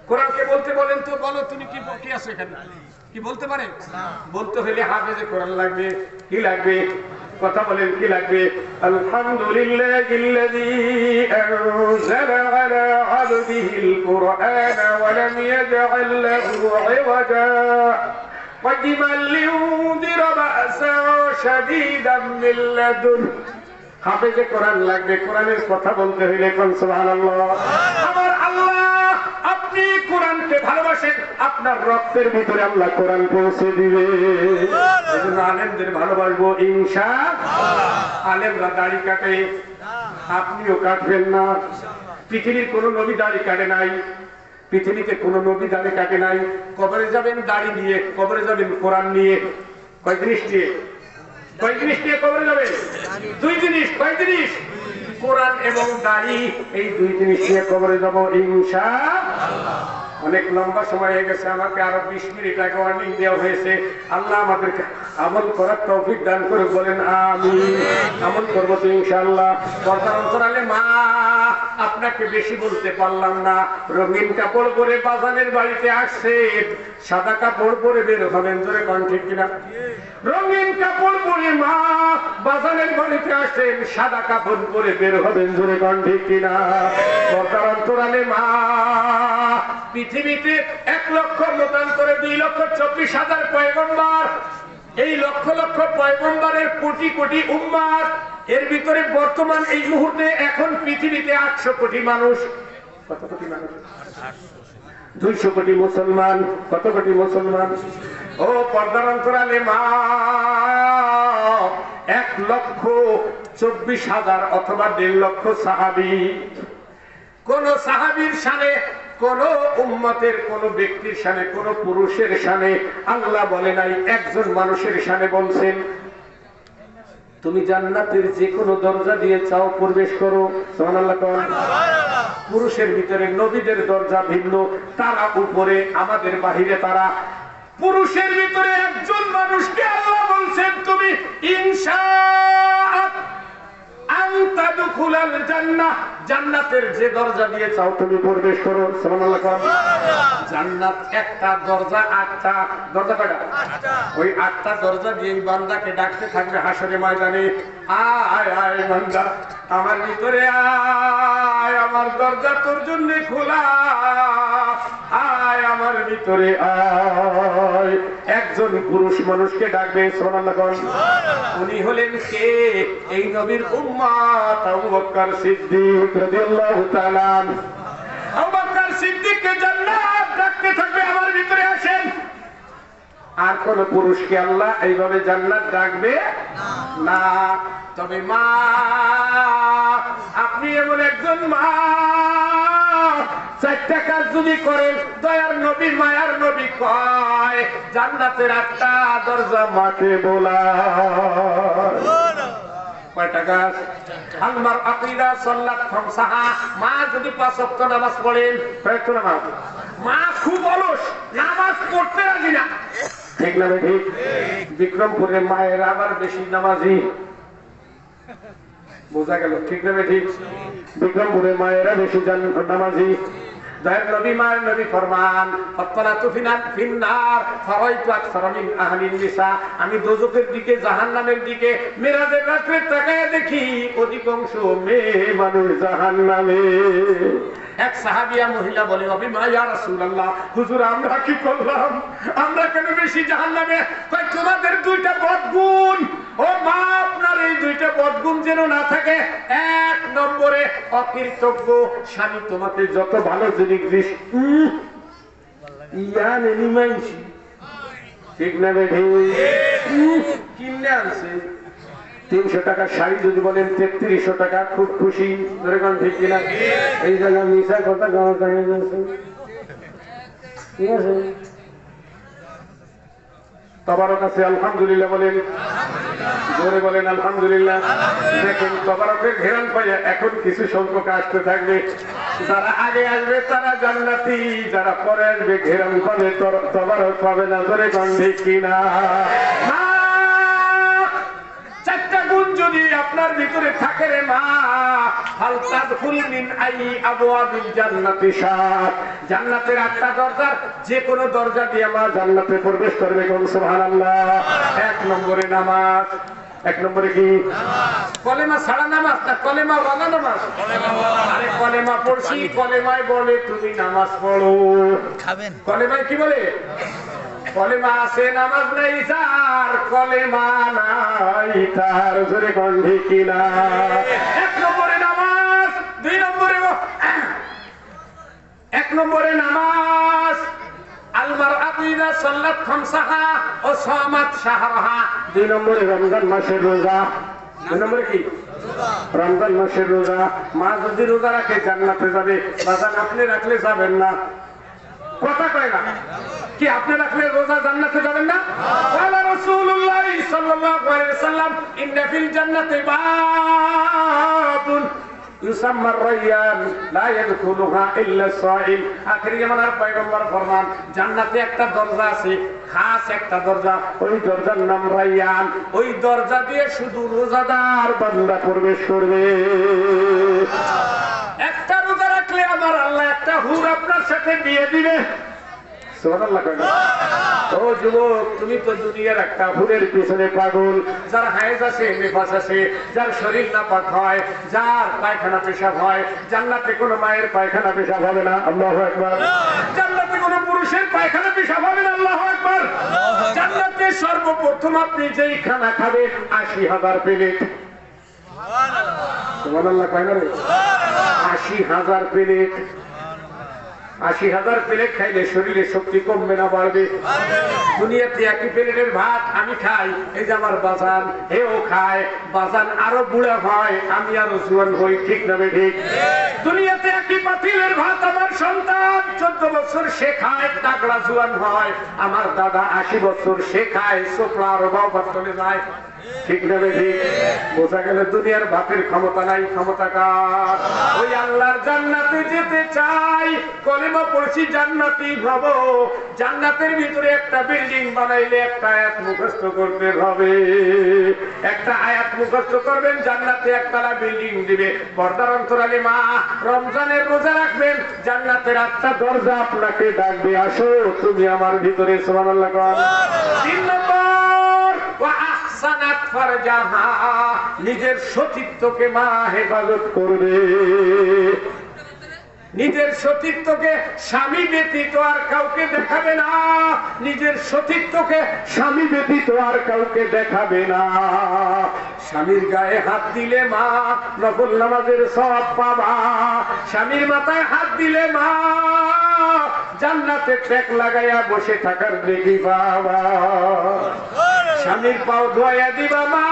কোরআনকে বলতে বলেন তো, বলো তুমি কি আছো এখানে, কি বলতে পারে? বলতে হলে হাফেজে কোরআন লাগবে। কি লাগবে? কথা বলেন, কি লাগবে? আলহামদুলিল্লাহিল্লাযী আনজালা আলা আবদিহিল কুরআনা ওয়া লাম ইয়াজআল লাহু ইওয়াজা قيما لينذر بأسا شديدا من لدنه। হাফেজে কোরআন লাগবে। কোরআনের কথা বলতে হইলে কোন সুবহানাল্লাহ। আমার আল্লাহ, আপনি কোরআনকে ভালোবাসেন, আপনার রক্তের ভিতরে আল্লাহ কোরআন পৌঁছে দিবে। এজন্য আলেমদের ভালোবাসবো ইনশাআল্লাহ। আলেমরা দাড়ি কাটে, আপনিও কাটবেন না। পৃথিবীর কোন নবী দাড়ি কাটে নাই, পৃথিবীতে কোন নবী দাড়ি কাটে নাই। কবরে যাবেন দাড়ি নিয়ে, কবরে যাবেন কোরআন নিয়ে। কয় জিনিস নিয়ে? কয় জিনিস নিয়ে কবরে যাবেন? দুই জিনিস। কয় জিনিস? কোরআন এবং দাড়ি, এই দুই জিনিস নিয়ে কবরে যাব ইনশাআল্লাহ। অনেক লম্বা সময় হয়ে গেছে, আমাকে আরো 20 মিনিট আগে ওয়ার্নিং দেওয়া হয়েছে। আল্লাহ আমাদেরকে আমল করার তৌফিক দান করে, বলেন আমিন। আমল করবো তো ইনশাআল্লাহ। পর্দার অন্তরালে মা, আপনাকে বেশি বলতে পারলাম না। রঙিন কাপড় পরে বাজানের বাড়িতে আসছে, সাদা কাপড় পরে বের হবেন, জোরে কোন ঠিক কিনা? রঙিন কাপড় পরে মা বাজানের বাড়িতে আসছেন, সাদা কাপড় পরে বের হবেন, জোরে কোন ঠিক কিনা? পর্দার অন্তরালে মা, পৃথিবীতে 1 লক্ষ মতান্তরে 2,24,000 পয়গম্বর, এই লক্ষ লক্ষ পয়গম্বরের কোটি কোটি উম্মাত, এর ভিতরে বর্তমান এই মুহূর্তে এখন পৃথিবীতে 800 কোটি মানুষ। কত কোটি মানুষ? 200 কোটি মুসলমান। কত কোটি মুসলমান? ও পর্দার অন্তরালে মা, 1,24,000 অথবা 1.5 লক্ষ সাহাবী। কোন সাহাবীর শানে, কোন উম্মতের, কোন ব্যক্তির শানে, কোন পুরুষের শানে আল্লাহ বলে নাই, একজন মানুষের শানে বলছেন তুমি জান্নাতের যে কোনো দরজা দিয়ে চাও প্রবেশ করো। সুবহানাল্লাহ। পুরুষের ভিতরে নবীদের দরজা ভিন্ন, তারা উপরে, আমাদের বাহিরে তারা। পুরুষের ভিতরে একজন মানুষকে আল্লাহ বলছেন তুমি ইনশাআত আনতা দুখুলাল জান্নাহ, জান্নাতের যে দরজা দিয়ে চাও তুমি প্রবেশ করো। সুবহানাল্লাহ। জান্নাত একটা দরজা, 8টা দরজা। কয়টা? 8টা। ওই 8টা দরজা দিয়ে বান্দাকে ডাকতে থাকবে হাসরের ময়দানে, আয় আয় বান্দা আমার ভিতরে আয়, আমার দরজা তোর জন্য খোলা, আয় আমার ভিতরে আয়। একজন পুরুষ মানুষকে ডাকবে। সুবহানাল্লাহ। উনি হলেন কে? এই নবীর উম্মত আবু বকর সিদ্দিক রাদিয়াল্লাহু তাআলা। আবু বকর সিদ্দিককে জান্নাত ডাকতে থাকবে আমার ভিতরে আসেন। আর কোন পুরুষকে আল্লাহ এইভাবে জান্নাত ডাকবে না। তবে মা, আপনি এমন একজন মা, 4টা কাজ যদি করেন, দয়ার নবী মায়ার নবী কয় জান্নাতের 8টা দরজা মাকে বলা। কয়টা কাজ? আলমার আকিদা সাল্লাত খামসাহা, মা যদি 5 ওয়াক্ত নামাজ পড়েন, কয়েকটা নামাজ। মা খুব অলস, নামাজ পড়তে রাজি না, ঠিক না ঠিক? বিক্রমপুরে মায়ের আবার বেশি নামাজি, বোঝা গেল, ঠিক না ঠিক? বিক্রমপুরে মায়েরা বেশি নামাজি। দয়ার নবী মায়ের নবী ফরমান ফাতলাতু ফিন্নার ফারাইতু আকসারা মিন আহলিন নিসা, আমি দোজখের দিকে, জাহান্নামের দিকে মিরাজের রাতে তাকায় দেখি অধিকাংশ মেয়ে মানুষ জাহান্নামে। এক সাহাবিয়া মহিলা বলে, নবী মা ইয়া রাসূলুল্লাহ, হুজুর আমরা কি করলাম, আমরা কেন বেশি জাহান্নামে? কয় তোমাদের 2টা বদগুণ। ও মা, আপনার এই 2টা বদগুণ যেন না থাকে। 1 নম্বরে অকৃতজ্ঞ স্বামী, তোমাকে যত ভালো জিনিস দিস ইয়ান এনিমাইস, ঠিক না বেঠি? কিনে আনছে 300 টাকার শাড়ি যদি বলেন 3300 টাকা, খুব খুশি, ধরেন ঠিক কিনা? এই জায়গা মিশা কথা গাওয়া যায়, ঠিক আছে? তবারক আছে, আলহামদুলিল্লাহ বলেন, জোরে বলেন আলহামদুলিল্লাহ। দেখেন তবারকের ঘেরান পাইয়া এখন কিছু সংখ্যক আসতে থাকবে। যারা আগে আসবে তারা জান্নাতি, যারা পরে আসবে ঘেরান পাবে, তবারক পাবে না। জোরে গন্ধে কিনা? 4টা গুণ যদি আপনার ভিতরে থাকে রে মা, হাল তাদখুল মিন আই আবওয়াবিল জান্নাতি শাত, জান্নাতের 8টা দরজার যে কোনো দরজা দিয়ে মা জান্নাতে প্রবেশ করবে। কোন সুবহানাল্লাহ। 1 নম্বরে নামাজ। 1 নম্বরে কি? কলেমা ছাড়া নামাজ না কলেমা ওয়ালা নামাজ? আরে কলেমা পড়ছি, কলেমায় বলে তুমি নামাজ পড়ো। কলেমায় কি বলে? কলেমা আছে নামাজ নাই যার, কলেমা নাই তার। জোরে গন্ধে কিনা? 1 নম্বরে নামাজ। 2 নম্বরে 1 নম্বরে নামাজ। আলমার আকিদা সাল্লাত খামসাহা ও সামাত শাহরাহা। 2 নম্বরে রমজান মাসের রোজা। 2 নম্বরে কি? রমজান মাসের রোজা। মা যদি রোজা রাখে জান্নাতে যাবে, বাজান আপনি রাখলে যাবেন না। কথা কয় না কি? আপনি রাখলে রোজা জান্নাতে যাবেন না? ওয়ালা রাসূলুল্লাহ সাল্লাল্লাহু আলাইহি ওয়াসাল্লাম ইন্না ফিল জান্নাতি বাবুন ইউসাম্মা রায়্যান লা ইয়াদখুলুহা ইল্লা সাইম। আখির জামানার পয়গম্বর ফরমান, জান্নাতে একটা দরজা আছে, খাস একটা দরজা, ওই দরজার নাম রায়্যান। ওই দরজা দিয়ে শুধু রোজাদার বান্দা প্রবেশ করবে। একটা রোজা রাখলে আমার আল্লাহ একটা হুর আপনার সাথে দিয়ে দিবে। সুবহানাল্লাহ। ও যুবক, তুমি তো দুনিয়ার একটা হুরের পিছনে পাগল। যার হায়েজ আছে, নিফাস আছে, যার শরীর নাপাক হয়, যার পায়খানা পেশাব হয়, জান্নাতে কোনো মায়ের পায়খানা পেশাব হবে না। আল্লাহু আকবার। জান্নাতে কোনো পুরুষের পায়খানা পেশাব হবে না। আল্লাহু আকবার। জান্নাতে সর্ব সর্বপ্রথম আপনি যেই খানা খাবেন 80,000 প্লেট। সুবহানাল্লাহ কয় না রে? 80,000 প্লেট। 80,000 প্লেট খাইলে শরীরে শক্তি কমবে না বাড়বে? দুনিয়াতে একই প্লেটের ভাত আমি খাই, এই যে আমার বাজান হেও খায়, বাজান আরো বুড়া হয়, আমি আরো জোয়ান হই, ঠিক না ঠিক? দুনিয়াতে একই পাতিলের ভাত আমার সন্তান 14 বছর সে খায়, তাগড়া জোয়ান হয়, আমার দাদা 80 বছর সে খায়, সোপড়া আরো বাবার চলে যায়, ঠিক না ঠিক? বোঝা গেল দুনিয়ার ভাতের ক্ষমতা নাই, ক্ষমতা কার? ওই আল্লাহর জান্নাতে যেতে চাই, কলেমা পড়ছি জান্নাতি হব। জান্নাতের ভিতরে একটা বিল্ডিং বানাইলে একটা আয়াত মুখস্থ করতে হবে। একটা আয়াত মুখস্থ করবেন, জান্নাতে একতলা বিল্ডিং দিবে। পর্দার অন্তরালে মা রমজানের রোজা রাখবেন, জান্নাতের 8টা দরজা আপনাকে ডাকবে, আসো তুমি আমার ভিতরে। সুবহানাল্লাহ। 3 নম্বর, ওয়া আহসানাত ফারজাহা, নিজের সতীত্বকে মা হেফাজত করবে। নিজের সতীত্বকে স্বামী ব্যতীত আর কাউকে দেখাবে না। নিজের সতীত্বকে স্বামী ব্যতীত আর কাউকে দেখাবে না। স্বামীর গায়ে হাত দিলে মা নফল নামাজের সওয়াব পাবা। স্বামীর মাথায় হাত দিলে মা জান্নাতে ট্যাগ লাগাইয়া বসে থাকার দেখি বাবা। স্বামীর পাও ধোয়া দিবা মা,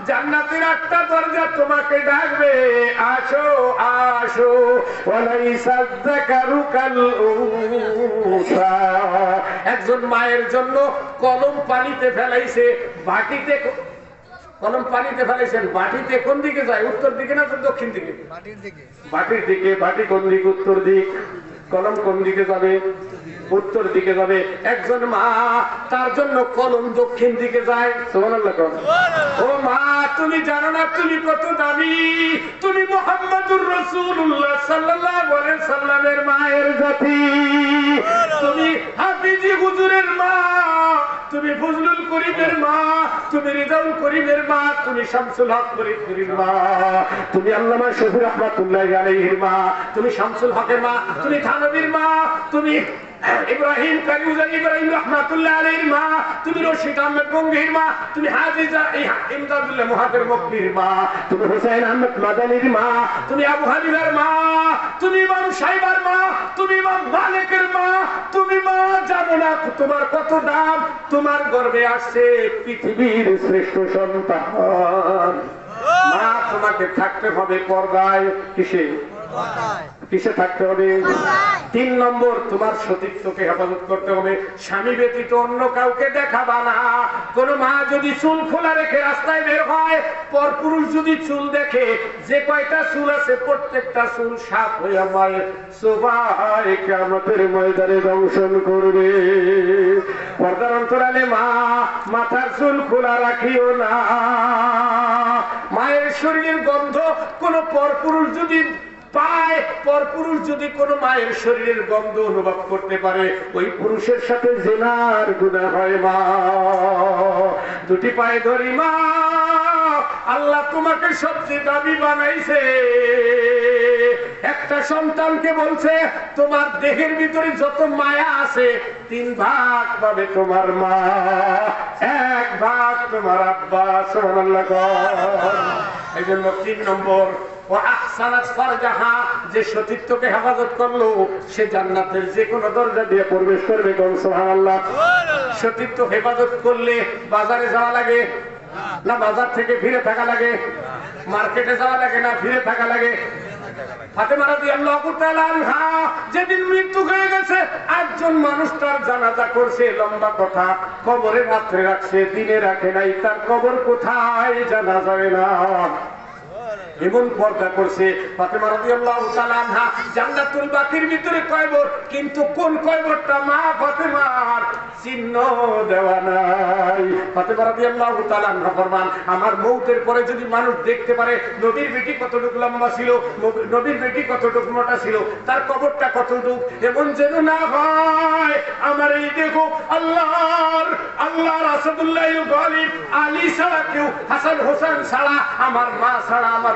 জান্নাতের 8টা দরজা তোমাকে ডাকবে, আসো আসো। ওয়ালাইসা যাকারু কাল উনসা। একজন মায়ের জন্য কলম পানিতে ফেলাইছে, বাটিতে কলম পানিতে ফেলাইছেন, বাটিতে কোন দিকে যায়? উত্তর দিকে না তো দক্ষিণ দিকে? বাটির দিকে। বাটির দিকে। বাটি কোন দিক? উত্তর দিক। কলম কোন দিকে যাবে? উত্তর দিকে যাবে। একজন মা, তার জন্য কলম দক্ষিণ দিকে যায়। সুবহানাল্লাহ। ও মা, তুমি জানো না তুমি কত দামি? তুমি মুহাম্মাদুর রাসূলুল্লাহ সাল্লাল্লাহু আলাইহি সাল্লামের মায়ের জাতি। তুমি হাফিজি হুজুরের মা, তুমি ফজলুল করিমের মা, তুমি রিজাউল করিমের মা, তুমি শামসুল হক ফরিদপুরের মা, তুমি আল্লামা শফি রাহমাতুল্লাহি আলাইহির মা, তুমি শামসুল হকের মা, তুমি থানবীর মা, তুমি ইব্রাহিম কারিউজান ইব্রাহিম রাহমাতুল্লাহ আলাইহির মা, তুমি রশিদ আহমেদ গঙ্গির মা, তুমি হাজিজা ইমদাদুল্লাহ মুহাদ্দির মক্কির মা, তুমি হুসাইন আহমেদ মাদানির মা, তুমি আবু হানিফার মা, তুমি ইমাম সাহেবের মা, তুমি ইমাম মালিকের মা। তুমি মা জানো না তোমার কত দাম? তোমার গর্ভে আসছে পৃথিবীর শ্রেষ্ঠ সন্তান। মা, তোমাকে থাকতে হবে পর্দায়। কিসে? কিসে থাকতে হবে? 3 নম্বর, তোমার সতীত্বকে হেফাজত করতে হবে। স্বামী ব্যতীত অন্য কাউকে দেখাবা না। কোন মা যদি চুল খোলা রেখে রাস্তায় বের হয়, পরপুরুষ যদি চুল দেখে, যে কয়টা চুল আছে প্রত্যেকটা চুল সাফ হইয়া মায়ের সোফায় কিয়ামতের ময়দানে দংশন করবে। পর্দার অন্তরালে মা, মাথার চুল খোলা রাখিও না। মায়ের শরীরের গন্ধ কোন পরপুরুষ যদি পায়, পরপুরুষ যদি কোন মায়ের শরীরের গন্ধ অনুভব করতে পারে, ওই পুরুষের সাথে জিনার গুনাহ হয়। মা, দুটি পায়ে ধরি মা, আল্লাহ তোমাকে সবচেয়ে দামি বানাইছে। একটা সন্তানকে বলছে তোমার দেহের ভিতরে যত মায়া আছে 3 ভাগ পাবে তোমার মা, 1 ভাগ তোমার আব্বা। সুবহানাল্লাহ। এই জন্য 3 নম্বর, ও আহসানাত ফারজাহা, যে সতীত্বকে হেফাজত করলো সে জান্নাতের যে কোনো দরজা দিয়ে প্রবেশ করবে। সুবহানাল্লাহ। সতীত্ব হেফাজত করলে বাজারে যাওয়া লাগে না? বাজার থেকে ফিরে থাকা লাগে? মার্কেটে যাওয়া লাগে না? ফিরে থাকা লাগে? ফাতেমা রাদিয়াল্লাহু তাআলা আনহা যেদিন মৃত্যু হয়ে গেছে, 8 জন মানুষ তার জানাজা করছে। লম্বা কথা, কবরে রাত্রে রাখছে, দিনে রাখে নাই। তার কবর কোথায় জানা যায় না, এমন পর্দা করছে। ফাতেমা রাদিয়াল্লাহু তাআলা আনহা জান্নাতুল বাকির ভিতরে কয়বর, কিন্তু কোন কয়বরটা মা ফাতেমার চিহ্ন দেওয়া নাই। ফাতেমা রাদিয়াল্লাহু তাআলা আনহা ফরমান, আমার মৌতের পরে যদি মানুষ দেখতে পারে নবীর বেটি কতটুকু লম্বা ছিল, নবীর বেটি কতটুকু মোটা ছিল, তার কবরটা কতটুকু, এমন যেন না হয়। আমার এই দেখো আল্লাহর আসাদুল্লাহ গালিব আলী ছাড়া কেউ, হাসান হোসেন ছাড়া, আমার মা ছাড়া, আমার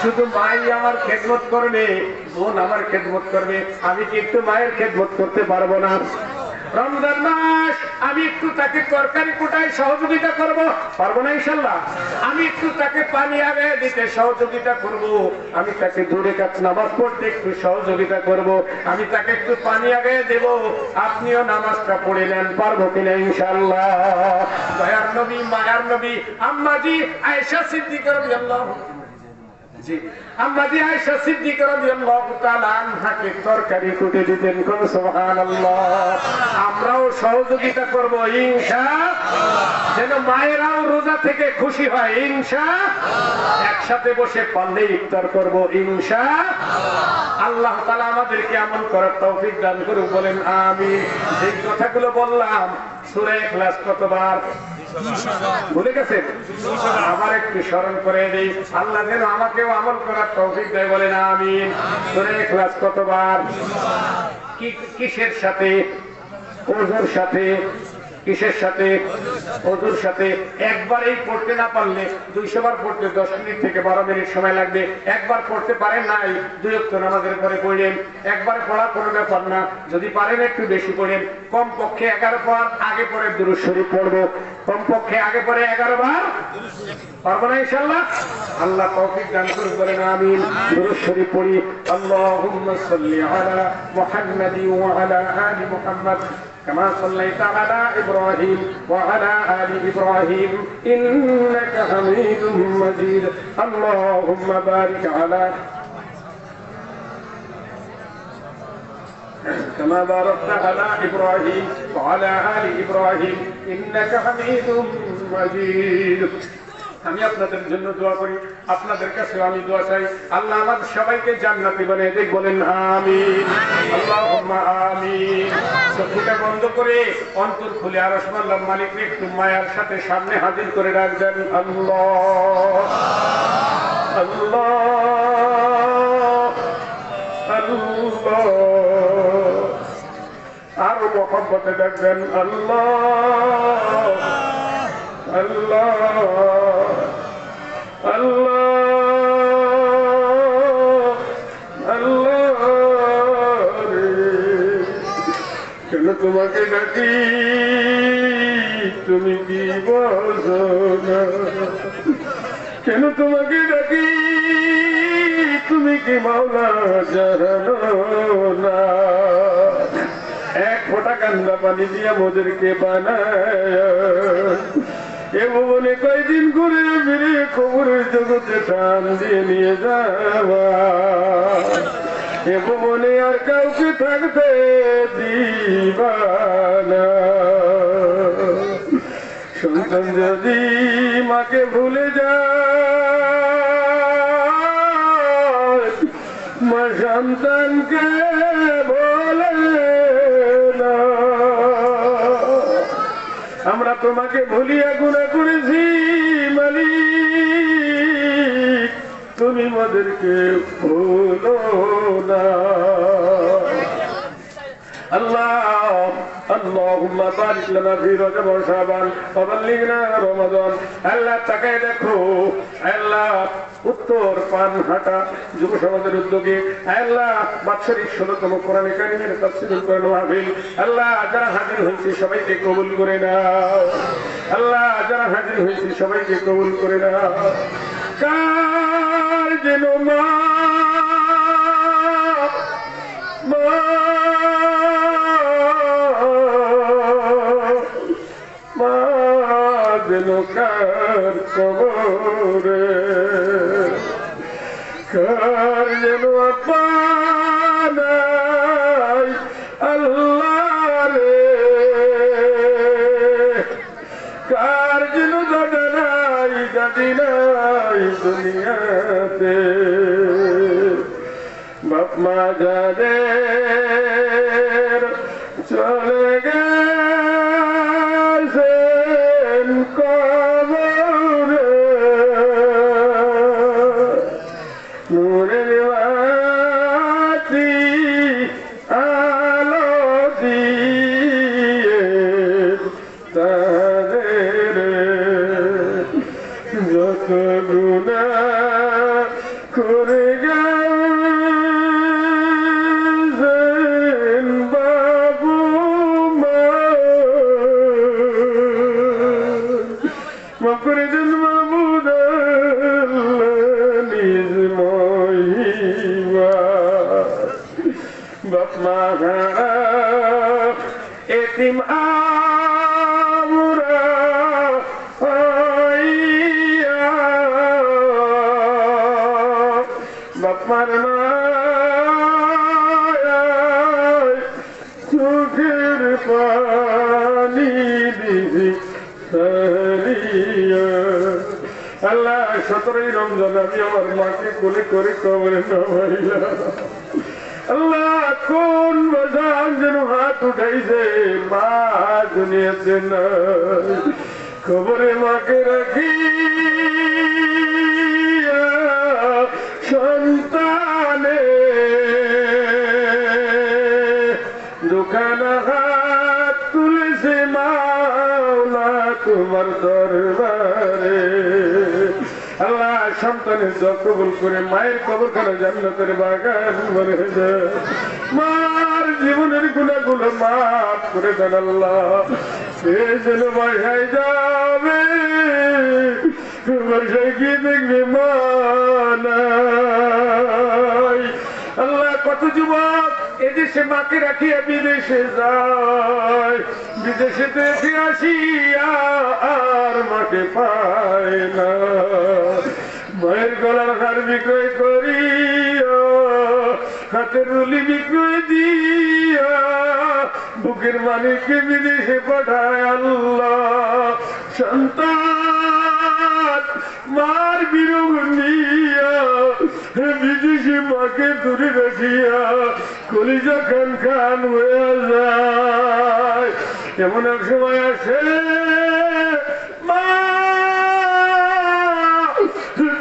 শুধু মাই আমার খেদমত করবে, বোন আমার খেদমত করবে, আমি কি একটু মায়ের খেদমত করতে পারবো না? রমজান মাস আমি একটু তাকে তরকারি কোটায় সহযোগিতা করব, পারবো না ইনশাল্লাহ? আমি একটু তাকে পানি আগায় দিতে সহযোগিতা করব, আমি তাকে দূরে কাজ নামাজ পড়তে একটু সহযোগিতা করব, আমি তাকে একটু পানি আগায় দেব, আপনিও নামাজটা পড়ে নেন, পারবো কিনা ইনশাল্লাহ? দয়ার নবী মায়ার নবী আম্মাজি আয়েশা সিদ্দিকা রাদিয়াল্লাহু জি আম্মাজি আয়েশা সিদ্দিকা রাদিয়াল্লাহু তাআলা আনহাকে তরকারি কুটে দিতেন, কোন সুবহানাল্লাহ। আমরাও সহযোগিতা করব ইনশাআল্লাহ, যেন মায়েরাও রোজা থেকে খুশি হয় ইনশাআল্লাহ। একসাথে বসে পারলে ইফতার করব ইনশাআল্লাহ। আল্লাহ তাআলা আমাদেরকে আমল করার তৌফিক দান করুন, বলেন আমিন। এই কথাগুলো বললাম সূরা ইখলাস কতবার ভুলে গেছেন? আবার একটু স্মরণ করে দেই, আল্লাহ যেন আমাকেও আমল করার তৌফিক দেয়, বলেন আমিন। সূরা ইখলাস কতবার? কিসের সাথে? ওযুর সাথে। কিসের সাথে? ওযুর সাথে। একবারেই পড়তে না পারলে 200 বার পড়তে 10 মিনিট থেকে 12 মিনিট সময় লাগবে। একবার পড়তে পারেন নাই, 2 ওয়াক্ত নামাজের পরে পড়েন। একবার পড়া কোনো ব্যাপার না, যদি পারেন একটু বেশি পড়েন। কমপক্ষে 11 বার আগে পরে দুরূদ শরীফ পড়বো, কমপক্ষে আগে পরে 11 বার। পারবো না ইনশাআল্লাহ? আল্লাহ তৌফিক দান করুন, বলেন আমিন। দুরূদ শরীফ পড়ি। আল্লাহুম্মা সাল্লি আলা মুহাম্মাদি ওয়া আলা আলি মুহাম্মাদ كما صليت على إبراهيم وعلى آل إبراهيم إنك حميد مجيد اللهم بارك على كما باركت على إبراهيم وعلى آل إبراهيم إنك حميد مجيد। আমি আপনাদের জন্য দোয়া করি, আপনাদের কাছে আমি দোয়া চাই, আল্লাহ আমাদের সবাইকে জান্নাতি বানিয়ে দেখ, বলেন আমিন। আল্লাহুম্মা আমিন। চোখটা বন্ধ করে অন্তর খুলে আরশ মাল্লাহ মালিককে একটু মায়ার সাথে সামনে হাজির করে রাখবেন। আল্লাহ আল্লাহ আল্লাহ, আরো মহব্বতে দেখবেন। আল্লাহ আল্লাহ আল্লাহ আল্লাহ। কেন তোমাকে ডাকি তুমি কি বোঝো না? কেন তোমাকে ডাকি তুমি কি মাওলা জানো না? এক ফোঁটা কান্না পানি দিয়া মোদেরকে বানায় এ ভুবনে কয়দিন ঘুরে ফিরে খবরের জগতে টান দিয়ে নিয়ে যাওয়া, এ ভুবনে আর কাউকে থাকতে দিবা না। সন্তান যদি মাকে ভুলে যায়, মা সন্তানকে বলে না। আমরা তোমাকে ভুলিয়া গুনাহ করেছি মালিক, তুমি আমাদেরকে ভুলো না। আল্লাহ اللهم بارك لنا في رجب وشعبان وبلغنا رمضان। আল্লাহ তাকায় দেখো, আল্লাহ উত্তর পানহাটা যুব সমাজের উদ্যোগে আল্লাহ বাৎসরিক 16তম কোরআন কারীমের তাফসীরুল কোরআন মাহফিল, আল্লাহ যারা হাজির হয়েছে সবাইকে কবুল করে নাও। আল্লাহ যারা হাজির হয়েছে সবাইকে কবুল করে নাও। কার যেন মা যেন কার কবরে, কার যেন আপা নাই আল্লাহ রে, কার যেন দাদা নাই দাদি নাই দুনিয়াতে। বাপ মা যাদের চলে গেছেন কবরে, নূরের বাতি আলো দিয়ে তাদের যত গুনাহ এতিম আমরা হইয়া বাপমার মায়ায় চোখের পানি দিবি সারিয়া। আল্লাহ 17ই রমজান আমি আমার মাকে কোলে করে কবরে নামাইলাম। আল্লাহ কোন বাজান যেন হাত উঠাইছে, মা দুনিয়াতে নাই, কবরে মাকে রাখি সন্তানে দোকান হাত তুলেছে মাওলা তোমার দরবারে। আল্লাহ সন্তানের দোয়া কবুল করে মায়ের কবরখানা জান্নাতের বাগান বনে যায়। মার জীবনের গুনাহগুলো মাফ করে দেন আল্লাহ। সে যেন বাসায় যাবে, বাসায় গিয়ে দেখবে মা নাই। আল্লাহ কত যুবক এদেশে মাকে রাখিয়া বিদেশে যায়, বিদেশে দেখে আসিয়া আর মাকে পায় না। মায়ের গলার হার বিক্রয় করিয়া, হাতের রুলি বিক্রয় দিয়া বুকের মানিককে বিদেশে পাঠায় আল্লাহ। সন্তান মার বিরোগ নিয়া বিদেশে মাকে দূরে রাখিয়া কলিজা খান খান হয়ে যায়। এমন এক সময় আসে মা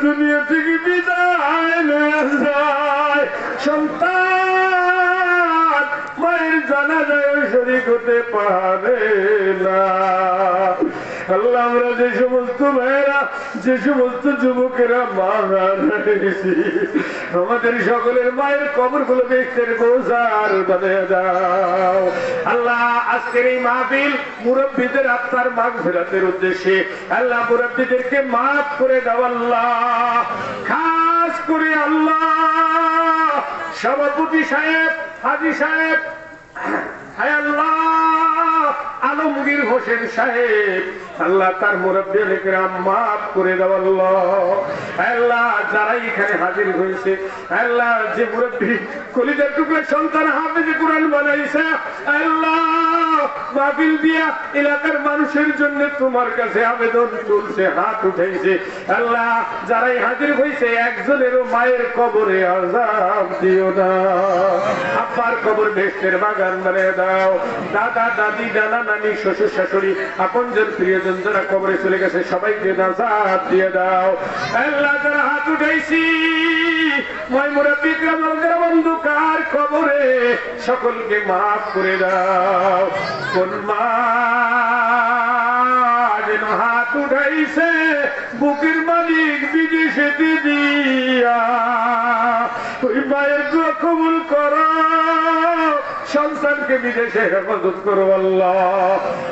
দুনিয়া থেকে বিদায় হয়ে যায়, সন্তান মায়ের জানাজায় শরীক হতে পারে না। আল্লাহ আমরা যে সমস্ত ভাইয়েরা, যে সমস্ত যুবকেরা মা হারিয়েছি, আমাদের সকলের মায়ের কবরগুলো বেহেশতের গোজার বানিয়ে দাও। আল্লাহ আজকের এই মাহফিল মুরব্বীদের আত্মার মাগফিরাতের উদ্দেশ্যে আল্লাহ মুরব্বীদেরকে মাফ করে দাও আল্লাহ। খাস করে আল্লাহ সভাপতি সাহেব, হাজী সাহেব, হায় আল্লাহ আলমগীর হোসেন সাহেব, আল্লাহ তার মুরব্বী কেরাম মাফ করে দাও আল্লাহ। আল্লাহ যারা এখানে হাজির হয়েছে, আল্লাহ যে মুরব্বী কলিজার টুকরা সন্তান হাফেজে কোরআন বানাইছে, আল্লাহ মাহফিল দিয়া এলাকার মানুষের জন্য তোমার কাছে আবেদন তুলছে, হাত উঠাইছে, আল্লাহ যারাই হাজির হয়েছে একজনেরও মায়ের কবরে আযাব দিও না। আব্বার কবর বেহেশতের বাগান বানিয়ে দাও। দাদা দাদি, নানা নানি, শ্বশুর শাশুড়ি, আপনজন প্রিয়জন যারা কবরে চলে গেছে সবাইকে নাজাত দিয়ে দাও। আল্লাহ যারা হাত উঠাইছি মই মুরব্বী গ্রামের বন্ধুকার কবরে সকলকে মাফ করে দাও। কোন মা যেন হাত উঠাইছে বুকের মালিক বিদেশে দিয়া, ওই মায়ের দোয়া কবুল করো, সন্তানকে বিদেশে হেফাজত করো আল্লাহ।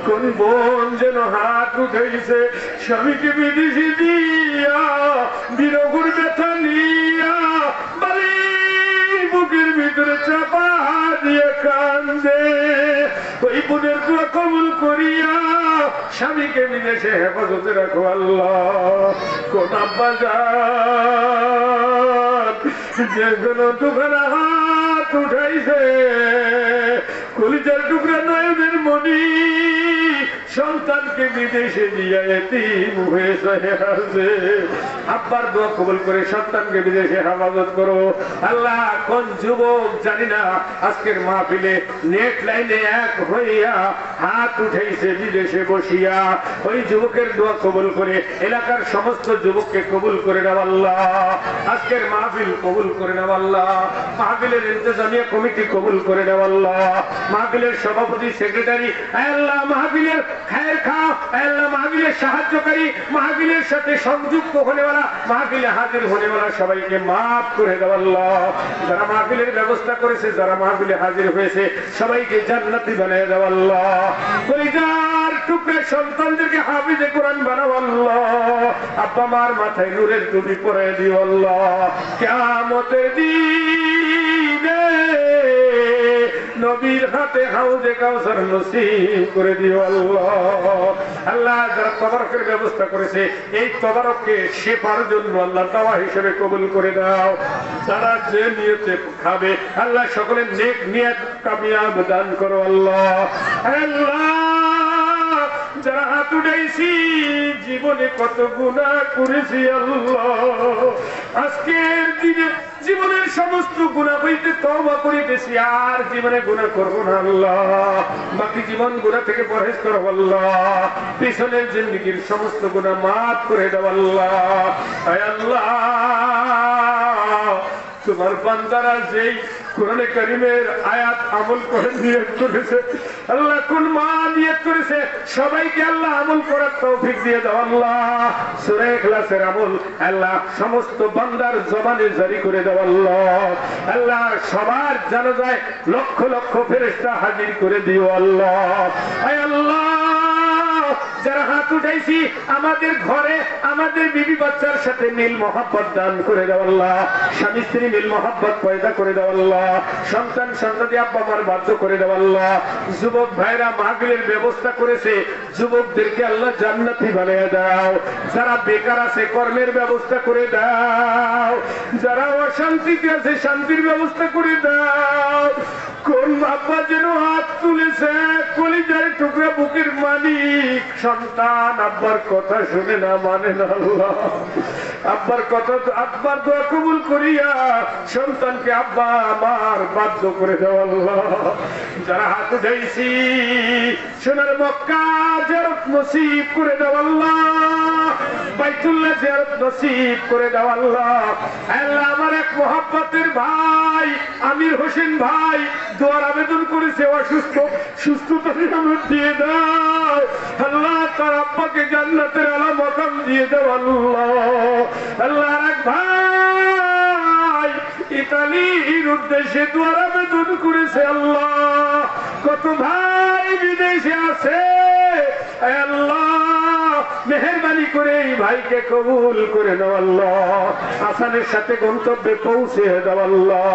কোন বোন যেন হাত উঠাইছে স্বামীকে বিদেশে দিয়া বিরগুর ব্যথা নিয়া বাড়ির বুকের ভিতরে চাপা দিয়ে কান্দে, ওই বোনের দোয়া কবুল করিয়া স্বামীকে বিদেশে হেফাজতে রাখো আল্লাহ। কোন আব্বা যান যে কোনো টুকরা হাত উঠাইছে কলিজার টুকরা নয়নের মনি সন্তানকে বিদেশে দিয়া এতিম হয়েছে, আব্বার দোয়া কবুল করে সন্তানকে বিদেশে হেফাজত করো আল্লাহ। কোন যুবক জানি না আজকের মাহফিলে নেট লাইনে এক হইয়া হাত উঠাইছে বিদেশে বসিয়া, ওই যুবকের দোয়া কবুল করে এলাকার সমস্ত যুবককে কবুল করে নাও আল্লাহ। আজকের মাহফিল কবুল করে নাও আল্লাহ। মাহফিলের ইন্তজামিয়া কমিটি কবুল করে নাও আল্লাহ। মাহফিলের সভাপতি, সেক্রেটারি, আল্লাহ মাহফিলের খায়ের খা, আল্লাহ মাহফিলের সাহায্যকারী, মাহফিলের সাথে সংযুক্ত হনেওয়ালা, মাহফিলে হাজির হনেওয়ালা সবাইকে মাফ করে দাও আল্লাহ। যারা মাহফিলের ব্যবস্থা করেছে, যারা মাহফিলে হাজির হয়েছে সবাইকে জান্নাতি বানিয়ে দাও আল্লাহ। পরিবার টুকরা সন্তানদেরকে হাফিজে কোরআন বানাও আল্লাহ। আব্বা মার মাথায় নূরের টুপি পরে দিও আল্লাহ। কিয়ামতের দিনে নবীর হাতে হাউজে কাউসার নসিব করে দিও আল্লাহ। আল্লাহ যারা তবারকের ব্যবস্থা করেছে এই তবারককে শেফার জন্য আল্লাহ দাওয়া হিসেবে কবুল করে দাও। যারা যে নিয়তে খাবে আল্লাহ সকলের নেক নিয়ত কামিয়াব দান করো আল্লাহ। আল্লাহ যারা হাত উঠাইছি জীবনে কত গুনাহ করেছি আল্লাহ, আজকের দিনে জীবনের সমস্ত গুনাহ হইতে তওবা করিতেছি, আর জীবনে গুনাহ করব না আল্লাহ। বাকি জীবন গুনাহ থেকে পরহেজ করো আল্লাহ। পিছনের জিন্দেগীর সমস্ত গুনাহ মাফ করে দাও আল্লাহ। আয় আল্লাহ তোমার বান্দারা যেই কোরআনে কারীমের আয়াত আমল করে নিয়ত করেছে আল্লাহ, কোন মা নিয়ত করেছে সবাইকে আল্লাহ আমল করার তৌফিক দিয়ে দাও আল্লাহ। সূরা ইখলাসের আমল আল্লাহ সমস্ত বান্দার জবানে জারি করে দাও আল্লাহ। আল্লাহ সবার জানাজায় লক্ষ লক্ষ ফেরেশতা হাজির করে দিও আল্লাহ। আয় আল্লাহ যারা হাত উঠাইছি আমাদের ঘরে আমাদের বিবি বাচ্চার সাথে মিল মহব্বত দান করে দাও আল্লাহ। স্বামী স্ত্রী মিল মহব্বত পয়দা করে দাও আল্লাহ। সন্তান সন্ততি আব্বা মার বাধ্য করে দাও আল্লাহ। যুবক ভাইরা মাহফিলের ব্যবস্থা করেছে যুবকদেরকে আল্লাহ জান্নাতি বানিয়ে দাও। যারা বেকার আছে কর্মের ব্যবস্থা করে দাও। যারা অশান্তিতে আছে শান্তির ব্যবস্থা করে দাও। কোন আব্বা যেন হাত তুলেছে কলিজার টুকরা বুকের মালিক সন্তান আব্বার কথা শুনে না মানে না আল্লাহ, আব্বার কথা আব্বার দোয়া কবুল করিয়া সন্তানকে আব্বা আমার বাধ্য করে দাও আল্লাহ। যারা হাত উঠাইছি সোনার মক্কা জিয়ারত নসিব করে দাও আল্লাহ। বাইতুল্লাহ জিয়ারত নসিব করে দাও আল্লাহ। আল্লাহ আমার এক মহব্বতের ভাই আমির হোসেন ভাই দোয়ার আবেদন করেছে অসুস্থ, সুস্থতা দিয়ে দাও আল্লাহ। তার আব্বাকে জান্নাতের আলা মাকাম দিয়ে দাও আল্লাহ। আল্লাহ এক ভাই ইতালির উদ্দেশ্যে দোয়ার আবেদন করেছে আল্লাহ। কত ভাই বিদেশে আছে আল্লাহ মেহেরবানি করে এই ভাইকে কবুল করে দাও আল্লাহ। আসানের সাথে গন্তব্যে পৌঁছে দাও আল্লাহ।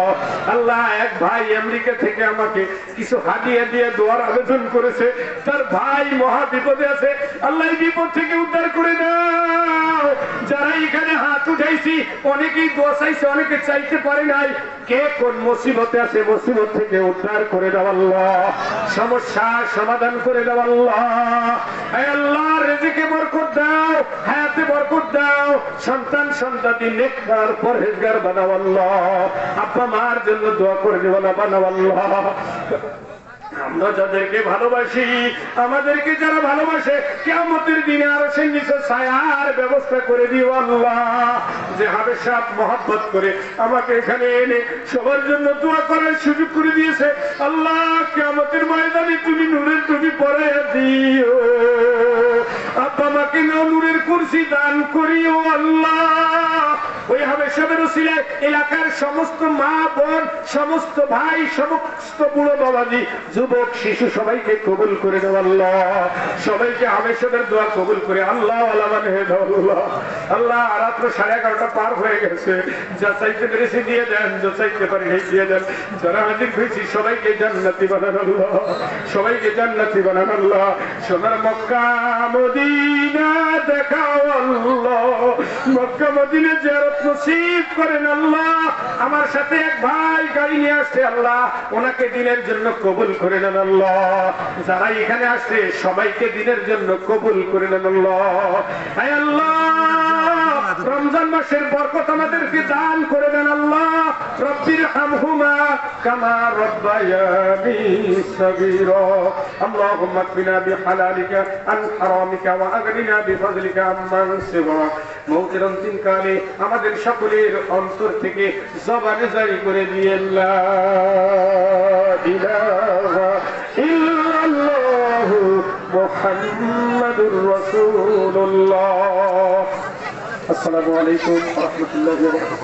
আল্লাহ এক ভাই আমেরিকা থেকে আমাকে কিছু হাদিয়া দিয়ে দোয়ার আবেদন করেছে, তার ভাই মহা বিপদে আছে আল্লাহ এই বিপদ থেকে উদ্ধার করে দাও। যারা এখানে হাত উঠাইছি অনেকেই দোয়া চাইছে অনেকে চাইতে পারে নাই, কে কোন মুসিবতে আছে মুসিবত থেকে উদ্ধার করে দাও আল্লাহ। সমস্যা সমাধান করে দাও আল্লাহ। আল্লাহ রিজিকে বরকত দাও, হায়াতে বরকত দাও, সন্তান সন্ততি নেককার পরহেজগার বানাও আল্লাহ। আব্বা মার জন্য দোয়া করে দেব না বানাও আল্লাহ। আমরা যাদেরকে ভালোবাসি আমাদেরকে যারা ভালোবাসে কিয়ামতের দিনে আরশের নিচে ছায়ার ব্যবস্থা করে দিও আল্লাহ। যে হামেশা মহব্বত করে আমাকে এখানে এনে সবার জন্য দোয়া করার সুযোগ করে দিয়েছে আল্লাহ, কিয়ামতের ময়দানে তুমি নূরের টুপি পরাইয়া দিও। আব্বা মাকে নূরের কুরসি দান করিও আল্লাহ। ওই হামেশাবের ওসিলায় এলাকার সমস্ত মা বোন সমস্ত ভাই সমস্ত বুড়ো বাবাজি যুবক শিশু সবাইকে কবুল করে দাও আল্লাহ। সবাইকে হামেশাবের দোয়া কবুল করে আল্লাহ আল্লাহ হে দাও আল্লাহ। আল্লাহ রাত্র 11:30 পার হয়ে গেছে, যা চাইতে পেরেছি দিয়ে দেন, যা চাইতে পারি নাই দিয়ে দেন। যারা হাজির হয়েছি সবাইকে জান্নাতি বানান আল্লাহ, সবাইকে জান্নাতি বানান আল্লাহ। সোনার মক্কা মদিনা দেখাও আল্লাহ, মক্কা মদিনা জিয়ারত নসিব করেন আল্লাহ। আমার সাথে এক ভাই গাড়ি নিয়ে আসছে আল্লাহ, ওনাকে দিনের জন্য কবুল করে নেন আল্লাহ। যারা এখানে আসছে সবাইকে দিনের জন্য কবুল করে নেন আল্লাহ। আয় আল্লাহ রমজান মাসের বরকত আমাদেরকে দান করে দেন আল্লাহ। রব্বির হামহুমা কামা রব্বায়ানি সগীরা। আল্লাহুম্মা কফিনা বিহালালিকা আন হারামিকা ওয়া আগনিনা বিফজলিকা আম্মান সিওয়া। মওতের অন্তিম কালে আমাদের সকলের অন্তর থেকে জবানে জারি করে দিয়ে লা ইলাহা ইল্লাল্লাহু মুহাম্মাদুর রাসূলুল্লাহ। আসসালামু আলাইকুম ওয়া রাহমাতুল্লাহি ওয়া বারাকাতুহু।